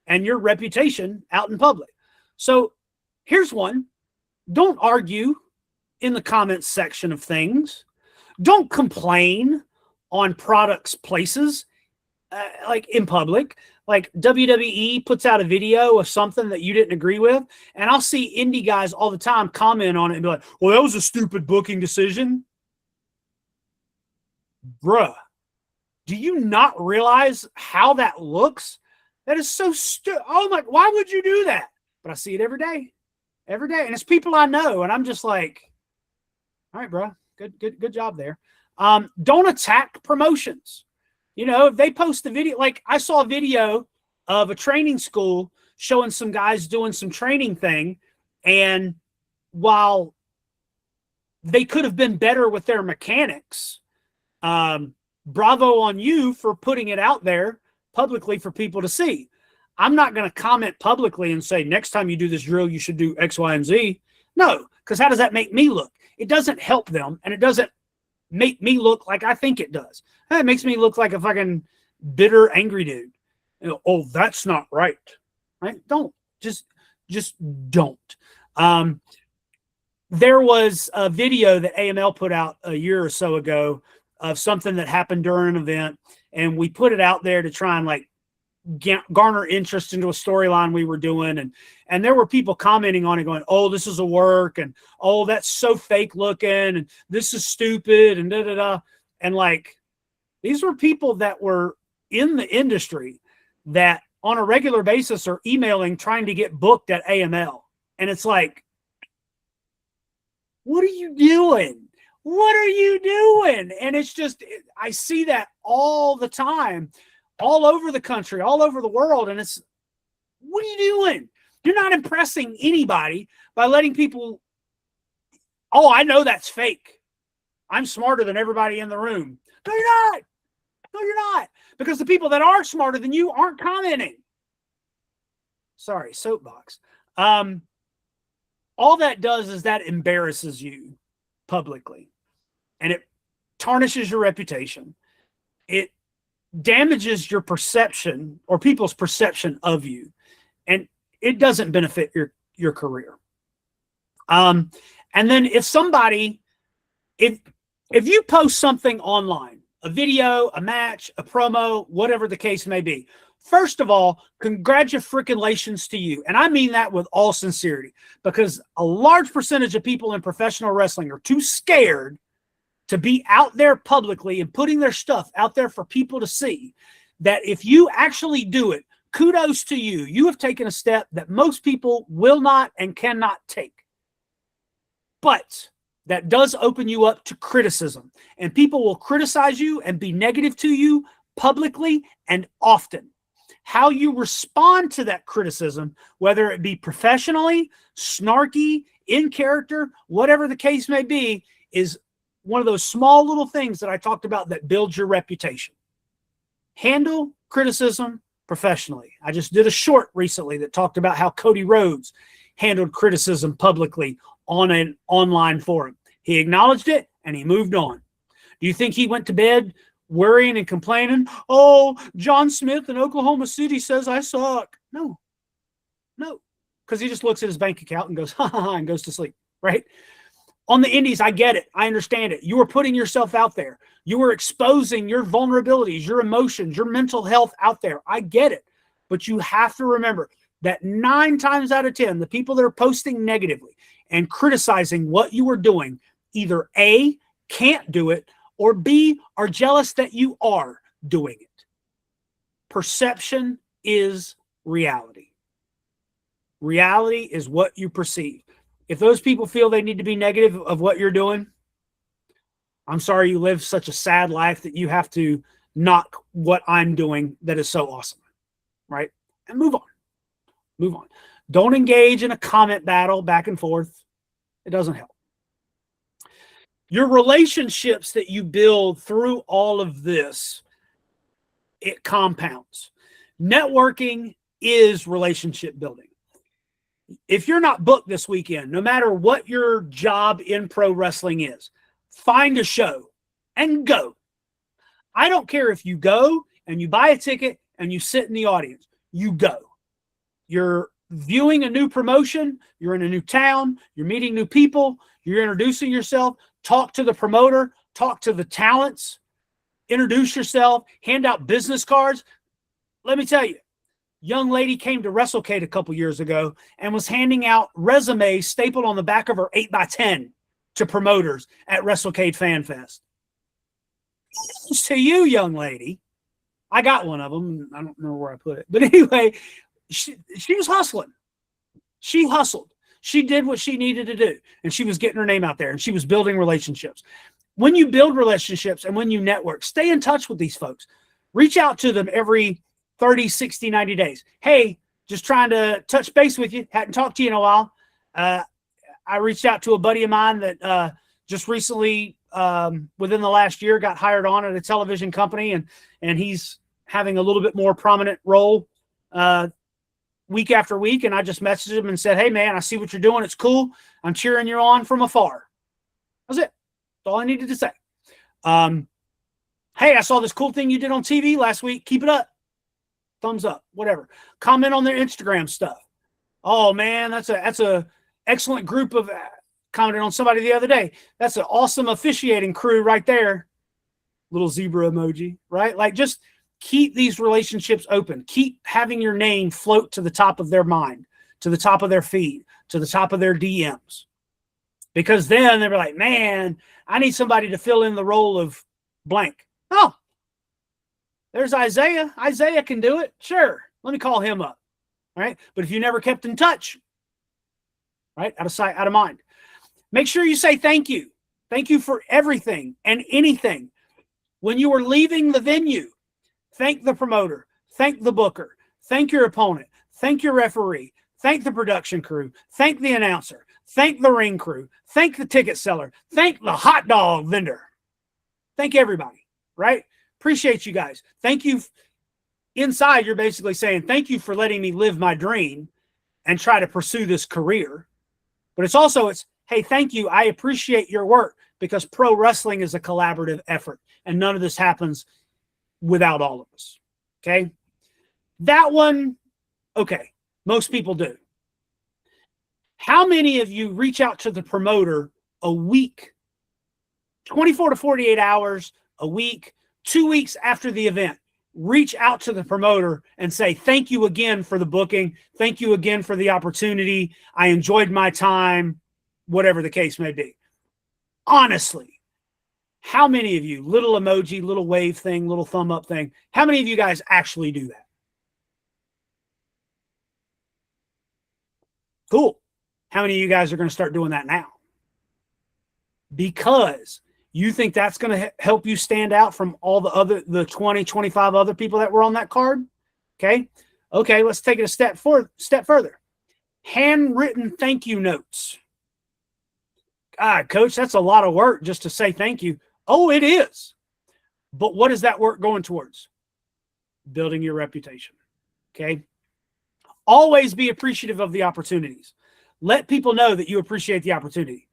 and your reputation out in public. So here's one. Don't argue in the comments section of things. Don't complain on products places, like in public. Like WWE puts out a video of something that you didn't agree with, and I'll see indie guys all the time comment on it and be like, well, that was a stupid booking decision. Bruh, do you not realize how that looks? That is so stupid. Oh my, why would you do that? But I see it every day. And it's people I know. And I'm just like, all right, bro, good job there. Don't attack promotions. You know, if they post the video, like I saw a video of a training school showing some guys doing some training thing. And while they could have been better with their mechanics, bravo on you for putting it out there publicly for people to see. I'm not going to comment publicly and say, next time you do this drill, you should do X, Y, and Z. No, because how does that make me look? It doesn't help them, and it doesn't make me look like I think it does. It makes me look like a fucking bitter, angry dude. You know, oh, that's not right. Right? Don't. Just don't. There was a video that AML put out a year or so ago of something that happened during an event, and we put it out there to try and like garner interest into a storyline we were doing, and there were people commenting on it going, oh, this is a work, and oh, that's so fake looking, and this is stupid, and da-da-da. And like, these were people that were in the industry that on a regular basis are emailing trying to get booked at AML. And it's like, what are you doing? What are you doing? And it's just, I see that all the time, all over the country, all over the world. And it's, what are you doing? You're not impressing anybody by letting people, oh, I know that's fake. I'm smarter than everybody in the room. No, you're not. No, you're not. Because the people that are smarter than you aren't commenting. Sorry, soapbox. All that does is that embarrasses you publicly. And it tarnishes your reputation. It damages your perception or people's perception of you. And it doesn't benefit your career. And then if somebody, if you post something online, a video, a match, a promo, whatever the case may be, first of all, congratulations to you. And I mean that with all sincerity, because a large percentage of people in professional wrestling are too scared to be out there publicly and putting their stuff out there for people to see, that if you actually do it, kudos to you. You have taken a step that most people will not and cannot take. But that does open you up to criticism, and people will criticize you and be negative to you publicly and often. How you respond to that criticism, whether it be professionally, snarky, in character, whatever the case may be, is one of those small little things that I talked about that builds your reputation. Handle criticism professionally. I just did a short recently that talked about how Cody Rhodes handled criticism publicly on an online forum. He acknowledged it and he moved on. Do you think he went to bed worrying and complaining? Oh, John Smith in Oklahoma City says I suck. No, because he just looks at his bank account and goes, ha ha ha, and goes to sleep, right? On the indies, I get it. I understand it. You are putting yourself out there. You are exposing your vulnerabilities, your emotions, your mental health out there. I get it. But you have to remember that 9 times out of 10, the people that are posting negatively and criticizing what you are doing, either A, can't do it, or B, are jealous that you are doing it. Perception is reality. Reality is what you perceive. If those people feel they need to be negative of what you're doing, I'm sorry you live such a sad life that you have to knock what I'm doing that is so awesome, right? And move on. Move on. Don't engage in a comment battle back and forth. It doesn't help. Your relationships that you build through all of this, it compounds. Networking is relationship building. If you're not booked this weekend, no matter what your job in pro wrestling is, find a show and go. I don't care if you go and you buy a ticket and you sit in the audience. You go. You're viewing a new promotion. You're in a new town. You're meeting new people. You're introducing yourself. Talk to the promoter. Talk to the talents. Introduce yourself. Hand out business cards. Let me tell you, young lady came to WrestleCade a couple years ago and was handing out resumes stapled on the back of her 8x10 to promoters at WrestleCade Fan Fest. To you, young lady. I got one of them. I don't know where I put it. But anyway, she was hustling. She hustled. She did what she needed to do. And she was getting her name out there. And she was building relationships. When you build relationships and when you network, stay in touch with these folks. Reach out to them every 30, 60, 90 days. Hey, just trying to touch base with you. Hadn't talked to you in a while. I reached out to a buddy of mine that just recently, within the last year, got hired on at a television company, and he's having a little bit more prominent role week after week. And I just messaged him and said, hey, man, I see what you're doing. It's cool. I'm cheering you on from afar. That's it. That's all I needed to say. Hey, I saw this cool thing you did on TV last week. Keep it up. Thumbs up, whatever. Comment on their Instagram stuff. Oh, man, that's a excellent group of commented on somebody the other day. That's an awesome officiating crew right there. Little zebra emoji, right? Like, just keep these relationships open. Keep having your name float to the top of their mind, to the top of their feed, to the top of their DMs. Because then they're like, man, I need somebody to fill in the role of blank. Oh, there's Isaiah. Isaiah can do it. Sure. Let me call him up. All right. But if you never kept in touch, right? Out of sight, out of mind. Make sure you say thank you. Thank you for everything and anything. When you are leaving the venue, thank the promoter, thank the booker, thank your opponent, thank your referee, thank the production crew, thank the announcer, thank the ring crew, thank the ticket seller, thank the hot dog vendor. Thank everybody, right? Appreciate you guys. Thank you. Inside, you're basically saying, thank you for letting me live my dream and try to pursue this career. But it's, hey, thank you. I appreciate your work, because pro wrestling is a collaborative effort, and none of this happens without all of us. Okay. That one, okay. Most people do. How many of you reach out to the promoter a week, 24 to 48 hours a week, 2 weeks after the event? Reach out to the promoter and say, thank you again for the booking. Thank you again for the opportunity. I enjoyed my time, whatever the case may be. Honestly, how many of you, little emoji, little wave thing, little thumb up thing, how many of you guys actually do that? Cool. How many of you guys are going to start doing that now? Because you think that's going to help you stand out from all the 20, 25 other people that were on that card? Okay. Okay. Let's take it a step further. Handwritten thank you notes. God, coach, that's a lot of work just to say thank you. Oh, it is. But what is that work going towards? Building your reputation. Okay. Always be appreciative of the opportunities. Let people know that you appreciate the opportunity.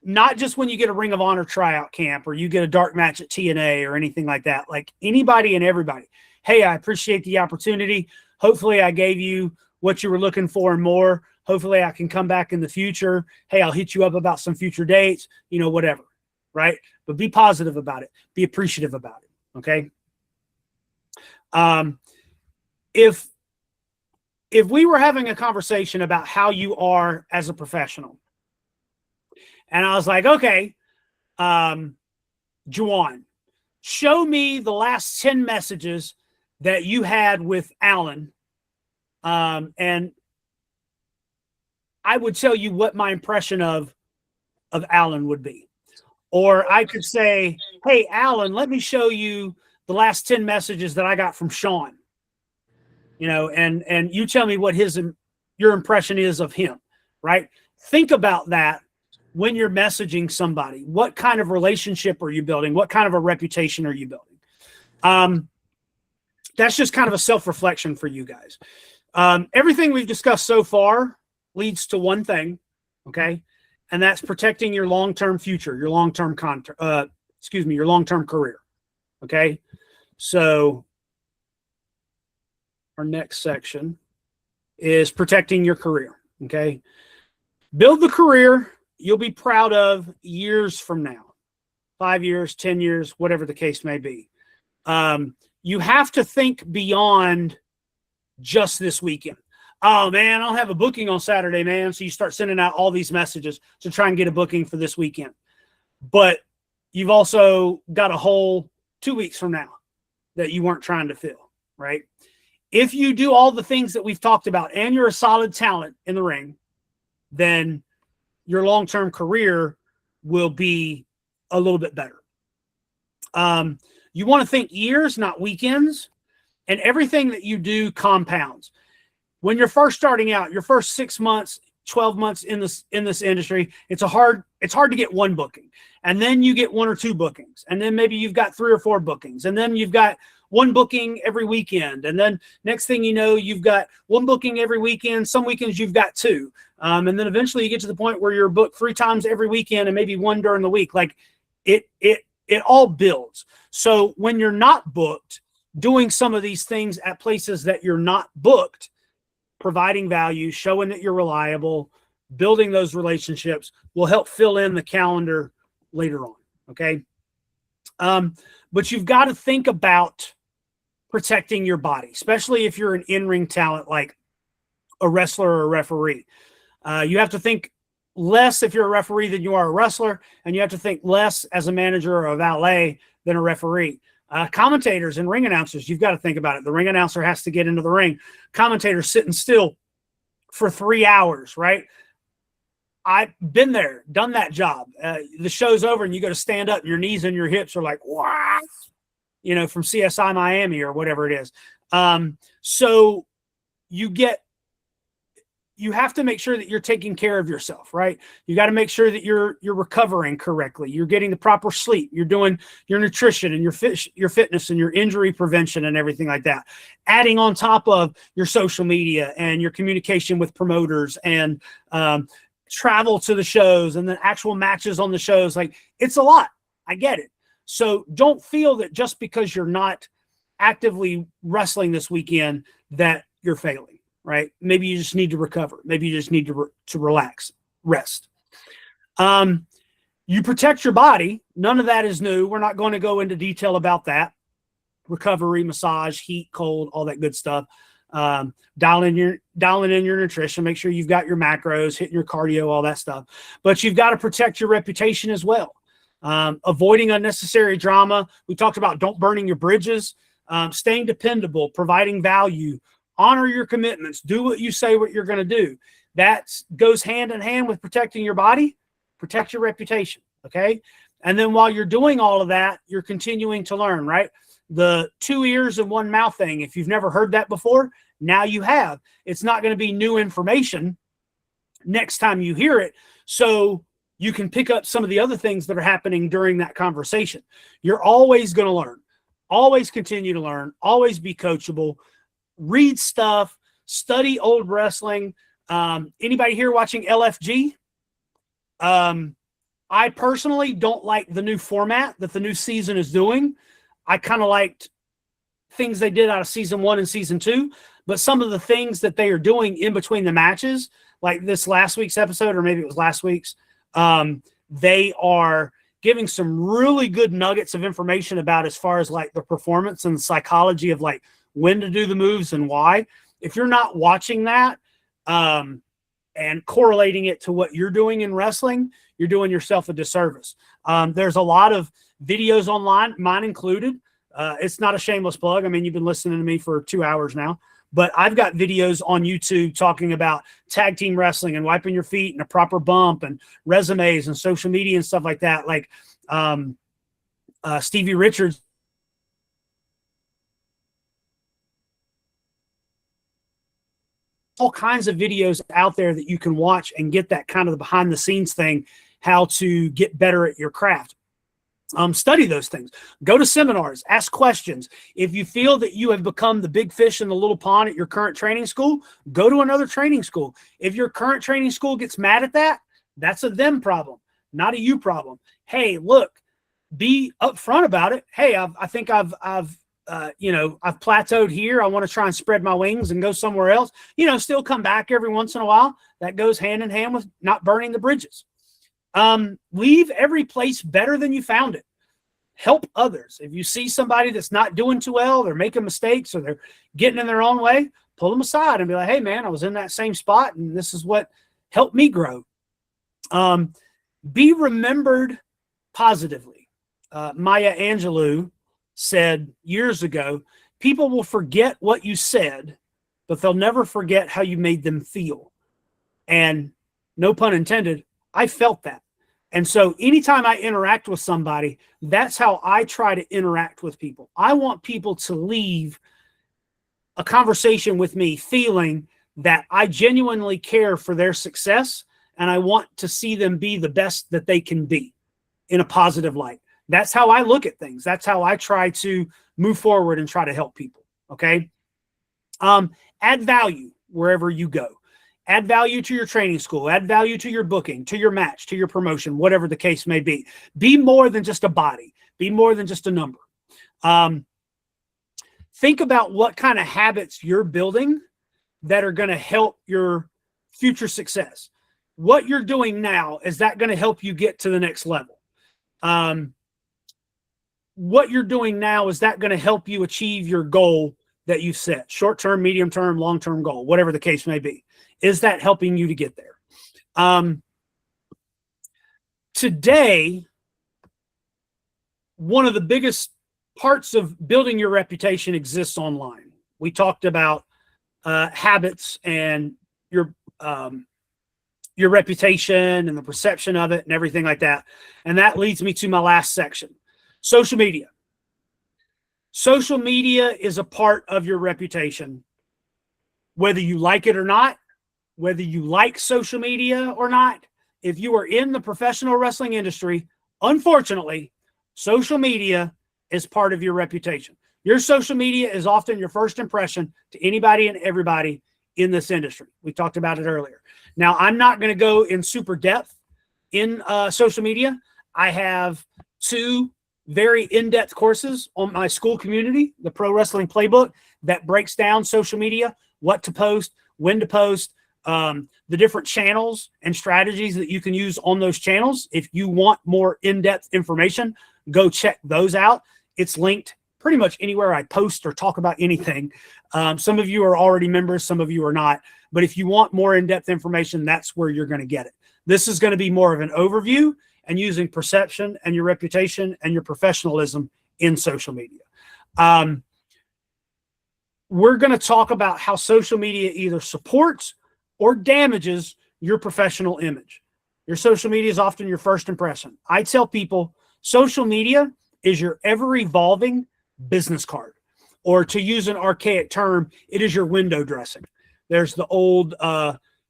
Not just when you get a Ring of Honor tryout camp or you get a dark match at TNA or anything like that. Like anybody and everybody. Hey, I appreciate the opportunity. Hopefully I gave you what you were looking for and more. Hopefully I can come back in the future. Hey, I'll hit you up about some future dates, whatever. Right. But be positive about it. Be appreciative about it. Okay. If we were having a conversation about how you are as a professional, and I was like, okay, Juwan, show me the last 10 messages that you had with Alan. And I would tell you what my impression of Alan would be. Or I could say, hey, Alan, let me show you the last 10 messages that I got from Sean. And you tell me what your impression is of him, right? Think about that when you're messaging somebody. What kind of relationship are you building? What kind of a reputation are you building? That's just kind of a self-reflection for you guys. Everything we've discussed so far leads to one thing, okay? And that's protecting your long-term future, your long-term your long-term career, Okay. So our next section is protecting your career. Okay. Build the career you'll be proud of years from now, 5 years, 10 years, whatever the case may be. You have to think beyond just this weekend. Oh man, I'll have a booking on Saturday, man. So you start sending out all these messages to try and get a booking for this weekend. But you've also got a whole 2 weeks from now that you weren't trying to fill, right? If you do all the things that we've talked about and you're a solid talent in the ring, then your long-term career will be a little bit better. You want to think years, not weekends, and everything that you do compounds. When you're first starting out, your first 6 months, 12 months in this industry, it's hard to get one booking. And then you get 1 or 2 bookings. And then maybe you've got 3 or 4 bookings. And then you've got 1 booking every weekend. And then next thing you know, you've got 1 booking every weekend. Some weekends you've got 2. And then eventually you get to the point where you're booked 3 times every weekend and maybe 1 during the week. Like it all builds. So when you're not booked, doing some of these things at places that you're not booked, providing value, showing that you're reliable, building those relationships will help fill in the calendar later on. Okay. But you've got to think about protecting your body, especially if you're an in-ring talent, like a wrestler or a referee. You have to think less if you're a referee than you are a wrestler, and you have to think less as a manager or a valet than a referee. Commentators and ring announcers, you've got to think about it. The ring announcer has to get into the ring. Commentators sitting still for 3 hours, right? I've been there, done that job. The show's over and you got to stand up and your knees and your hips are like, what? You know, from CSI Miami or whatever it is. So you have to make sure that you're taking care of yourself, right? You got to make sure that you're recovering correctly. You're getting the proper sleep. You're doing your nutrition and your fitness and your injury prevention and everything like that. Adding on top of your social media and your communication with promoters and travel to the shows and the actual matches on the shows. Like, it's a lot. I get it. So don't feel that just because you're not actively wrestling this weekend that you're failing. Right? Maybe you just need to recover. Maybe you just need to relax, rest. You protect your body. None of that is new. We're not going to go into detail about that. Recovery, massage, heat, cold, all that good stuff. Dialing in your nutrition. Make sure you've got your macros, hitting your cardio, all that stuff. But you've got to protect your reputation as well. Avoiding unnecessary drama. We talked about don't burning your bridges. Staying dependable, providing value. Honor your commitments. Do what you say what you're going to do. That goes hand in hand with protecting your body. Protect your reputation, okay? And then while you're doing all of that, you're continuing to learn, right? The 2 ears and 1 mouth thing, if you've never heard that before, now you have. It's not going to be new information next time you hear it, so you can pick up some of the other things that are happening during that conversation. You're always going to learn. Always continue to learn. Always be coachable. Read stuff, study old wrestling. Anybody here watching LFG? I personally don't like the new format that the new season is doing. I kind of liked things they did out of season 1 and season 2, but some of the things that they are doing in between the matches, like this last week's episode, or maybe it was last week's, they are giving some really good nuggets of information about as far as like the performance and the psychology of like when to do the moves and why. If you're not watching that and correlating it to what you're doing in wrestling, you're doing yourself a disservice. There's a lot of videos online, mine included. It's not a shameless plug. I mean, you've been listening to me for 2 hours now, but I've got videos on YouTube talking about tag team wrestling and wiping your feet and a proper bump and resumes and social media and stuff like that. Like Stevie Richards. All kinds of videos out there that you can watch and get that kind of behind the scenes thing, how to get better at your craft. Study those things. Go to seminars, ask questions. If you feel that you have become the big fish in the little pond at your current training school, go to another training school. If your current training school gets mad at that, that's a them problem, not a you problem. Hey, look, be upfront about it. Hey, I think I've plateaued here. I want to try and spread my wings and go somewhere else. Still come back every once in a while. That goes hand in hand with not burning the bridges. Leave every place better than you found it. Help others. If you see somebody that's not doing too well, they're making mistakes or they're getting in their own way, pull them aside and be like, hey man, I was in that same spot and this is what helped me grow. Be remembered positively. Maya Angelou said years ago, people will forget what you said, but they'll never forget how you made them feel. And no pun intended, I felt that. And so anytime I interact with somebody, that's how I try to interact with people. I want people to leave a conversation with me feeling that I genuinely care for their success and I want to see them be the best that they can be in a positive light. That's how I look at things. That's how I try to move forward and try to help people. Okay. Add value wherever you go. Add value to your training school, add value to your booking, to your match, to your promotion, whatever the case may be. Be more than just a body. Be more than just a number. Think about what kind of habits you're building that are going to help your future success. What you're doing now, is that going to help you get to the next level? What you're doing now, is that going to help you achieve your goal that you've set? Short-term, medium-term, long-term goal, whatever the case may be. Is that helping you to get there? Today, one of the biggest parts of building your reputation exists online. We talked about habits and your reputation and the perception of it and everything like that. And that leads me to my last section, social media. Social media is a part of your reputation, whether you like it or not. Whether you like social media or not, if you are in the professional wrestling industry, unfortunately, social media is part of your reputation. Your social media is often your first impression to anybody and everybody in this industry. We talked about it earlier. Now, I'm not going to go in super depth in social media. I have 2 very in-depth courses on my school community, the Pro Wrestling Playbook, that breaks down social media, what to post, when to post, the different channels and strategies that you can use on those channels. If you want more in-depth information, go check those out. It's linked pretty much anywhere I post or talk about anything. Some of you are already members, some of you are not. But if you want more in-depth information, that's where you're going to get it. This is going to be more of an overview and using perception and your reputation and your professionalism in social media. We're going to talk about how social media either supports or damages your professional image. Your social media is often your first impression. I tell people social media is your ever-evolving business card, or to use an archaic term, it is your window dressing. There's the old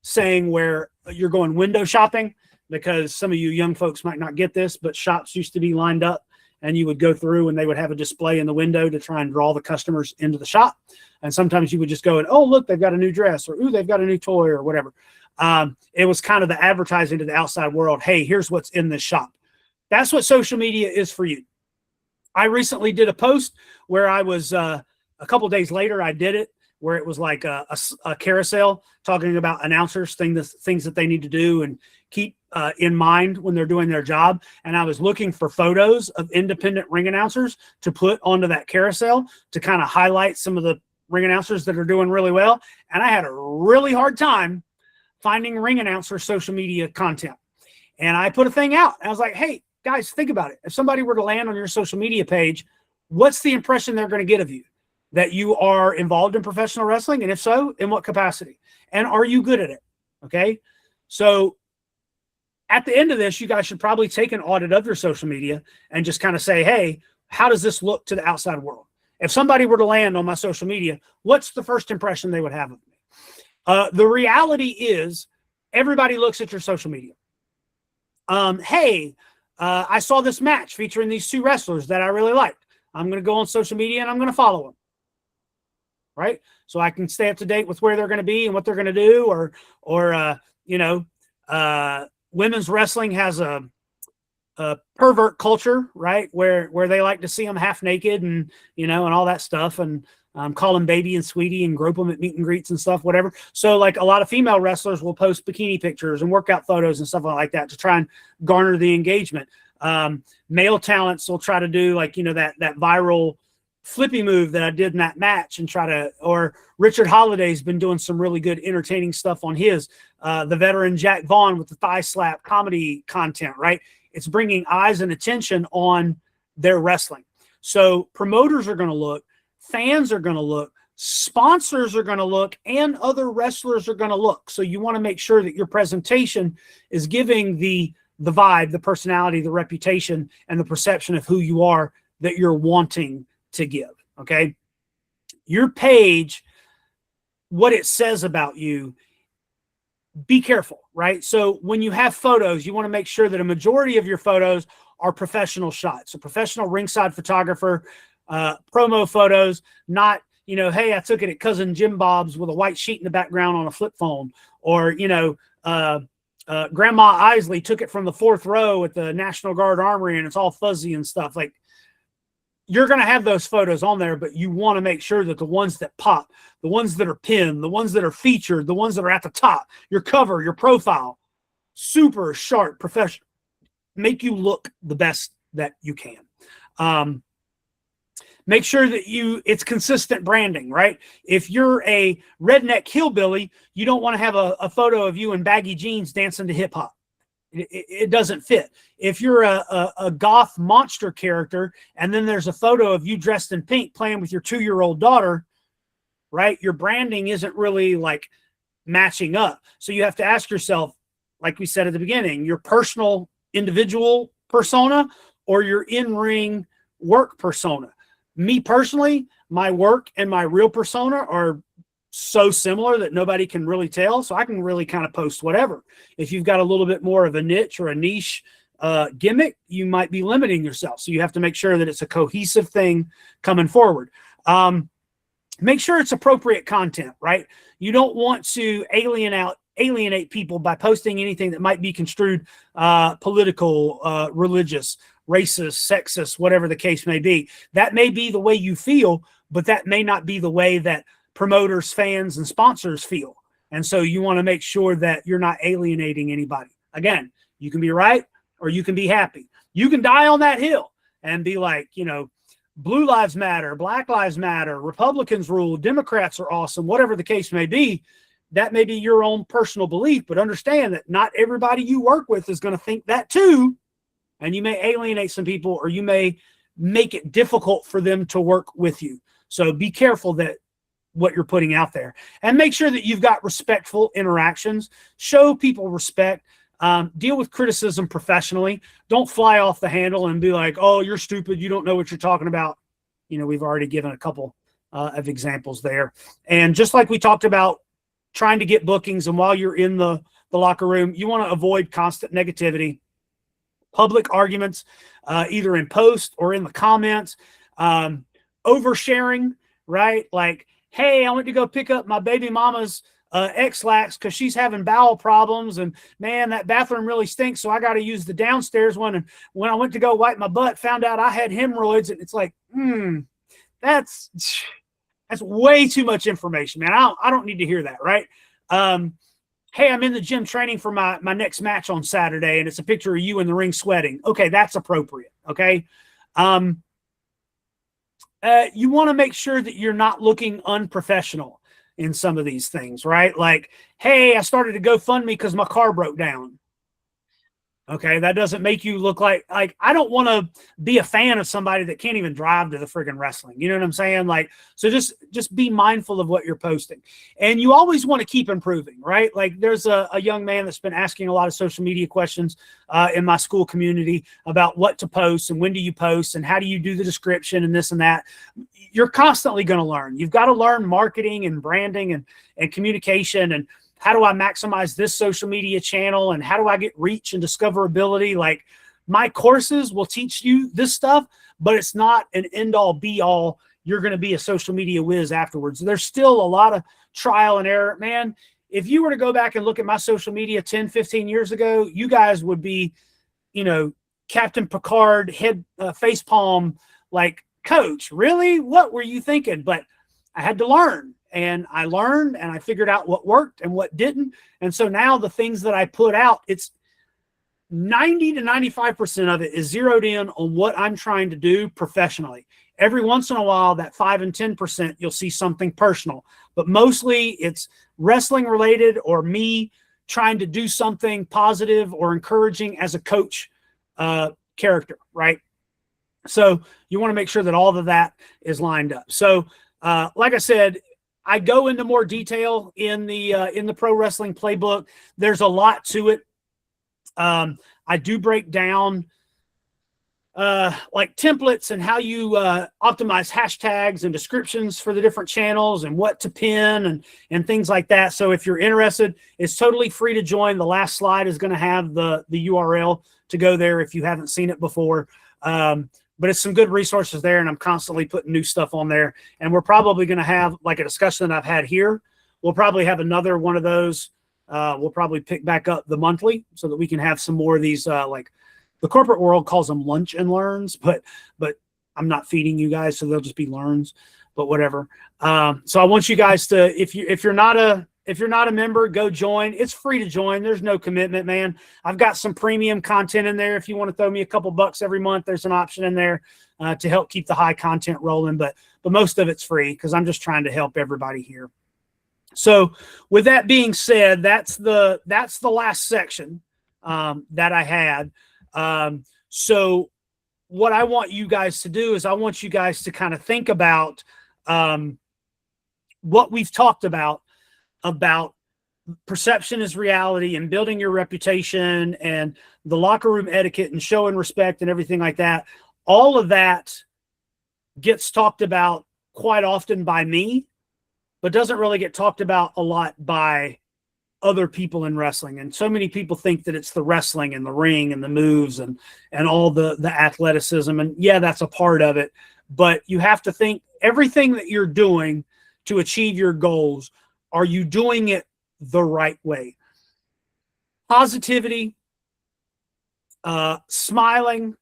saying where you're going window shopping, because some of you young folks might not get this, but shops used to be lined up and you would go through and they would have a display in the window to try and draw the customers into the shop. And sometimes you would just go and, oh, look, they've got a new dress, or, ooh, they've got a new toy, or whatever. It was kind of the advertising to the outside world. Hey, here's what's in this shop. That's what social media is for you. I recently did a post where I was, a couple days later, I did it, where it was like a carousel talking about announcers, things that they need to do and keep in mind when they're doing their job. And I was looking for photos of independent ring announcers to put onto that carousel to kind of highlight some of the ring announcers that are doing really well. And I had a really hard time finding ring announcer social media content. And I put a thing out. I was like, hey, guys, think about it. If somebody were to land on your social media page, what's the impression they're going to get of you? That you are involved in professional wrestling? And if so, in what capacity? And are you good at it? Okay. So at the end of this, you guys should probably take an audit of your social media and just kind of say, hey, how does this look to the outside world? If somebody were to land on my social media, what's the first impression they would have of me? The reality is everybody looks at your social media. Hey, I saw this match featuring these 2 wrestlers that I really liked. I'm going to go on social media and I'm going to follow them. Right? So I can stay up to date with where they're going to be and what they're going to do, or women's wrestling has a pervert culture, right? Where they like to see them half naked and, and all that stuff, and call them baby and sweetie and grope them at meet and greets and stuff, whatever. So like a lot of female wrestlers will post bikini pictures and workout photos and stuff like that to try and garner the engagement. Male talents will try to do like, that viral flippy move that I did in that match and or Richard Holliday's been doing some really good entertaining stuff on his, the veteran Jack Vaughn with the thigh slap comedy content, right? It's bringing eyes and attention on their wrestling. So promoters are going to look, fans are going to look, sponsors are going to look, and other wrestlers are going to look. So you want to make sure that your presentation is giving the vibe, the personality, the reputation, and the perception of who you are that you're wanting to give. Okay. Your page, what it says about you, be careful, right? So when you have photos, you want to make sure that a majority of your photos are professional shots. A professional ringside photographer, promo photos, not, hey, I took it at cousin Jim Bob's with a white sheet in the background on a flip phone, or, Grandma Isley took it from the 4th row at the National Guard Armory and it's all fuzzy and stuff. Like, you're going to have those photos on there, but you want to make sure that the ones that pop, the ones that are pinned, the ones that are featured, the ones that are at the top, your cover, your profile, super sharp, professional, make you look the best that you can. Make sure that it's consistent branding, right? If you're a redneck hillbilly, you don't want to have a photo of you in baggy jeans dancing to hip hop. It doesn't fit. If you're a goth monster character and then there's a photo of you dressed in pink playing with your 2-year-old daughter, right? Your branding isn't really like matching up. So you have to ask yourself, like we said at the beginning, your personal individual persona or your in-ring work persona. Me personally, my work and my real persona are so similar that nobody can really tell. So I can really kind of post whatever. If you've got a little bit more of a niche or a niche gimmick, you might be limiting yourself. So you have to make sure that it's a cohesive thing coming forward. Make sure it's appropriate content, right? You don't want to alienate people by posting anything that might be construed political, religious, racist, sexist, whatever the case may be. That may be the way you feel, but that may not be the way that promoters, fans, and sponsors feel. And so you want to make sure that you're not alienating anybody. Again, you can be right or you can be happy. You can die on that hill and be like, Blue Lives Matter, Black Lives Matter, Republicans rule, Democrats are awesome, whatever the case may be. That may be your own personal belief, but understand that not everybody you work with is going to think that too. And you may alienate some people, or you may make it difficult for them to work with you. So be careful that what you're putting out there, and make sure that you've got respectful interactions. Show people respect. Deal with criticism professionally. Don't fly off the handle and be like, oh, you're stupid, you don't know what you're talking about. We've already given a couple of examples there. And just like we talked about trying to get bookings, and while you're in the locker room, you want to avoid constant negativity, public arguments, either in post or in the comments, oversharing, right? Like, hey, I went to go pick up my baby mama's X-Lax because she's having bowel problems, and man, that bathroom really stinks, so I got to use the downstairs one. And when I went to go wipe my butt, found out I had hemorrhoids, and it's like, that's way too much information, man. I don't need to hear that, right? Hey, I'm in the gym training for my next match on Saturday, and it's a picture of you in the ring sweating. Okay, that's appropriate, okay? You want to make sure that you're not looking unprofessional in some of these things, right? Like, hey, I started a GoFundMe because my car broke down. Okay, that doesn't make you look like I don't want to be a fan of somebody that can't even drive to the friggin' wrestling. You know what I'm saying? Like, so just be mindful of what you're posting. And you always want to keep improving, right? Like, there's a young man that's been asking a lot of social media questions in my school community about what to post and when do you post and how do you do the description and this and that. You're constantly going to learn. You've got to learn marketing and branding and communication, and how do I maximize this social media channel, and how do I get reach and discoverability? Like, my courses will teach you this stuff, but it's not an end all be all. You're going to be a social media whiz afterwards. There's still a lot of trial and error, man. If you were to go back and look at my social media 10, 15 years ago, you guys would be, Captain Picard head face palm, like, coach, really? What were you thinking? But I had to learn, and I learned, and I figured out what worked and what didn't. And so now the things that I put out, it's 90 to 95% of it is zeroed in on what I'm trying to do professionally. Every once in a while, that 5 and 10%, you'll see something personal, but mostly it's wrestling related or me trying to do something positive or encouraging as a coach character, right? So you want to make sure that all of that is lined up. So like I said, I go into more detail in the Pro Wrestling Playbook. There's a lot to it. I do break down like templates and how you optimize hashtags and descriptions for the different channels and what to pin and things like that. So if you're interested, it's totally free to join. The last slide is going to have the URL to go there if you haven't seen it before. But it's some good resources there, and I'm constantly putting new stuff on there. And we're probably going to have like a discussion that I've had here. We'll probably have another one of those. We'll probably pick back up the monthly so that we can have some more of these, like the corporate world calls them lunch and learns, but I'm not feeding you guys, so they'll just be learns, but whatever. So I want you guys to, if you're not a member, go join. It's free to join. There's no commitment, man. I've got some premium content in there. If you want to throw me a couple bucks every month, there's an option in there to help keep the high content rolling, but most of it's free because I'm just trying to help everybody here. So with that being said, that's the last section that I had. So what I want you guys to do is I want you guys to kind of think about what we've talked about perception is reality and building your reputation and the locker room etiquette and showing respect and everything like that. All of that gets talked about quite often by me, but doesn't really get talked about a lot by other people in wrestling. And so many people think that it's the wrestling and the ring and the moves and all the athleticism. And yeah, that's a part of it, but you have to think everything that you're doing to achieve your goals, are you doing it the right way? Positivity, smiling,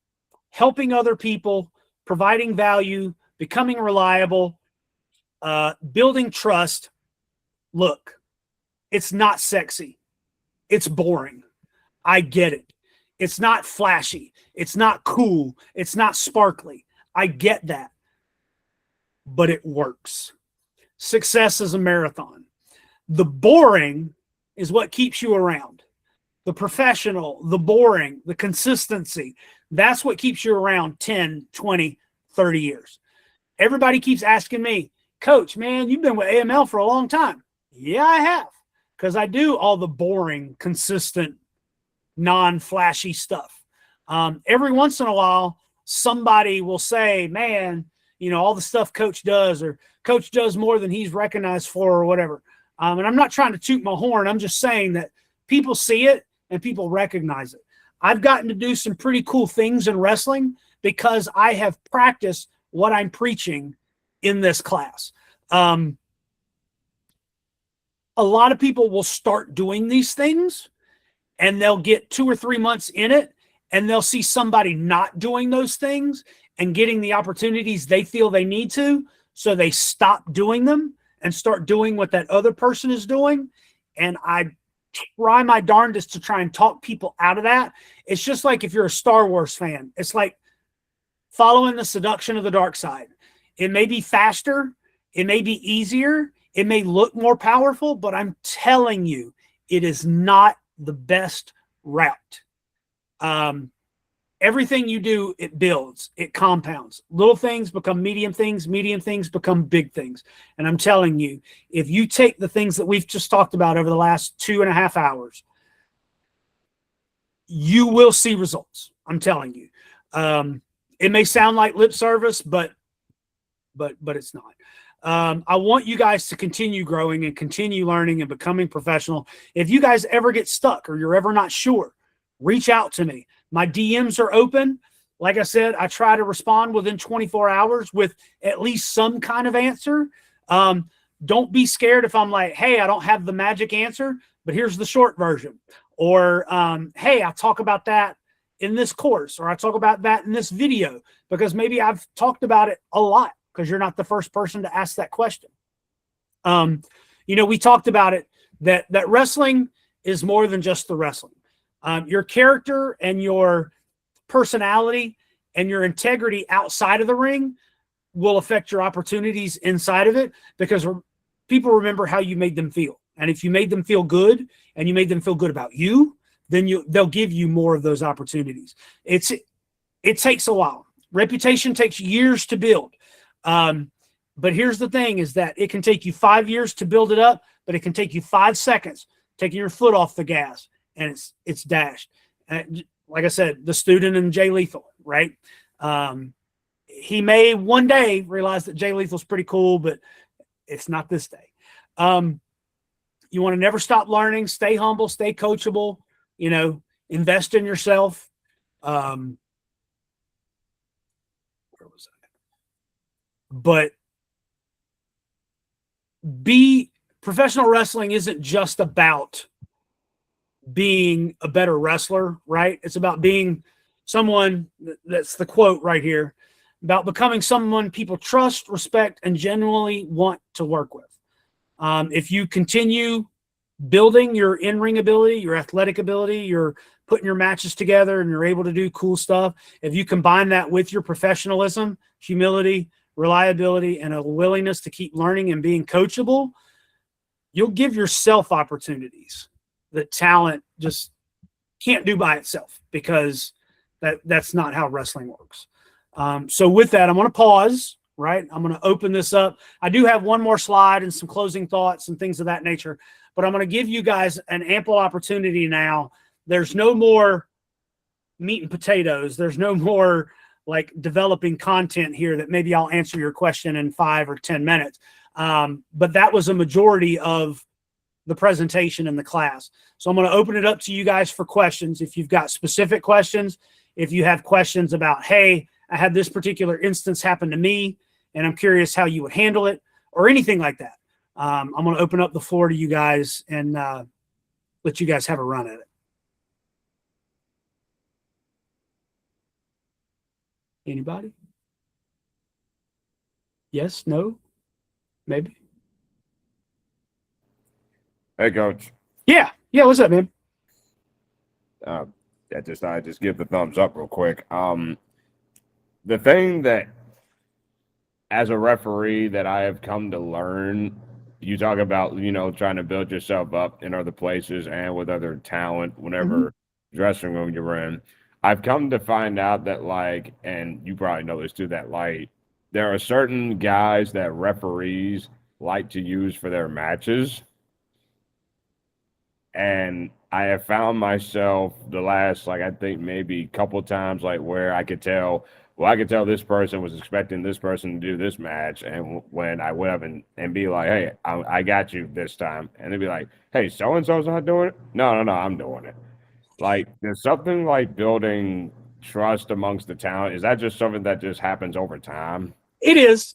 helping other people, providing value, becoming reliable, building trust. Look, it's not sexy. It's boring. I get it. It's not flashy. It's not cool. It's not sparkly. I get that. But it works. Success is a marathon. The boring is what keeps you around. The professional, the boring, the consistency, that's what keeps you around 10, 20, 30 years. Everybody keeps asking me, Coach, man, you've been with AML for a long time. Yeah, I have. Because I do all the boring, consistent, non-flashy stuff. Every once in a while, somebody will say, man, you know, all the stuff Coach does, or Coach does more than he's recognized for, or whatever. And I'm not trying to toot my horn. I'm just saying that people see it and people recognize it. I've gotten to do some pretty cool things in wrestling because I have practiced what I'm preaching in this class. A lot of people will start doing these things and they'll get 2 or 3 months in it and they'll see somebody not doing those things and getting the opportunities they feel they need to. So they stop doing them and start doing what that other person is doing. And I try my darndest to try and talk people out of that. It's just like if you're a Star Wars fan, it's like following the seduction of the dark side. It may be faster. It may be easier. It may look more powerful, but I'm telling you, it is not the best route. Everything you do, it builds, it compounds. Little things become medium things become big things. And I'm telling you, if you take the things that we've just talked about over the last 2.5 hours, you will see results. I'm telling you. It may sound like lip service, but it's not. I want you guys to continue growing and continue learning and becoming professional. If you guys ever get stuck or you're ever not sure, reach out to me. My DMs are open. Like I said, I try to respond within 24 hours with at least some kind of answer. Don't be scared if I'm like, hey, I don't have the magic answer, but here's the short version. Or, hey, I'll talk about that in this course, or I talk about that in this video, because maybe I've talked about it a lot, because you're not the first person to ask that question. We talked about it, that wrestling is more than just the wrestling. Your character and your personality and your integrity outside of the ring will affect your opportunities inside of it, because people remember how you made them feel. And if you made them feel good and you made them feel good about you, then they'll give you more of those opportunities. It takes a while. Reputation takes years to build. But here's the thing, is that it can take you 5 years to build it up, but it can take you 5 seconds taking your foot off the gas, and it's dashed. And like I said, the student in Jay Lethal, right? He may one day realize that Jay Lethal's pretty cool, but it's not this day. You want to never stop learning, stay humble, stay coachable, invest in yourself. Where was I? But professional wrestling isn't just about being a better wrestler, right? It's about being someone, that's the quote right here, about becoming someone people trust, respect, and genuinely want to work with. If you continue building your in-ring ability, your athletic ability, you're putting your matches together and you're able to do cool stuff, if you combine that with your professionalism, humility, reliability, and a willingness to keep learning and being coachable, you'll give yourself opportunities that talent just can't do by itself, because that's not how wrestling works. So with that, I'm going to pause, right? I'm going to open this up. I do have one more slide and some closing thoughts and things of that nature, but I'm going to give you guys an ample opportunity now. There's no more meat and potatoes. There's no more like developing content here that maybe I'll answer your question in 5 or 10 minutes. But that was a majority of the presentation in the class. So I'm going to open it up to you guys for questions. If you've got specific questions, if you have questions about, hey, I had this particular instance happen to me, and I'm curious how you would handle it, or anything like that. I'm going to open up the floor to you guys and let you guys have a run at it. Anybody? Yes? No? Maybe? Hey, Coach. Yeah. What's up, man? I just give the thumbs up real quick. The thing that, as a referee, that I have come to learn, you talk about, trying to build yourself up in other places and with other talent, whenever dressing room you're in. I've come to find out that, and you probably know this too, that there are certain guys that referees like to use for their matches. And I have found myself the last, I think maybe a couple times, where I could tell this person was expecting this person to do this match. And when I went up and be like, hey, I got you this time. And they'd be like, hey, so-and-so's not doing it? No, I'm doing it. There's something like building trust amongst the talent. Is that just something that just happens over time? It is.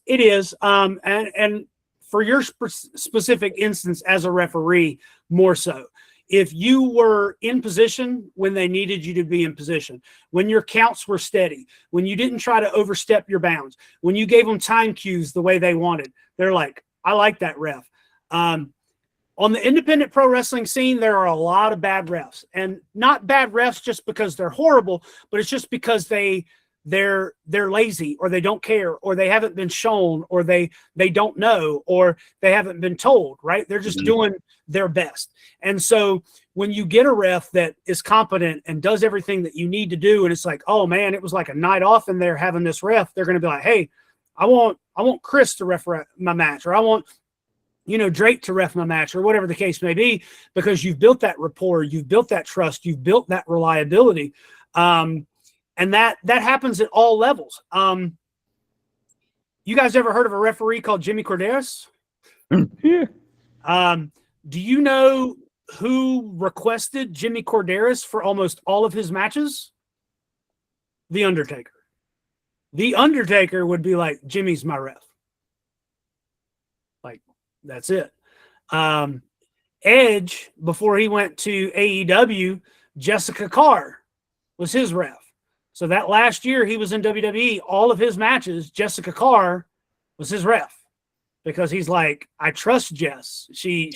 And for your specific instance as a referee, more so. If you were in position when they needed you to be in position, when your counts were steady, when you didn't try to overstep your bounds, when you gave them time cues the way they wanted, they're like, I like that ref. On the independent pro wrestling scene, there are a lot of bad refs, and not bad refs just because they're horrible, but it's just because they're lazy, or they don't care, or they haven't been shown, or they don't know, or they haven't been told, right? They're just doing their best. And so when you get a ref that is competent and does everything that you need to do, and it's like, oh man, it was like a night off in there having this ref, they're going to be like, hey, I want Chris to ref my match, or I want, Drake to ref my match, or whatever the case may be, because you've built that rapport, you've built that trust, you've built that reliability. And that happens at all levels. You guys ever heard of a referee called Jimmy Corderas? Yeah. Do you know who requested Jimmy Corderas for almost all of his matches? The Undertaker. The Undertaker would be like, Jimmy's my ref. That's it. Edge, before he went to AEW, Jessica Carr was his ref. So that last year he was in WWE, all of his matches, Jessica Carr was his ref, because he's like, I trust Jess. She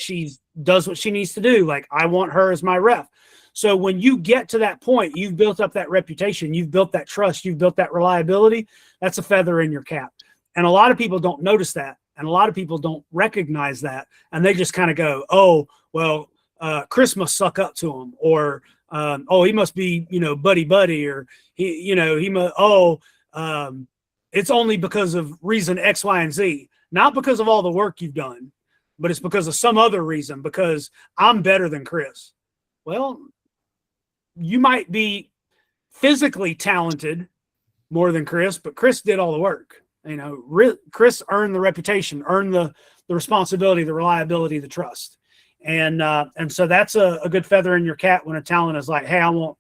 does what she needs to do. Like, I want her as my ref. So when you get to that point, you've built up that reputation, you've built that trust, you've built that reliability. That's a feather in your cap. And a lot of people don't notice that. And a lot of people don't recognize that. And they just kind of go, oh, well, Chris must suck up to him, or, oh, he must be, buddy, or it's only because of reason X, Y, and Z, not because of all the work you've done, but it's because of some other reason, because I'm better than Chris. Well, you might be physically talented more than Chris, but Chris did all the work. Chris earned the reputation, earned the responsibility, the reliability, the trust. And so that's a good feather in your cap when a talent is like, hey, I want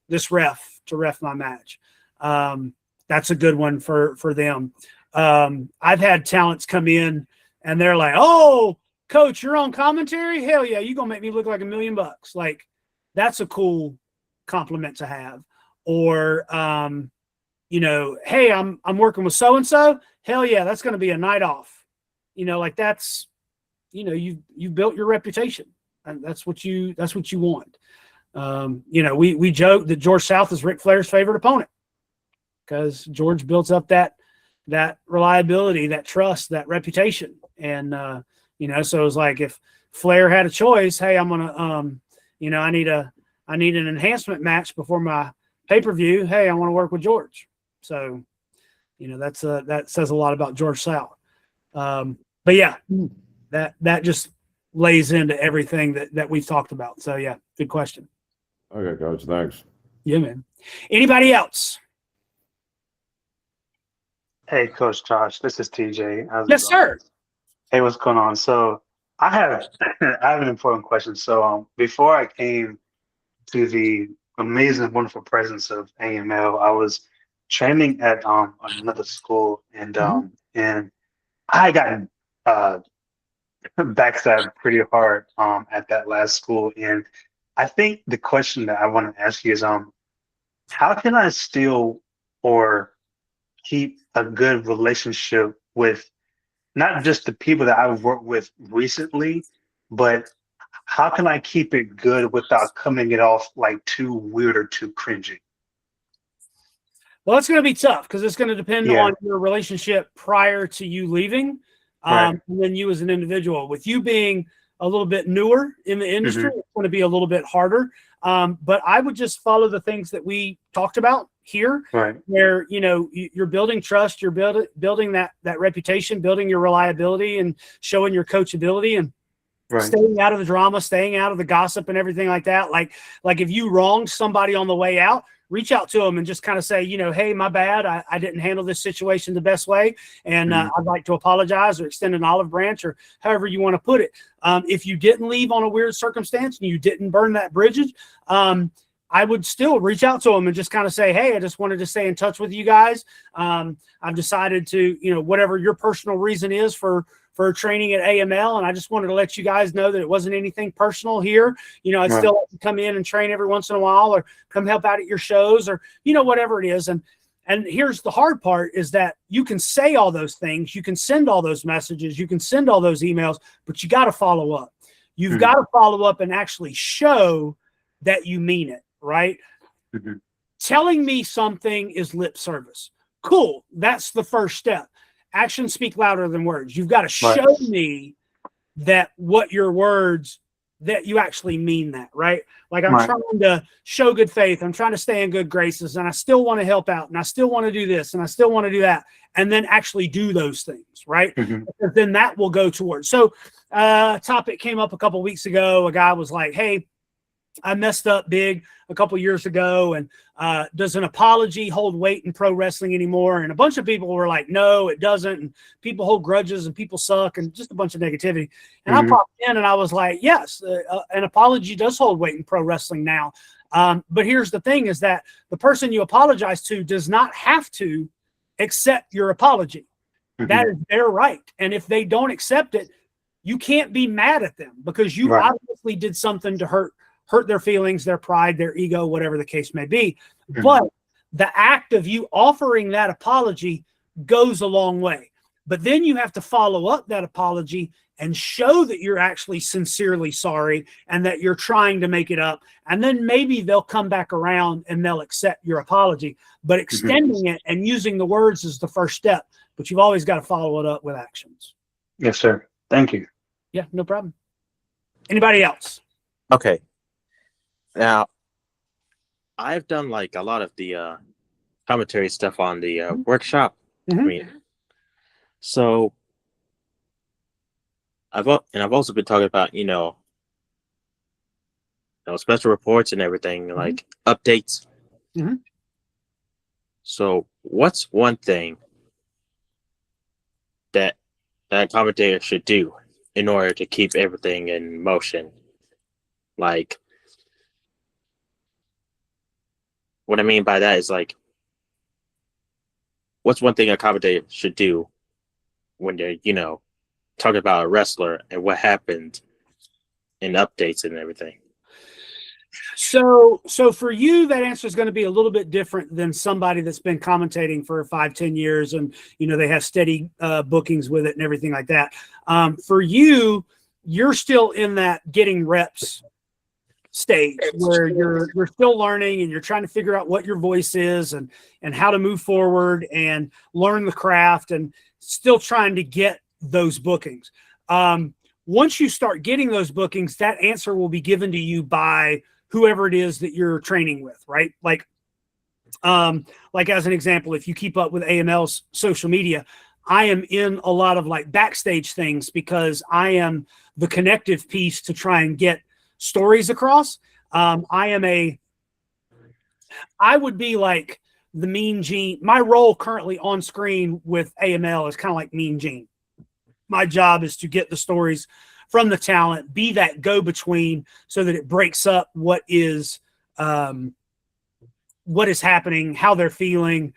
this ref to ref my match. That's a good one for them. I've had talents come in and they're like, oh, coach, you're on commentary? Hell yeah, you're going to make me look like $1 million. Like, that's a cool compliment to have. Or, hey, I'm working with so-and-so. Hell yeah, that's going to be a night off. Like, that's, you built your reputation, and that's what you want. We joke that George South is Ric Flair's favorite opponent, because George built up that reliability, that trust, that reputation. And, so it was like, if Flair had a choice, hey, I'm going to, I need an enhancement match before my pay-per-view. Hey, I want to work with George. So, that says a lot about George South. But yeah, that just lays into everything that we've talked about. So yeah, good question. Okay, coach. Thanks. Yeah, man. Anybody else? Hey, Coach Josh, this is TJ. How's it Yes, going? sir. Hey, what's going on? So I have an important question. So before I came to the amazing, wonderful presence of AML, I was training at another school, and and I got backstabbed pretty hard at that last school. And I think the question that I want to ask you is how can I still or keep a good relationship with not just the people that I've worked with recently, but how can I keep it good without coming it off like too weird or too cringy? Well, it's going to be tough, because it's going to depend Yeah. on your relationship prior to you leaving, Right. and then you as an individual. With you being a little bit newer in the industry, it's going to be a little bit harder. But I would just follow the things that we talked about here, Right. where you're building trust, you're building that reputation, building your reliability, and showing your coachability, and Right. staying out of the drama, staying out of the gossip and everything like that. Like if you wronged somebody on the way out, reach out to them and just kind of say, hey, my bad. I didn't handle this situation the best way. And I'd like to apologize, or extend an olive branch, or however you want to put it. If you didn't leave on a weird circumstance and you didn't burn that bridge, I would still reach out to them and just kind of say, hey, I just wanted to stay in touch with you guys. I've decided to, whatever your personal reason is for training at AML. And I just wanted to let you guys know that it wasn't anything personal here. I'd still like to come in and train every once in a while, or come help out at your shows, or, whatever it is. And here's the hard part, is that you can say all those things, you can send all those messages, you can send all those emails, but you got to follow up. You've got to follow up and actually show that you mean it, right? Telling me something is lip service. Cool. That's the first step. Actions speak louder than words. You've got to show me that what your words, that you actually mean that, right? Like, I'm trying to show good faith. I'm trying to stay in good graces, and I still want to help out, and I still want to do this, and I still want to do that, and then actually do those things, right? Because then that will go towards. So topic came up a couple weeks ago. A guy was like, hey, I messed up big a couple years ago, and does an apology hold weight in pro wrestling anymore? And a bunch of people were like, no, it doesn't. And people hold grudges, and people suck, and just a bunch of negativity. And I popped in and I was like, yes, an apology does hold weight in pro wrestling now. But here's the thing, is that the person you apologize to does not have to accept your apology. That is their right. And if they don't accept it, you can't be mad at them, because you obviously did something to hurt hurt their feelings, their pride, their ego, whatever the case may be. Mhm. But the act of you offering that apology goes a long way. But then you have to follow up that apology and show that you're actually sincerely sorry and that you're trying to make it up. And then maybe they'll come back around and they'll accept your apology. But extending it and using the words is the first step. But you've always got to follow it up with actions. Yes, sir. Thank you. Yeah, no problem. Anybody else? Okay. Now, I've done like a lot of the commentary stuff on the workshop. Mhm. I mean, so I've also been talking about special reports and everything, like updates. Mhm. So what's one thing that a commentator should do in order to keep everything in motion? Like, what I mean by that is, like, what's one thing a commentator should do when they're, talking about a wrestler and what happened in updates and everything? So for you, that answer is going to be a little bit different than somebody that's been commentating for 5-10 years and, they have steady bookings with it and everything like that. For you, you're still in that getting reps stage where you're still learning and you're trying to figure out what your voice is and how to move forward and learn the craft and still trying to get those bookings. Once you start getting those bookings, that answer will be given to you by whoever it is that you're training with, right? Like as an example, if you keep up with AML's social media, I am in a lot of like backstage things because I am the connective piece to try and get stories across. I would be like the Mean Gene. My role currently on screen with AML is kind of like Mean Gene. My job is to get the stories from the talent, be that go-between so that it breaks up what is happening, how they're feeling,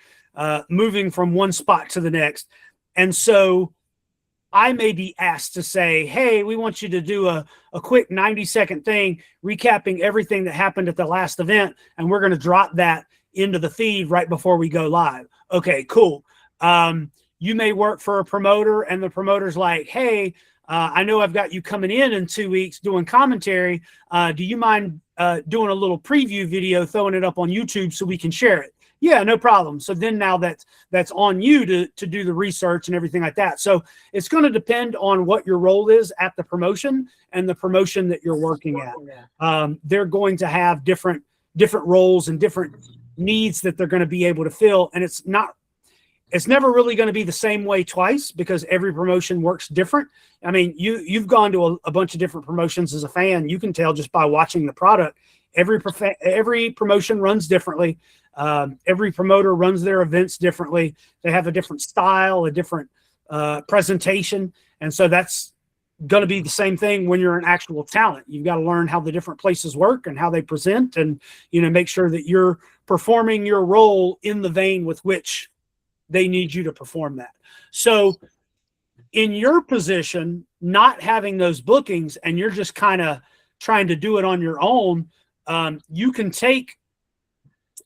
moving from one spot to the next. And so I may be asked to say, hey, we want you to do a quick 90-second thing, recapping everything that happened at the last event, and we're going to drop that into the feed right before we go live. Okay, cool. You may work for a promoter, and the promoter's like, hey, I know I've got you coming in 2 weeks doing commentary. Do you mind doing a little preview video, throwing it up on YouTube so we can share it? Yeah, no problem. So then now that's on you to do the research and everything like that. So it's going to depend on what your role is at the promotion and the promotion that you're working at. They're going to have different roles and different needs that they're going to be able to fill. And it's never really going to be the same way twice because every promotion works different. I mean, you've gone to a bunch of different promotions as a fan. You can tell just by watching the product. Every promotion runs differently. Every promoter runs their events differently. They have a different style, a different presentation. And so that's going to be the same thing when you're an actual talent. You've got to learn how the different places work and how they present and, make sure that you're performing your role in the vein with which they need you to perform that. So in your position, not having those bookings and you're just kind of trying to do it on your own, you can take,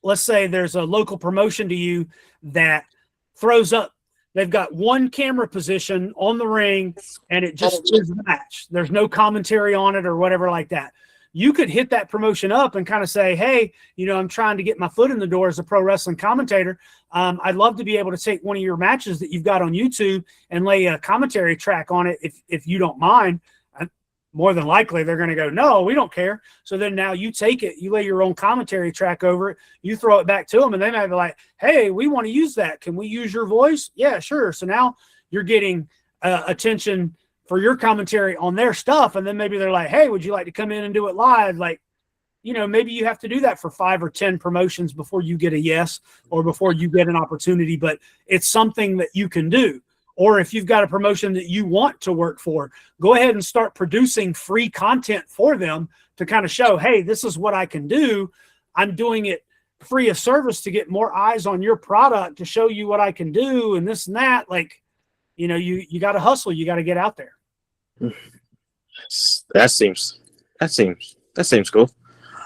let's say there's a local promotion to you that throws up. They've got one camera position on the ring and it just is the match. There's no commentary on it or whatever like that. You could hit that promotion up and kind of say, hey, I'm trying to get my foot in the door as a pro wrestling commentator. I'd love to be able to take one of your matches that you've got on YouTube and lay a commentary track on it if you don't mind. More than likely, they're going to go, no, we don't care. So then now you take it, you lay your own commentary track over it, you throw it back to them, and they might be like, hey, we want to use that. Can we use your voice? Yeah, sure. So now you're getting attention for your commentary on their stuff. And then maybe they're like, hey, would you like to come in and do it live? Like, maybe you have to do that for 5 or 10 promotions before you get a yes or before you get an opportunity, but it's something that you can do. Or if you've got a promotion that you want to work for, go ahead and start producing free content for them to kind of show, hey, this is what I can do. I'm doing it free of service to get more eyes on your product, to show you what I can do and this and that. Like, you got to hustle. You got to get out there. That seems cool.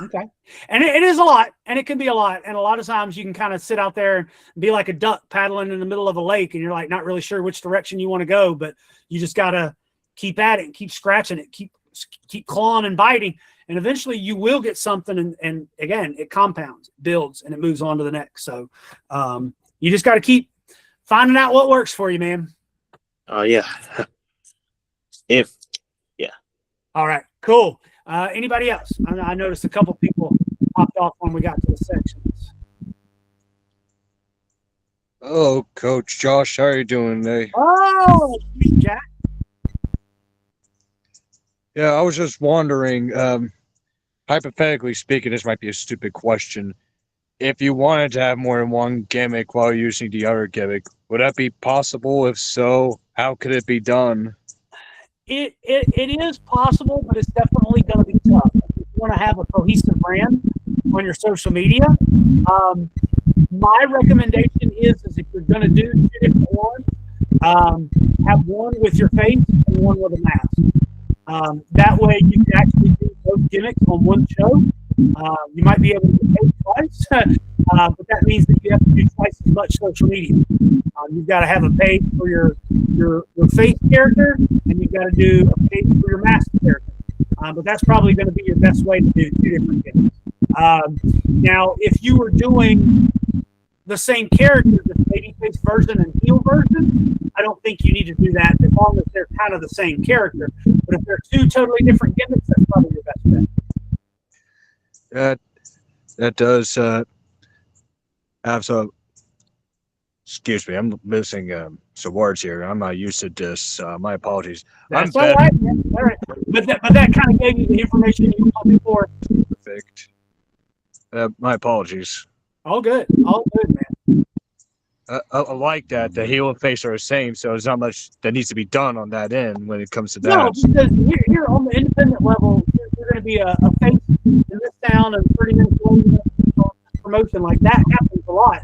Okay. And it is a lot, and it can be a lot. And a lot of times you can kind of sit out there and be like a duck paddling in the middle of a lake, and you're like not really sure which direction you want to go, but you just got to keep at it and keep scratching it, keep clawing and biting. And eventually you will get something. And again, it compounds, builds, and it moves on to the next. So you just got to keep finding out what works for you, man. Oh, yeah. All right, cool. Anybody else? I noticed a couple people popped off when we got to the sections. Oh, Coach Josh, how are you doing today? Oh, Jack. Yeah, I was just wondering, hypothetically speaking, this might be a stupid question. If you wanted to have more than one gimmick while using the other gimmick, would that be possible? If so, how could it be done? It is possible, but it's definitely going to be tough. If you want to have a cohesive brand on your social media, my recommendation is if you're going to do two different ones, have one with your face and one with a mask. That way you can actually do both gimmicks on one show. You might be able to get paid twice, but that means that you have to do twice as much social media. You've got to have a page for your face character, and you've got to do a page for your mask character. But that's probably going to be your best way to do two different gimmicks. Now, if you were doing the same character, the babyface version and heel version, I don't think you need to do that as long as they're kind of the same character. But if they're two totally different gimmicks, that's probably your best bet. That does have some. Excuse me, I'm missing some words here. I'm not used to this. My apologies. That's all right, man. All right. But that kind of gave you the information you were looking for. Perfect. My apologies. All good, man. I like that the heel and face are the same, so there's not much that needs to be done on that end when it comes to that. No, because here on the independent level, you're going to be a face in this town and 30 minutes away promotion. Like that happens a lot.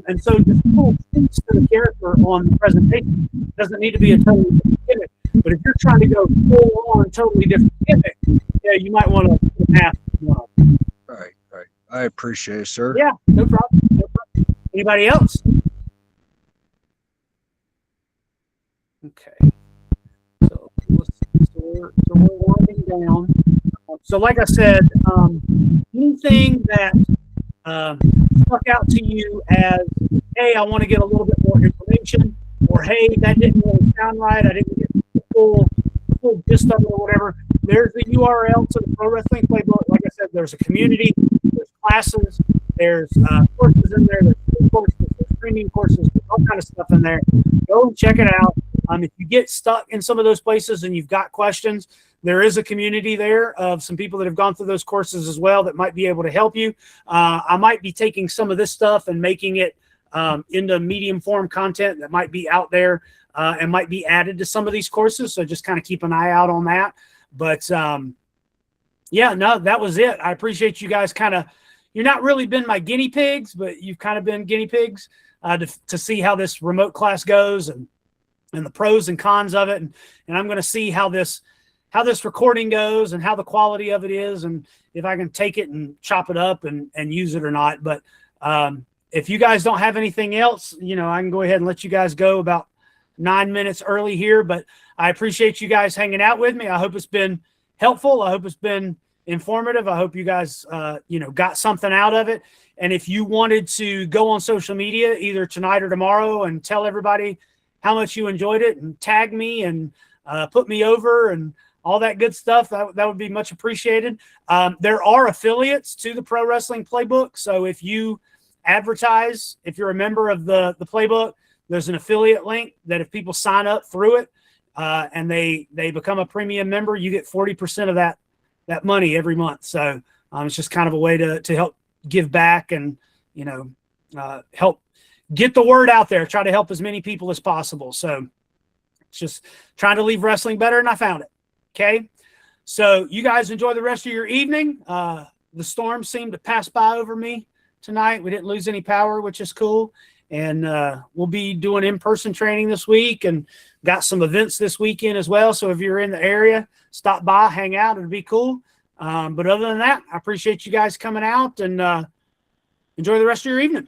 And so just cool tweaks to the character on the presentation. Doesn't need to be a totally different gimmick. But if you're trying to go full on totally different gimmick, yeah, you might want to pass one. Right. I appreciate it, sir. Yeah, no problem. Anybody else? Okay. So we're winding down. So like I said, anything that stuck out to you as, hey, I want to get a little bit more information, or hey, that didn't really sound right, I didn't get the full gist of it or whatever, there's the URL to the Pro Wrestling Playbook. Like I said, there's a community, there's classes, there's courses in there, there's free courses, there's premium courses, there's all kind of stuff in there. Go and check it out. If you get stuck in some of those places and you've got questions, there is a community there of some people that have gone through those courses as well that might be able to help you. I might be taking some of this stuff and making it into medium form content that might be out there and might be added to some of these courses. So just kind of keep an eye out on that. But yeah, no, that was it. I appreciate you guys you're not really been my guinea pigs, but you've kind of been guinea pigs to see how this remote class goes and the pros and cons of it. And I'm going to see how this recording goes and how the quality of it is, and if I can take it and chop it up and use it or not. But if you guys don't have anything else, I can go ahead and let you guys go about 9 minutes early here. But I appreciate you guys hanging out with me. I hope it's been helpful. I hope it's been informative. I hope you guys, got something out of it. And if you wanted to go on social media either tonight or tomorrow and tell everybody how much you enjoyed it and tag me and put me over and all that good stuff, that would be much appreciated. There are affiliates to the Pro Wrestling Playbook. So if you advertise, if you're a member of the playbook, there's an affiliate link that if people sign up through it and they become a premium member, you get 40% of that money every month. So it's just kind of a way to help give back and, help get the word out there, try to help as many people as possible. So it's just trying to leave wrestling better, and I found it. Okay. So you guys enjoy the rest of your evening. The storm seemed to pass by over me tonight. We didn't lose any power, which is cool. And we'll be doing in-person training this week and got some events this weekend as well. So if you're in the area, stop by, hang out. It'll be cool. But other than that, I appreciate you guys coming out, and enjoy the rest of your evening.